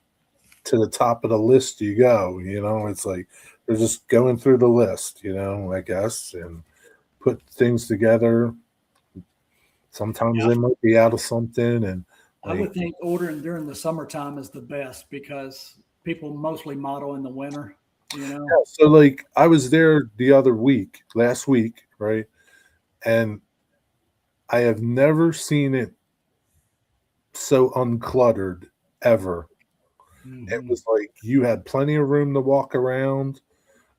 the top of the list you go, it's like they're just going through the list, I guess, and put things together. Sometimes Yeah. they might be out of something, and I like, would think ordering during the summertime is the best because people mostly model in the winter, you know? yeah, so like I was there the other week, last week, right? And I have never seen it so uncluttered ever. It Hmm. was like you had plenty of room to walk around.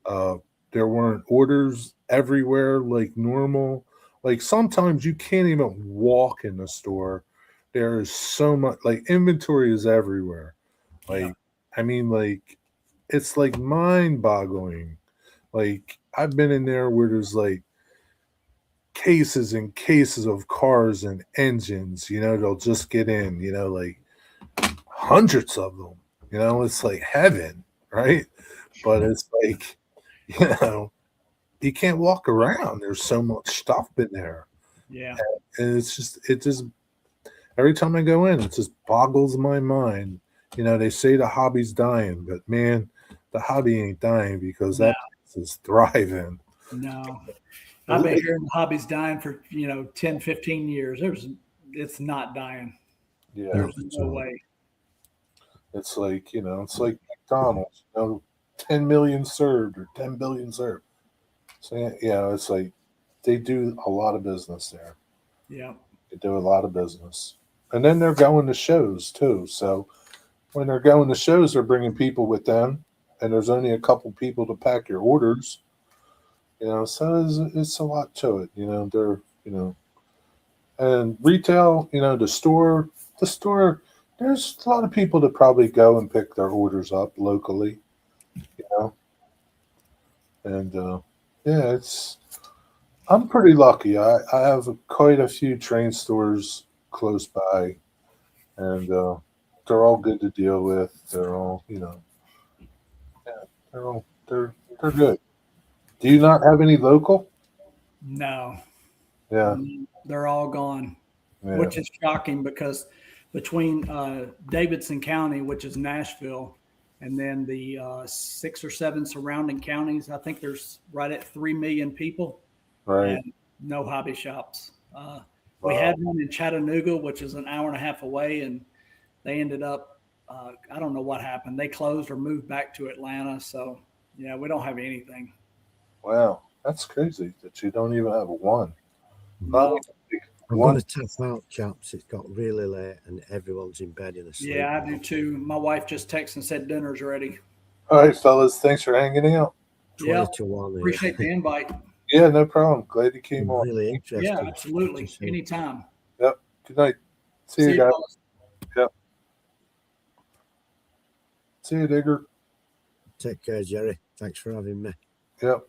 Uh, there weren't orders everywhere like normal. Like sometimes you can't even walk in the store. There is so much like inventory is everywhere. Yeah. Like, I mean, like it's like mind boggling. Like I've been in there where there's like cases and cases of cars and engines, they'll just get in, like hundreds of them. It's like heaven, right? But it's like, you know, you can't walk around. There's so much stuff in there. Yeah. And it just, every time I go in, it just boggles my mind. They say the hobby's dying, but man, the hobby ain't dying because No, that place is thriving. no. I've been hearing the hobby's dying for, 10, 15 years. It's not dying. Yeah. Not There's at no all. way. It's like, it's like McDonald's, 10 million served or 10 billion served. So, it's like they do a lot of business there. Yeah. They do a lot of business. And then they're going to shows too. So when they're going to shows, they're bringing people with them. And there's only a couple people to pack your orders. So it's a lot to it. And retail, the store, there's a lot of people that probably go and pick their orders up locally, you know, and yeah, I'm pretty lucky. I have quite a few train stores close by, and they're all good to deal with. They're all, yeah, they're good. Do you not have any local? No. Yeah, They're all gone, yeah, which is shocking because between Davidson County, which is Nashville, and then the 6 or 7 surrounding counties, I think there's right at 3 million people right. and no hobby shops. We Wow. had one in Chattanooga, which is an hour and a half away, and they ended up, I don't know what happened. They closed or moved back to Atlanta. So, yeah, we don't have anything. Wow, that's crazy that you don't even have one. Not No. even I'm going one. to tap out, chaps. It's got really late and everyone's in bed and asleep Yeah, I do now. too. My wife just texted and said dinner's ready. All right, fellas, thanks for hanging out. 20 Yep. to 1 here. Appreciate the invite. Yeah, no problem. Glad you came Been on. really Yeah, interesting. absolutely. Anytime. Yep. Good night. See See you you, guys. fellas. Yep. See you, Digger. Take care, Jerry. Thanks for having me. Yep.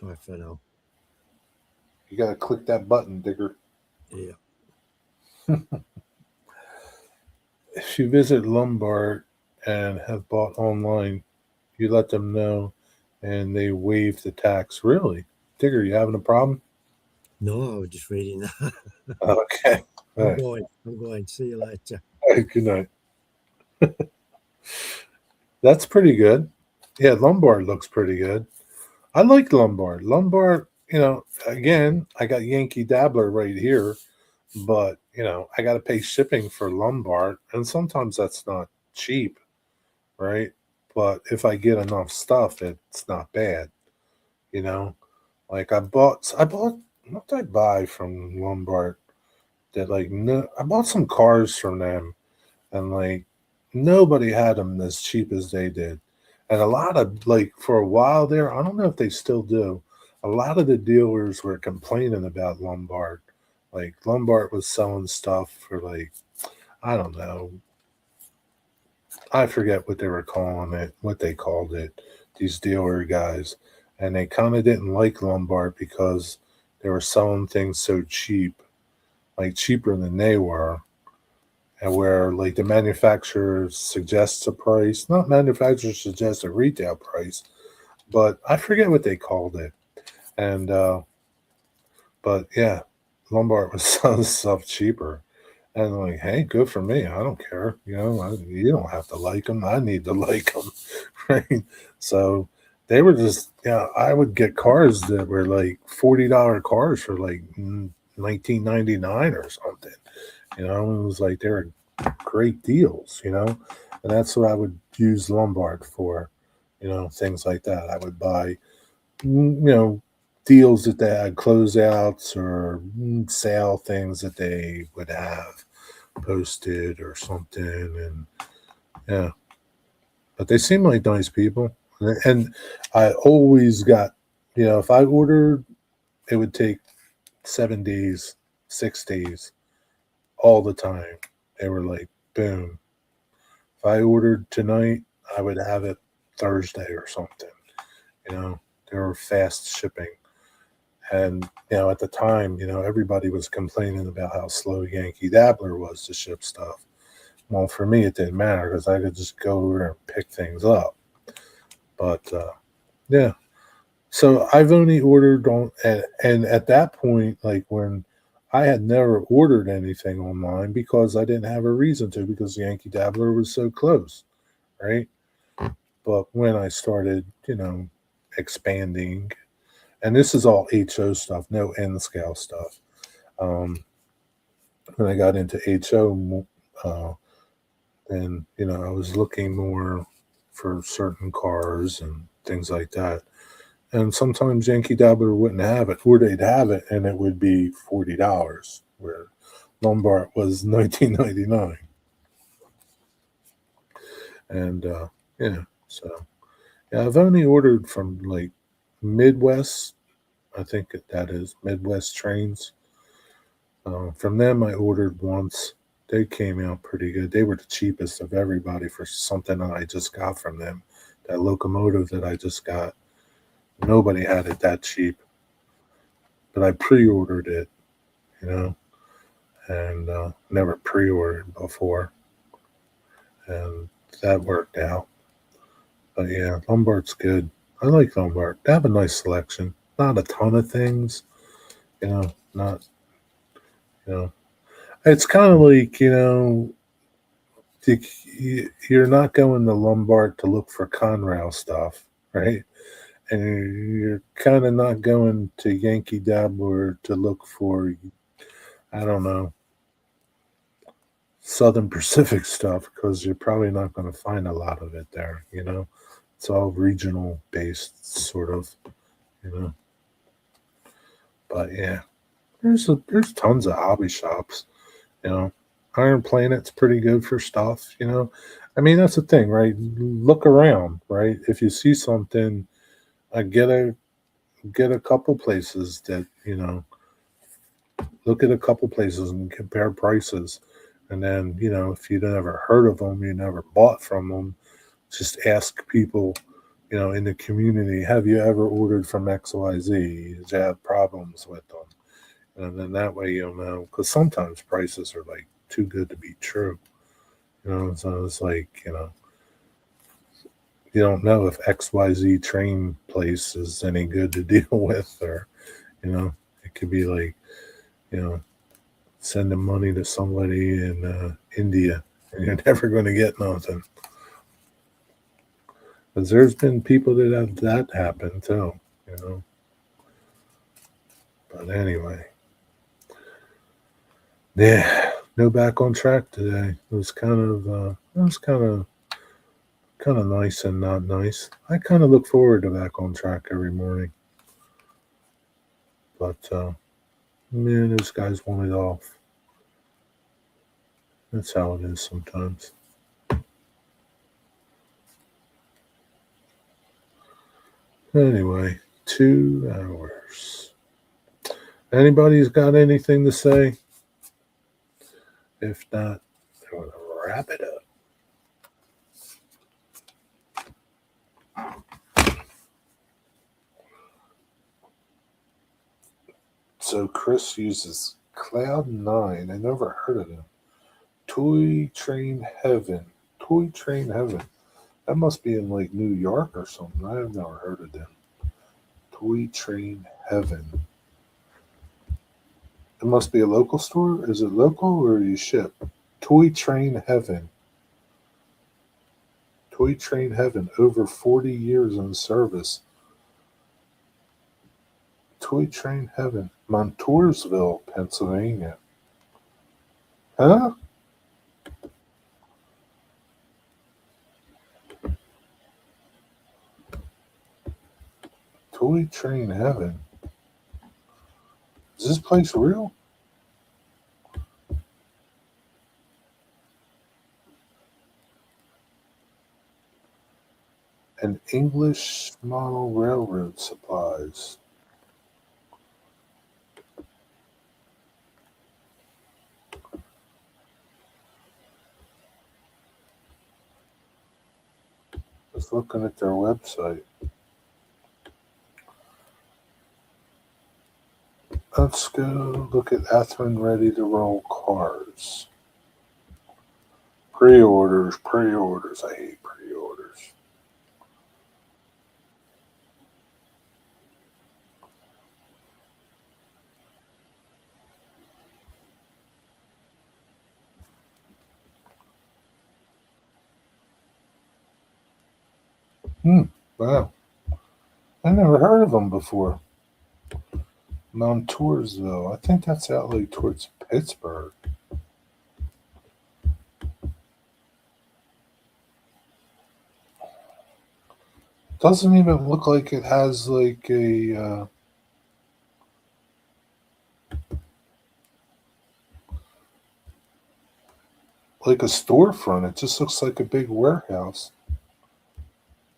Bye for now. You got to click that button, Digger. Yeah. If you visit Lombard and have bought online, you let them know and they waive the tax. Really? Digger, you having a problem? No, I was just reading that. Okay. All I'm right. going. I'm going. See you later. All right. Good night. That's pretty good. Yeah, Lombard looks pretty good. I like Lombard. Lombard, again, I got Yankee Dabbler right here, but I got to pay shipping for Lombard, and sometimes that's not cheap, right? But if I get enough stuff, it's not bad, you know. Like I bought. What did I buy from Lombard? That like no, I bought some cars from them, and like nobody had them as cheap as they did. And a lot of like for a while there, I don't know if they still do. A lot of the dealers were complaining about Lombard. Like Lombard was selling stuff for like I don't know. I forget what they were calling it, what they called it. These dealer guys, and they kind of didn't like Lombard because they were selling things so cheap, like cheaper than they were. and where like the manufacturer suggests a price, not manufacturer suggests a retail price, but I forget what they called it. And but yeah, Lombard was selling stuff cheaper. And I'm like, hey, good for me. I don't care. You don't have to like them. I need to like them, right? So they were just, I would get cars that were like $40 cars for like 1999 or something. It was like they were great deals. And that's what I would use Lombard for. Things like that. I would buy, deals that they had closeouts or sale things that they would have posted or something. And yeah, but they seem like nice people. And I always got, if I ordered, it would take 7 days, 6 days, all the time. They were like, boom. If I ordered tonight, I would have it Thursday or something. They were fast shipping. And, at the time, everybody was complaining about how slow Yankee Dabbler was to ship stuff. Well, for me, it didn't matter because I could just go over and pick things up. But, yeah. So I've only ordered on, and at that point, like when I had never ordered anything online because I didn't have a reason to, because Yankee Dabbler was so close, right? But when I started, expanding, and this is all HO stuff, no N scale stuff. When I got into HO, then I was looking more for certain cars and things like that. And sometimes Yankee Dabbler wouldn't have it, or they'd have it and it would be $40, where Lombard was $19.99. And so I've only ordered from like Midwest. I think that is Midwest Trains. From them, I ordered once. They came out pretty good. They were the cheapest of everybody for something that I just got from them. That locomotive that I just got, nobody had it that cheap. But I pre-ordered it, and never pre-ordered before, and that worked out. But yeah, Lombard's good. I like Lombard. They have a nice selection. Not a ton of things, not, it's kind of like, you're not going to Lombard to look for Conrail stuff, right? And you're kind of not going to Yankee Dabbler to look for, I don't know, Southern Pacific stuff, because you're probably not going to find a lot of it there. It's all regional based, sort of, you know. But yeah, there's tons of hobby shops. Iron Planet's pretty good for stuff. I mean, that's the thing, right? Look around, right? If you see something, get a couple places that look at a couple places and compare prices. And then, if you never heard of them, you never bought from them, just ask people, in the community, have you ever ordered from XYZ? Did you have problems with them? And then that way you'll know, because sometimes prices are like too good to be true. So it's like, you don't know if XYZ train place is any good to deal with, or, it could be like, sending money to somebody in India and you're never going to get nothing. Because there's been people that have that happen too, But anyway, yeah, no back on track today. It was kind of nice and not nice. I kind of look forward to back on track every morning, but man, those guys want it off. That's how it is sometimes. Anyway, 2 hours. Anybody's got anything to say? If not, I'm going to wrap it up. So Chris uses Cloud9. I never heard of them. Toy Train Heaven. Toy Train Heaven. That must be in like New York or something. I have never heard of them. Toy Train Heaven. It must be a local store. Is it local or you ship? Toy Train Heaven. Toy Train Heaven. Over 40 years in service. Toy Train Heaven. Montoursville, Pennsylvania. Huh? Toy Train Heaven. Is this place real? An English model railroad supplies. Just looking at their website. Let's go look at Atherton Ready to Roll cars. Pre-orders. I hate pre-orders. Wow. I never heard of them before. Montoursville. I think that's out like towards Pittsburgh. Doesn't even look like it has like a storefront. It just looks like a big warehouse.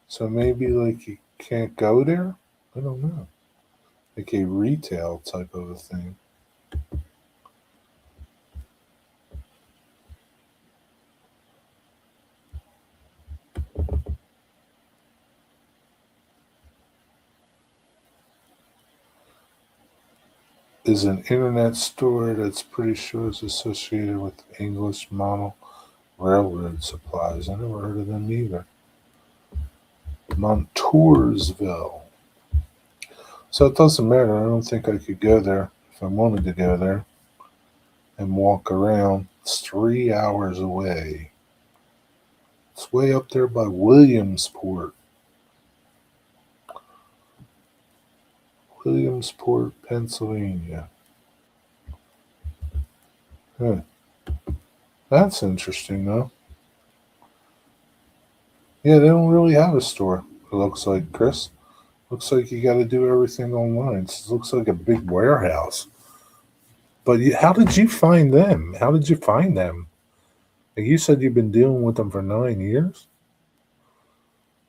So maybe like you can't go there? I don't know. Like a retail type of a thing. Is an internet store that's pretty sure is associated with English model railroad supplies. I never heard of them either. Montoursville. So it doesn't matter. I don't think I could go there if I wanted to go there and walk around. It's 3 hours away. It's way up there by Williamsport. Williamsport, Pennsylvania. Huh. That's interesting, though. Yeah, they don't really have a store, it looks like, Chris. Looks like you got to do everything online. It looks like a big warehouse. But how did you find them? How did you find them? Like you said you've been dealing with them for 9 years?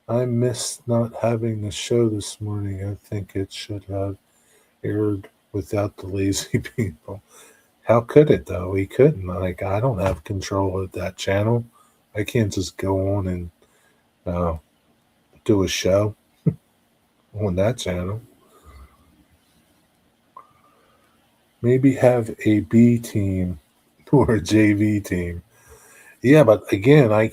I missed not having the show this morning. I think it should have aired without the lazy people. How could it, though? We couldn't. Like, I don't have control of that channel. I can't just go on and do a show on that channel. Maybe have a B team or a JV team. Yeah, but again, I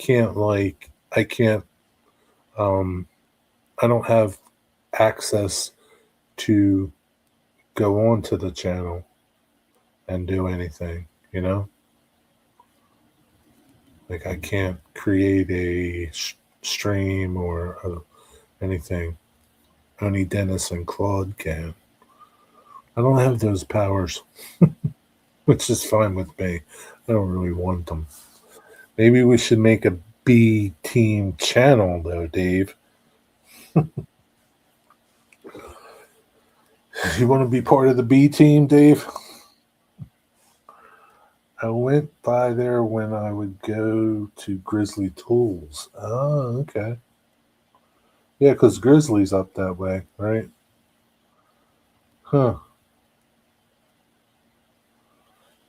don't have access to go onto the channel and do anything, Like I can't create a stream or anything. Only Dennis and Claude can. I don't have those powers, which is fine with me. I don't really want them. Maybe we should make a B team channel, though, Dave. You want to be part of the B team, Dave? I went by there when I would go to Grizzly Tools. Oh, okay. Yeah, because Grizzly's up that way, right? Huh.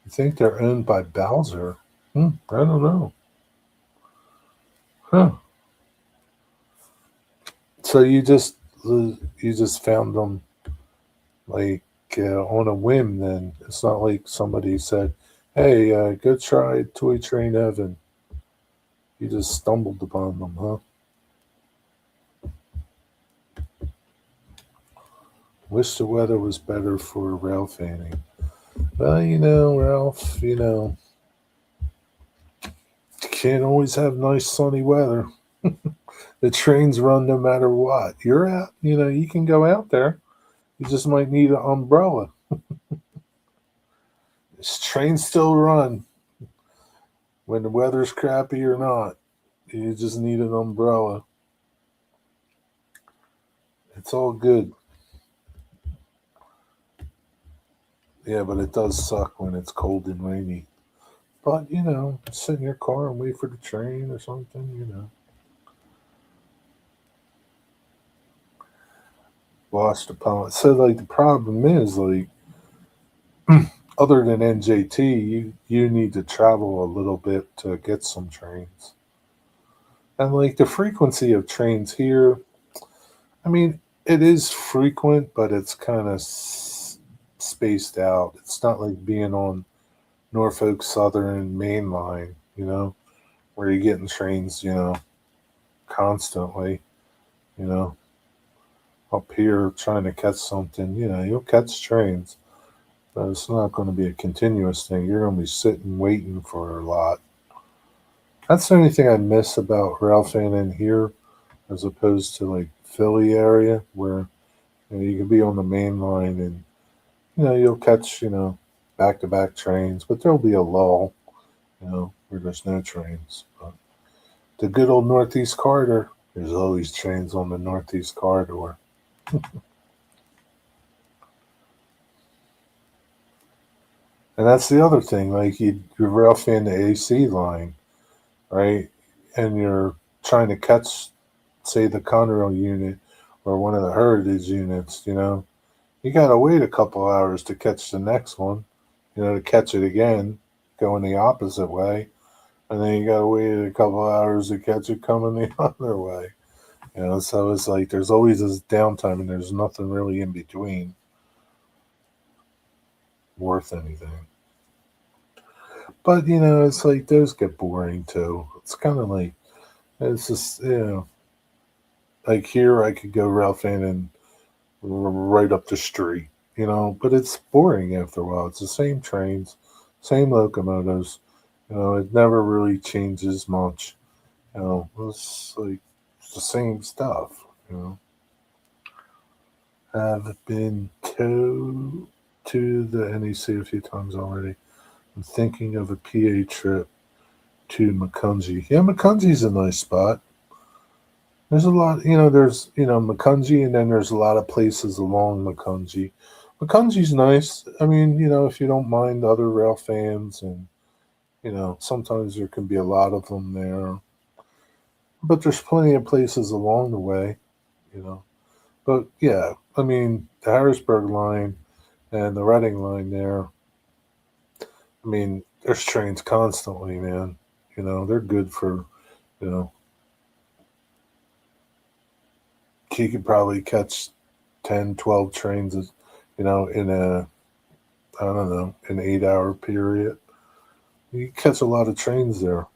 You think they're owned by Bowser? I don't know. Huh. So you just found them like on a whim then. It's not like somebody said, Hey, go try Toy Train Evan. You just stumbled upon them, huh? Wish the weather was better for rail fanning. Well, Ralph, you can't always have nice sunny weather. The trains run no matter what. You're out, you can go out there. You just might need an umbrella. This trains still run when the weather's crappy or not. You just need an umbrella. It's all good. Yeah, but it does suck when it's cold and rainy. But, sit in your car and wait for the train or something. Wash the pollen. So, like, the problem is, like, other than NJT, you need to travel a little bit to get some trains. And, like, the frequency of trains here, I mean, it is frequent, but it's kind of spaced out. It's not like being on Norfolk Southern Main Line, where you're getting trains, constantly, you know, up here trying to catch something, you'll catch trains, but it's not going to be a continuous thing. You're going to be sitting waiting for a lot. That's the only thing I miss about Ralph in here, as opposed to like Philly area, where you can be on the main line and you'll catch back to back trains, but there'll be a lull, where there's no trains. But the good old Northeast Corridor, there's always trains on the Northeast Corridor. And that's the other thing, like you're rough in the AC line, right? And you're trying to catch, say, the Conrail unit or one of the Heritage units, you got to wait a couple hours to catch the next one, to catch it again, going the opposite way. And then you got to wait a couple hours to catch it coming the other way. So it's like there's always this downtime and there's nothing really in between worth anything. But it's like those get boring too. It's kind of like it's just like here I could go Ralph and right up the street, but it's boring after a while. It's the same trains, same locomotives. It never really changes much. It's like it's the same stuff. Have been to the NEC a few times already. I'm thinking of a PA trip to Macungie. Yeah, Macungie's a nice spot. There's a lot, there's, Macungie, and then there's a lot of places along Macungie. Macungie's nice. I mean, if you don't mind other rail fans, and, sometimes there can be a lot of them there. But there's plenty of places along the way, you know. But yeah, I mean, the Harrisburg line and the Reading line there, I mean, there's trains constantly, man. They're good for, you know, you could probably catch 10, 12 trains, in I don't know, an 8 hour period. You catch a lot of trains there.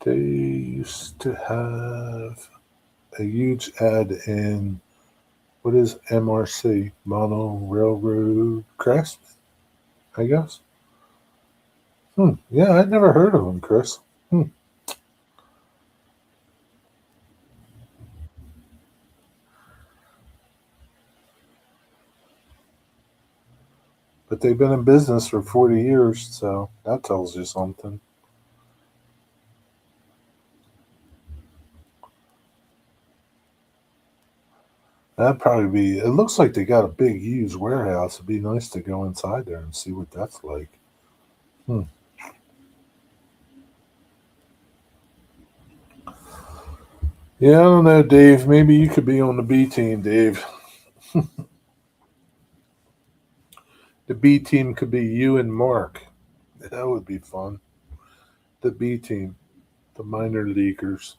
They used to have a huge ad in, what is MRC? Mono Railroad Craftsman, I guess. Yeah, I'd never heard of them, Chris. But they've been in business for 40 years, so that tells you something. That'd probably be. It looks like they got a big, huge warehouse. It'd be nice to go inside there and see what that's like. Hmm. Yeah, I don't know, Dave. Maybe you could be on the B team, Dave. The B team could be you and Mark. That would be fun. The B team, the minor leaguers.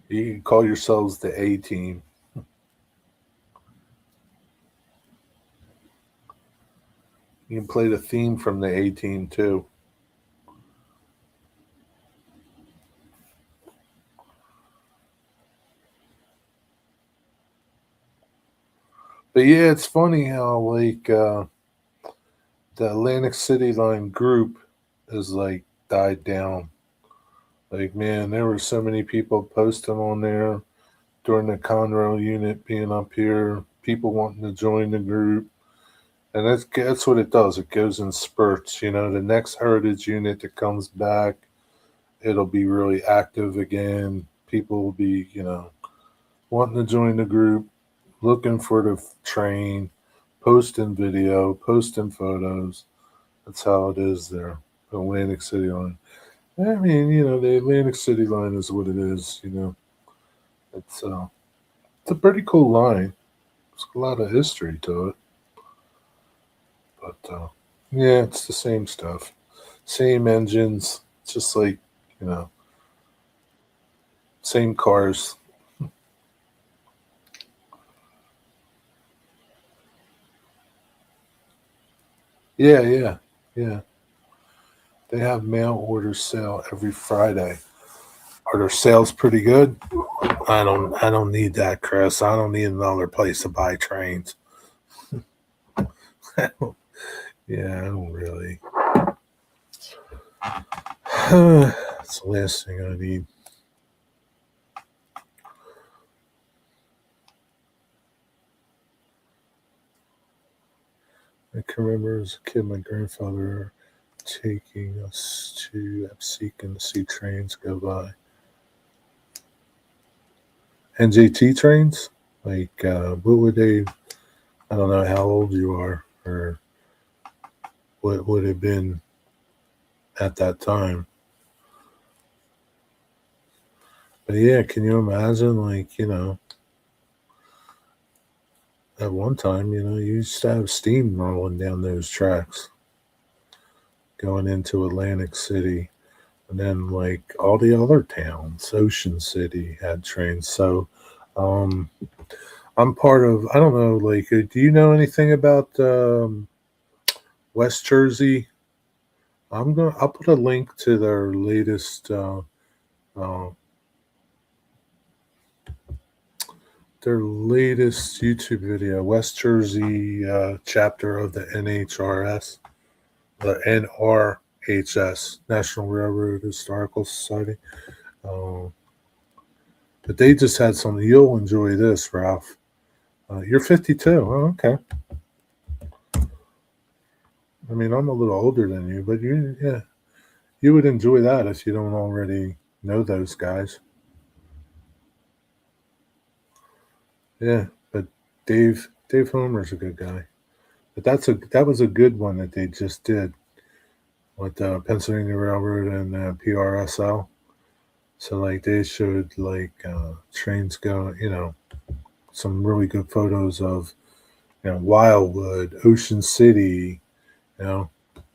You can call yourselves the A team. You can play the theme from the A team too. But yeah, it's funny how like the Atlantic City Line group is like died down. Like man, there were so many people posting on there during the Conrail unit being up here, people wanting to join the group. And that's what it does. It goes in spurts. You know, the next heritage unit that comes back, it'll be really active again. People will be, wanting to join the group, looking for the train, posting video, posting photos. That's how it is there. The Atlantic City Line. I mean, the Atlantic City Line is what it is. It's a pretty cool line. There's a lot of history to it. But yeah, it's the same stuff. Same engines, just like, you know, same cars. Yeah, yeah, yeah. They have mail order sale every Friday. Are their sales pretty good? I don't need that, Chris. I don't need another place to buy trains. Yeah, I don't really. That's the last thing I need. I can remember as a kid, my grandfather taking us to Absecon to see trains go by. NJT trains? Like, what would they? I don't know how old you are or what would have been at that time. But yeah, can you imagine, like, at one time, you used to have steam rolling down those tracks going into Atlantic City. And then, like, all the other towns, Ocean City had trains. So, I'm part of, I don't know, like, do you know anything about West Jersey? I'll put a link to their latest, uh, YouTube video, West Jersey chapter of the NHRS, the NRHS, National Railroad Historical Society. But they just had something. You'll enjoy this, Ralph. You're 52. Oh, okay. I mean, I'm a little older than you, but you would enjoy that if you don't already know those guys. Yeah, but Dave Homer's a good guy. But that was a good one that they just did with the Pennsylvania Railroad and PRSL. So like they showed like trains go, some really good photos of Wildwood, Ocean City,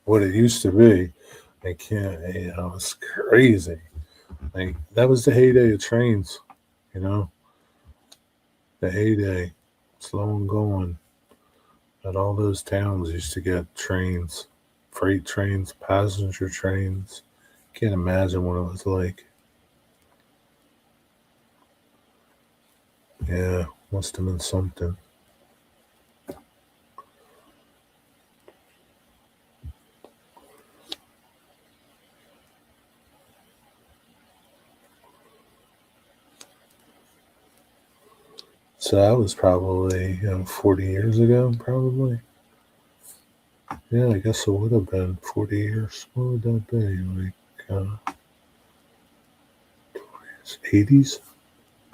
what it used to be. I can't, it's crazy. Like that was the heyday of trains, you know, the heyday. It's long gone. But all those towns used to get trains, freight trains, passenger trains. Can't imagine what it was like. Yeah, must have been something. So that was probably 40 years ago, probably. Yeah, I guess it would have been 40 years. What would that be? Like 80s?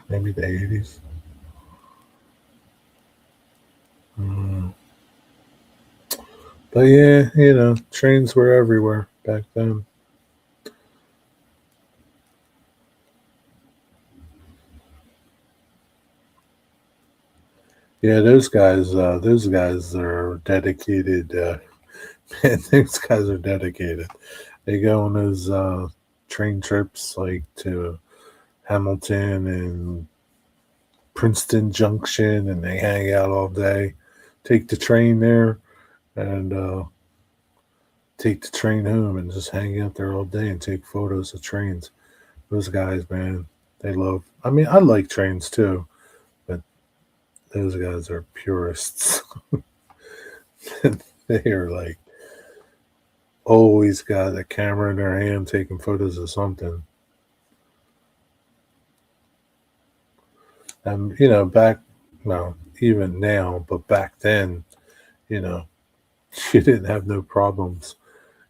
Maybe the 80s. But yeah, trains were everywhere back then. Yeah, those guys are dedicated. Man, those guys are dedicated. They go on those train trips like to Hamilton and Princeton Junction, and they hang out all day. Take the train there and take the train home and just hang out there all day and take photos of trains. Those guys, man, they love. I mean, I like trains too, but those guys are purists. They are like always got a camera in their hand taking photos of something. And well, even now, but back then, you know, you didn't have no problems.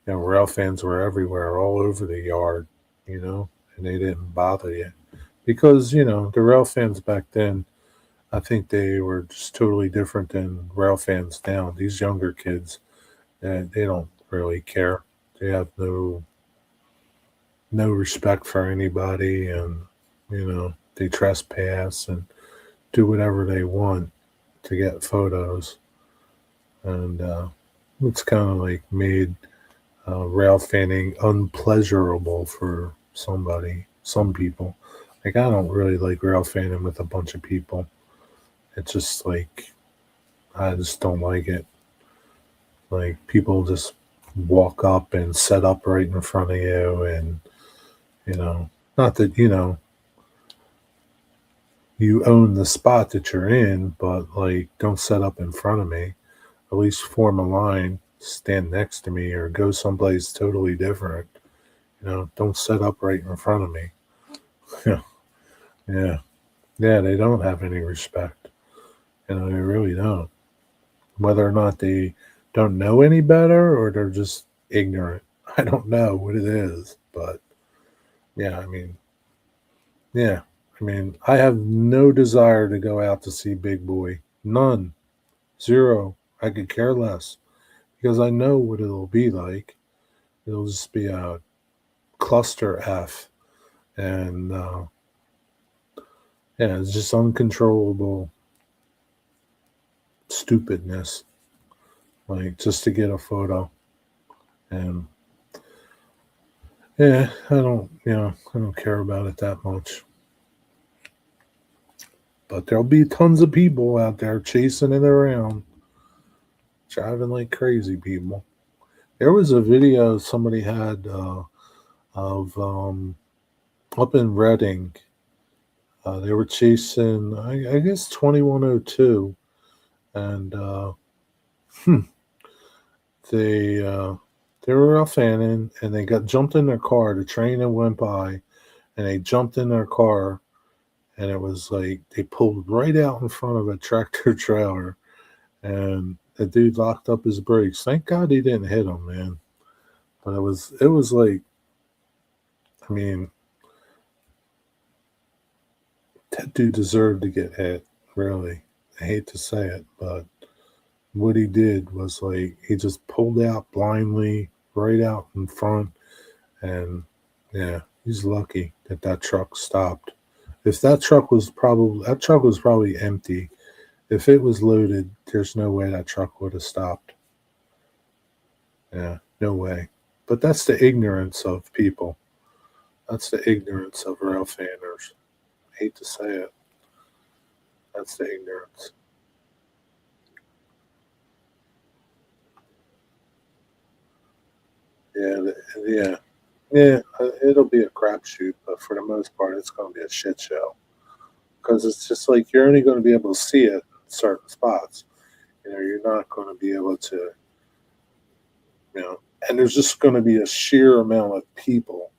Rail fans were everywhere, all over the yard, and they didn't bother you because the rail fans back then. I think they were just totally different than rail fans now. These younger kids, they don't really care. They have no respect for anybody, and they trespass and do whatever they want to get photos, and it's kind of like made rail fanning unpleasurable for some people. Like I don't really like rail fanning with a bunch of people. It's just like I just don't like it. Like people just walk up and set up right in front of you, and not that you own the spot that you're in, but like don't set up in front of me. At least form a line, stand next to me, or go someplace totally different. Don't set up right in front of me. Yeah, yeah. They don't have any respect. They really don't. Whether or not they don't know any better or they're just ignorant, I don't know what it is. But yeah, I have no desire to go out to see Big Boy. None. Zero. I could care less because I know what it'll be like. It'll just be a cluster F, and yeah, it's just uncontrollable stupidness, like just to get a photo. And yeah, I don't care about it that much. But there'll be tons of people out there chasing it around, driving like crazy people. There was a video somebody had of up in Reading. They were chasing, I guess, 2102, and they they were off fanning, and they got jumped in their car. The train that went by, and they jumped in their car, and it was like they pulled right out in front of a tractor trailer, and the dude locked up his brakes. Thank God he didn't hit him, man. But it was like, I mean, that dude deserved to get hit. Really, I hate to say it, but what he did was like he just pulled out blindly right out in front, and yeah, he's lucky that truck stopped. If that truck was probably empty. If it was loaded, there's no way that truck would have stopped. Yeah, no way. But that's the ignorance of people. That's the ignorance of rail fanners. I hate to say it. That's the ignorance. Yeah, yeah, yeah. It'll be a crapshoot, but for the most part, it's going to be a shit show because it's just like you're only going to be able to see it in certain spots. You're not going to be able to, and there's just going to be a sheer amount of people.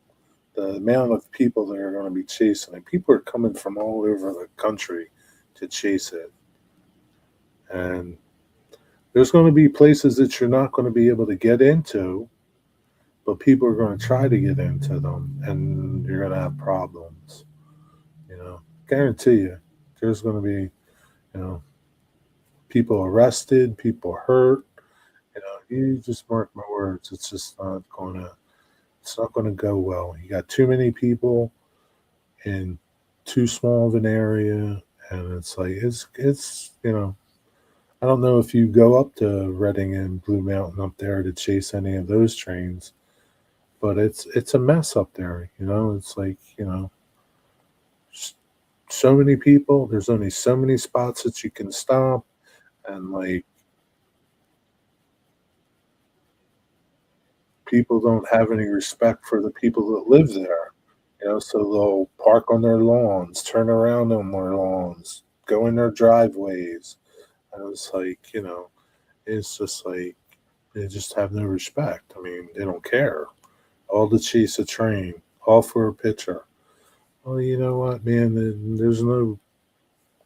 The amount of people that are going to be chasing it. People are coming from all over the country to chase it, and there's going to be places that you're not going to be able to get into, but people are going to try to get into them, and you're going to have problems. Guarantee you, there's going to be, people arrested, people hurt. You just mark my words. It's not going to go well. You got too many people in too small of an area, and it's like it's. I don't know if you go up to Reading and Blue Mountain up there to chase any of those trains, but it's a mess up there. It's like so many people. There's only so many spots that you can stop, and like people don't have any respect for the people that live there. So they'll park on their lawns, turn around on their lawns, go in their driveways. And it's like, it's just like they just have no respect. I mean, they don't care. All to chase a train, all for a picture. Well, you know what, man? There's no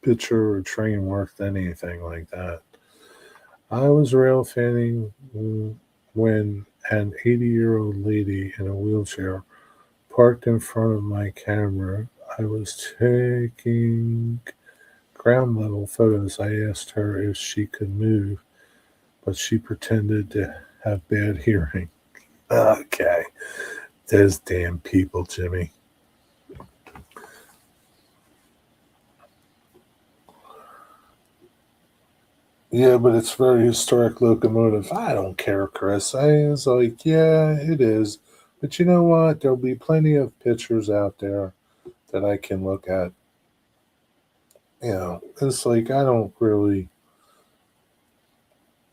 picture or train worth anything like that. I was rail fanning when an 80-year-old lady in a wheelchair parked in front of my camera. I was taking ground level photos. I asked her if she could move, but she pretended to have bad hearing. Okay. Those damn people, Jimmy. Yeah, but it's very historic locomotive. I don't care, Chris. I was like, yeah, it is. But you know what? There'll be plenty of pictures out there that I can look at. It's like I don't really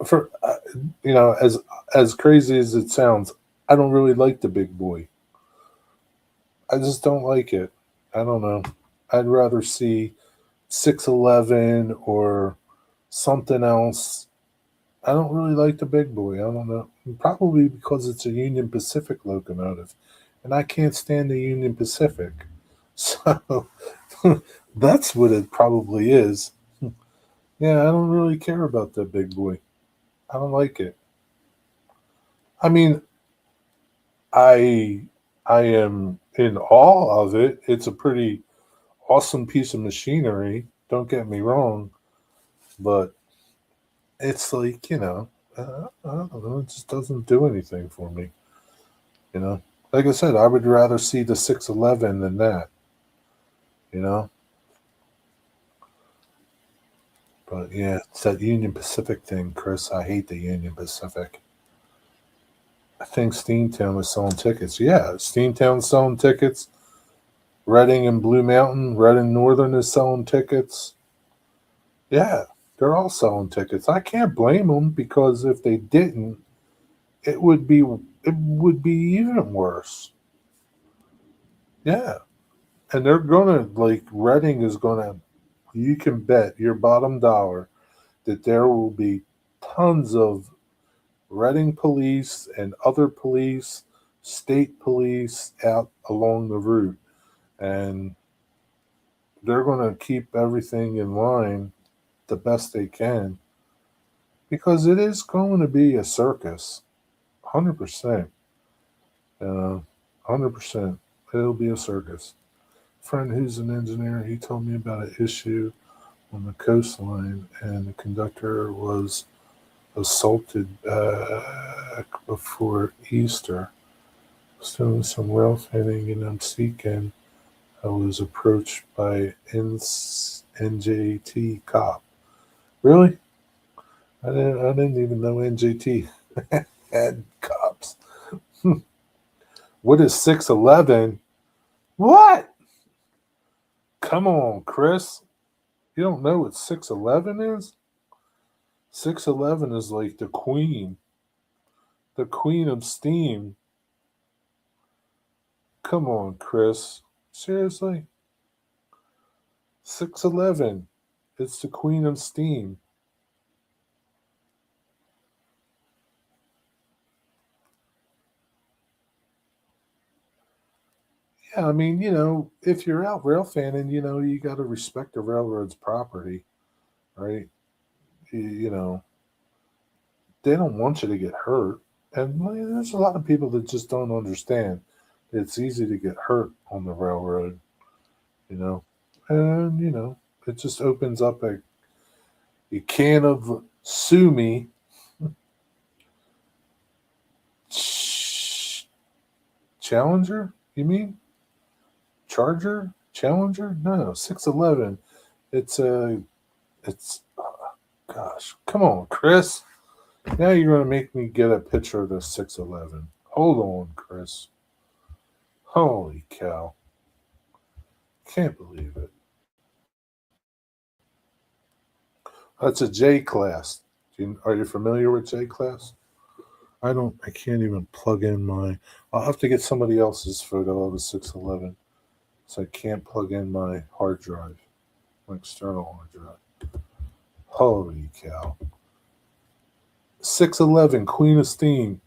for as crazy as it sounds, I don't really like the big boy. I just don't like it. I don't know. I'd rather see 611 or something else. I don't really like the big boy. I don't know. Probably because it's a Union Pacific locomotive, and I can't stand the Union Pacific. So that's what it probably is. Yeah, I don't really care about that big boy. I don't like it. I mean, I I am in awe of it. It's a pretty awesome piece of machinery. Don't get me wrong, but it's like I don't know. It just doesn't do anything for me. Like I said, I would rather see the 611 than that. You know, but yeah, it's that Union Pacific thing, Chris. I hate the Union Pacific. I think Steamtown is selling tickets. Yeah, Steamtown's selling tickets. Reading and Blue Mountain, Reading Northern is selling tickets. Yeah, they're all selling tickets. I can't blame them because if they didn't, it would be even worse. Yeah, and they're gonna like Reading is gonna. You can bet your bottom dollar that there will be tons of Reading police and other police, state police out along the route, and they're going to keep everything in line the best they can because it is going to be a circus, 100%. 100%. It'll be a circus. Friend who's an engineer, he told me about an issue on the coastline, and the conductor was assaulted before Easter. I was doing some rail fanning in Umseekan. I was approached by NJT cop. Really? I didn't even know NJT had cops. What is 611? What? Come on, Chris. You don't know what 611 is? 611 is like the queen of steam. Come on, Chris. Seriously? 611. It's the queen of steam. Yeah, I mean, if you're out rail fanning, you got to respect the railroad's property, right? They don't want you to get hurt. And there's a lot of people that just don't understand. It's easy to get hurt on the railroad, you know. And, it just opens up a can of sue me. Challenger, you mean? Charger? Challenger? No, 611. It's gosh, come on, Chris. Now you're going to make me get a picture of the 611. Hold on, Chris. Holy cow. Can't believe it. That's a J class. Are you familiar with J class? I can't even plug in I'll have to get somebody else's photo of a 611. So I can't plug in my hard drive, my external hard drive. Holy cow. 611, Queen of Steam.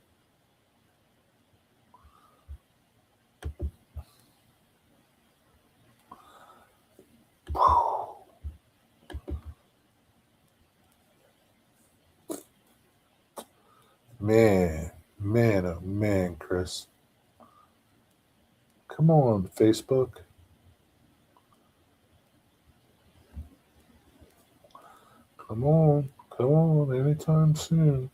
Man, oh man, Chris. Come on, Facebook. Come on, anytime soon.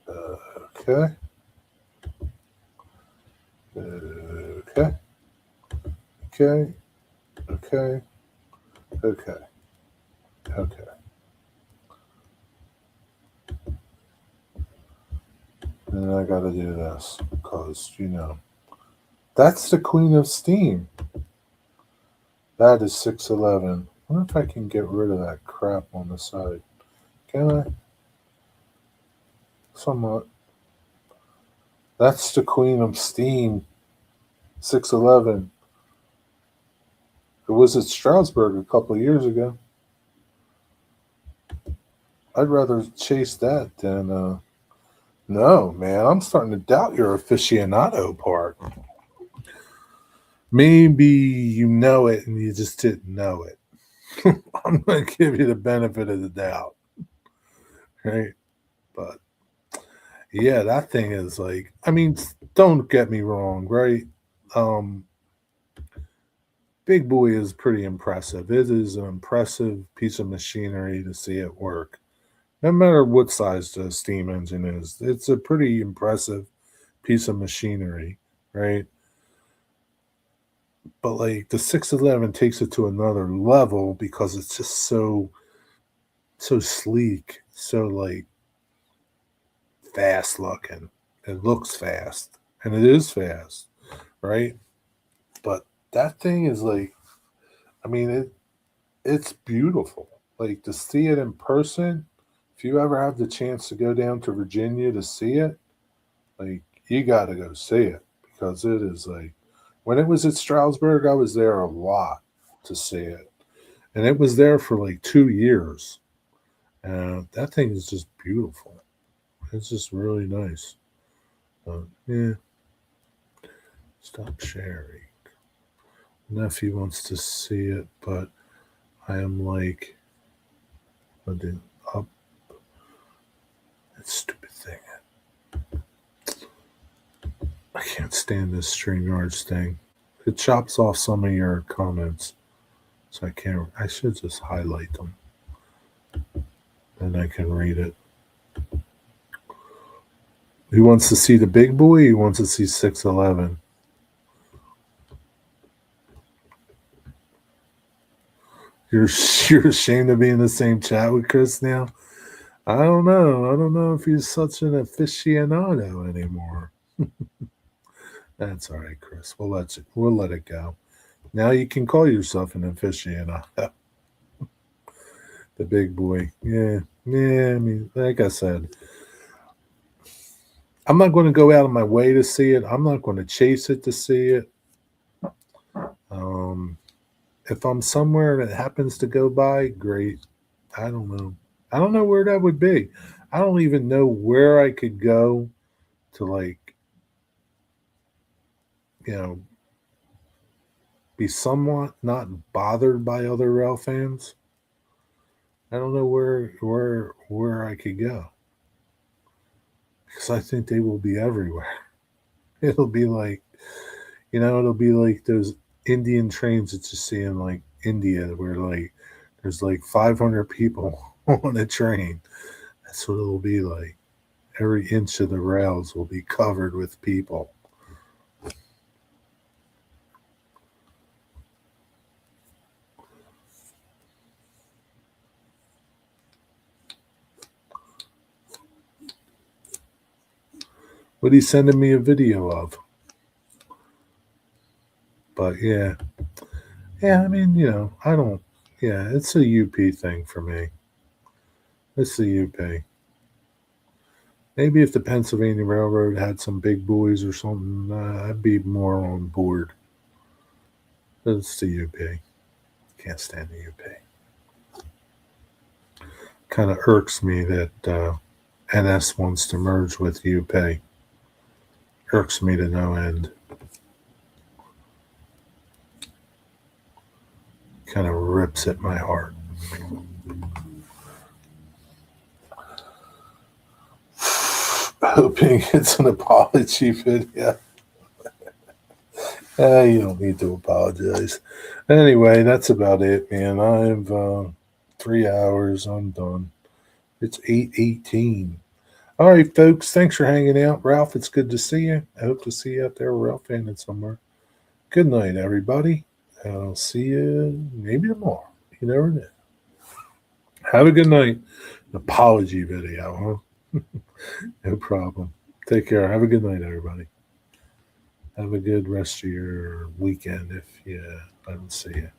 Okay. Okay. Okay. Okay. Okay. Okay. And I gotta do this because, that's the Queen of Steam. That is 611. I wonder if I can get rid of that crap on the side. Can I? Somewhat. That's the Queen of Steam. 611. It was at Strasbourg a couple of years ago. I'd rather chase that than no, man. I'm starting to doubt your aficionado part. Maybe you know it and you just didn't know it. I'm going to give you the benefit of the doubt. Right? But yeah, that thing is like, I mean, don't get me wrong, right? Big Boy is pretty impressive. It is an impressive piece of machinery to see it work. No matter what size the steam engine is, it's a pretty impressive piece of machinery, right? But like the 611 takes it to another level because it's just so sleek, so like fast looking. It looks fast, and it is fast, right? But that thing is like, I mean, it's beautiful. Like to see it in person, if you ever have the chance to go down to Virginia to see it, like you got to go see it because it is like when it was at Stroudsburg, I was there a lot to see it, and it was there for like 2 years. And that thing is just beautiful. It's just really nice. Yeah, stop sharing. Nephew wants to see it, but I am like, I didn't up. That stupid thing. I can't stand this StreamYards thing. It chops off some of your comments, so I can't. I should just highlight them, and I can read it. Who wants to see the big boy? Who wants to see 611? You're you're ashamed to be in the same chat with Chris now? I don't know. I don't know if he's such an aficionado anymore. That's all right, Chris. We'll let it go. Now you can call yourself an aficionado. The big boy. Yeah. Yeah, I mean, like I said, I'm not going to go out of my way to see it. I'm not going to chase it to see it. If I'm somewhere that happens to go by, great. I don't know. I don't know where that would be. I don't even know where I could go to, like, be somewhat not bothered by other rail fans. I don't know where I could go because I think they will be everywhere. It'll be like, it'll be like those Indian trains that you see in like India where like there's like 500 people on a train. That's what it'll be like. Every inch of the rails will be covered with people. What he's sending me a video of. But yeah. Yeah, I mean, I don't, yeah, it's a UP thing for me. It's the UP. Maybe if the Pennsylvania Railroad had some big boys or something, I'd be more on board. But it's the UP. Can't stand the UP. Kind of irks me that NS wants to merge with UP. Irks me to no end. Kind of rips at my heart. Hoping it's an apology video. You don't need to apologize. Anyway, that's about it, man. I've 3 hours. I'm done. It's 8:18. All right, folks. Thanks for hanging out. Ralph, it's good to see you. I hope to see you out there, Ralph, hanging somewhere. Good night, everybody. I'll see you maybe tomorrow. You never know. Have a good night. An apology video, huh? No problem. Take care. Have a good night, everybody. Have a good rest of your weekend if you I don't see you.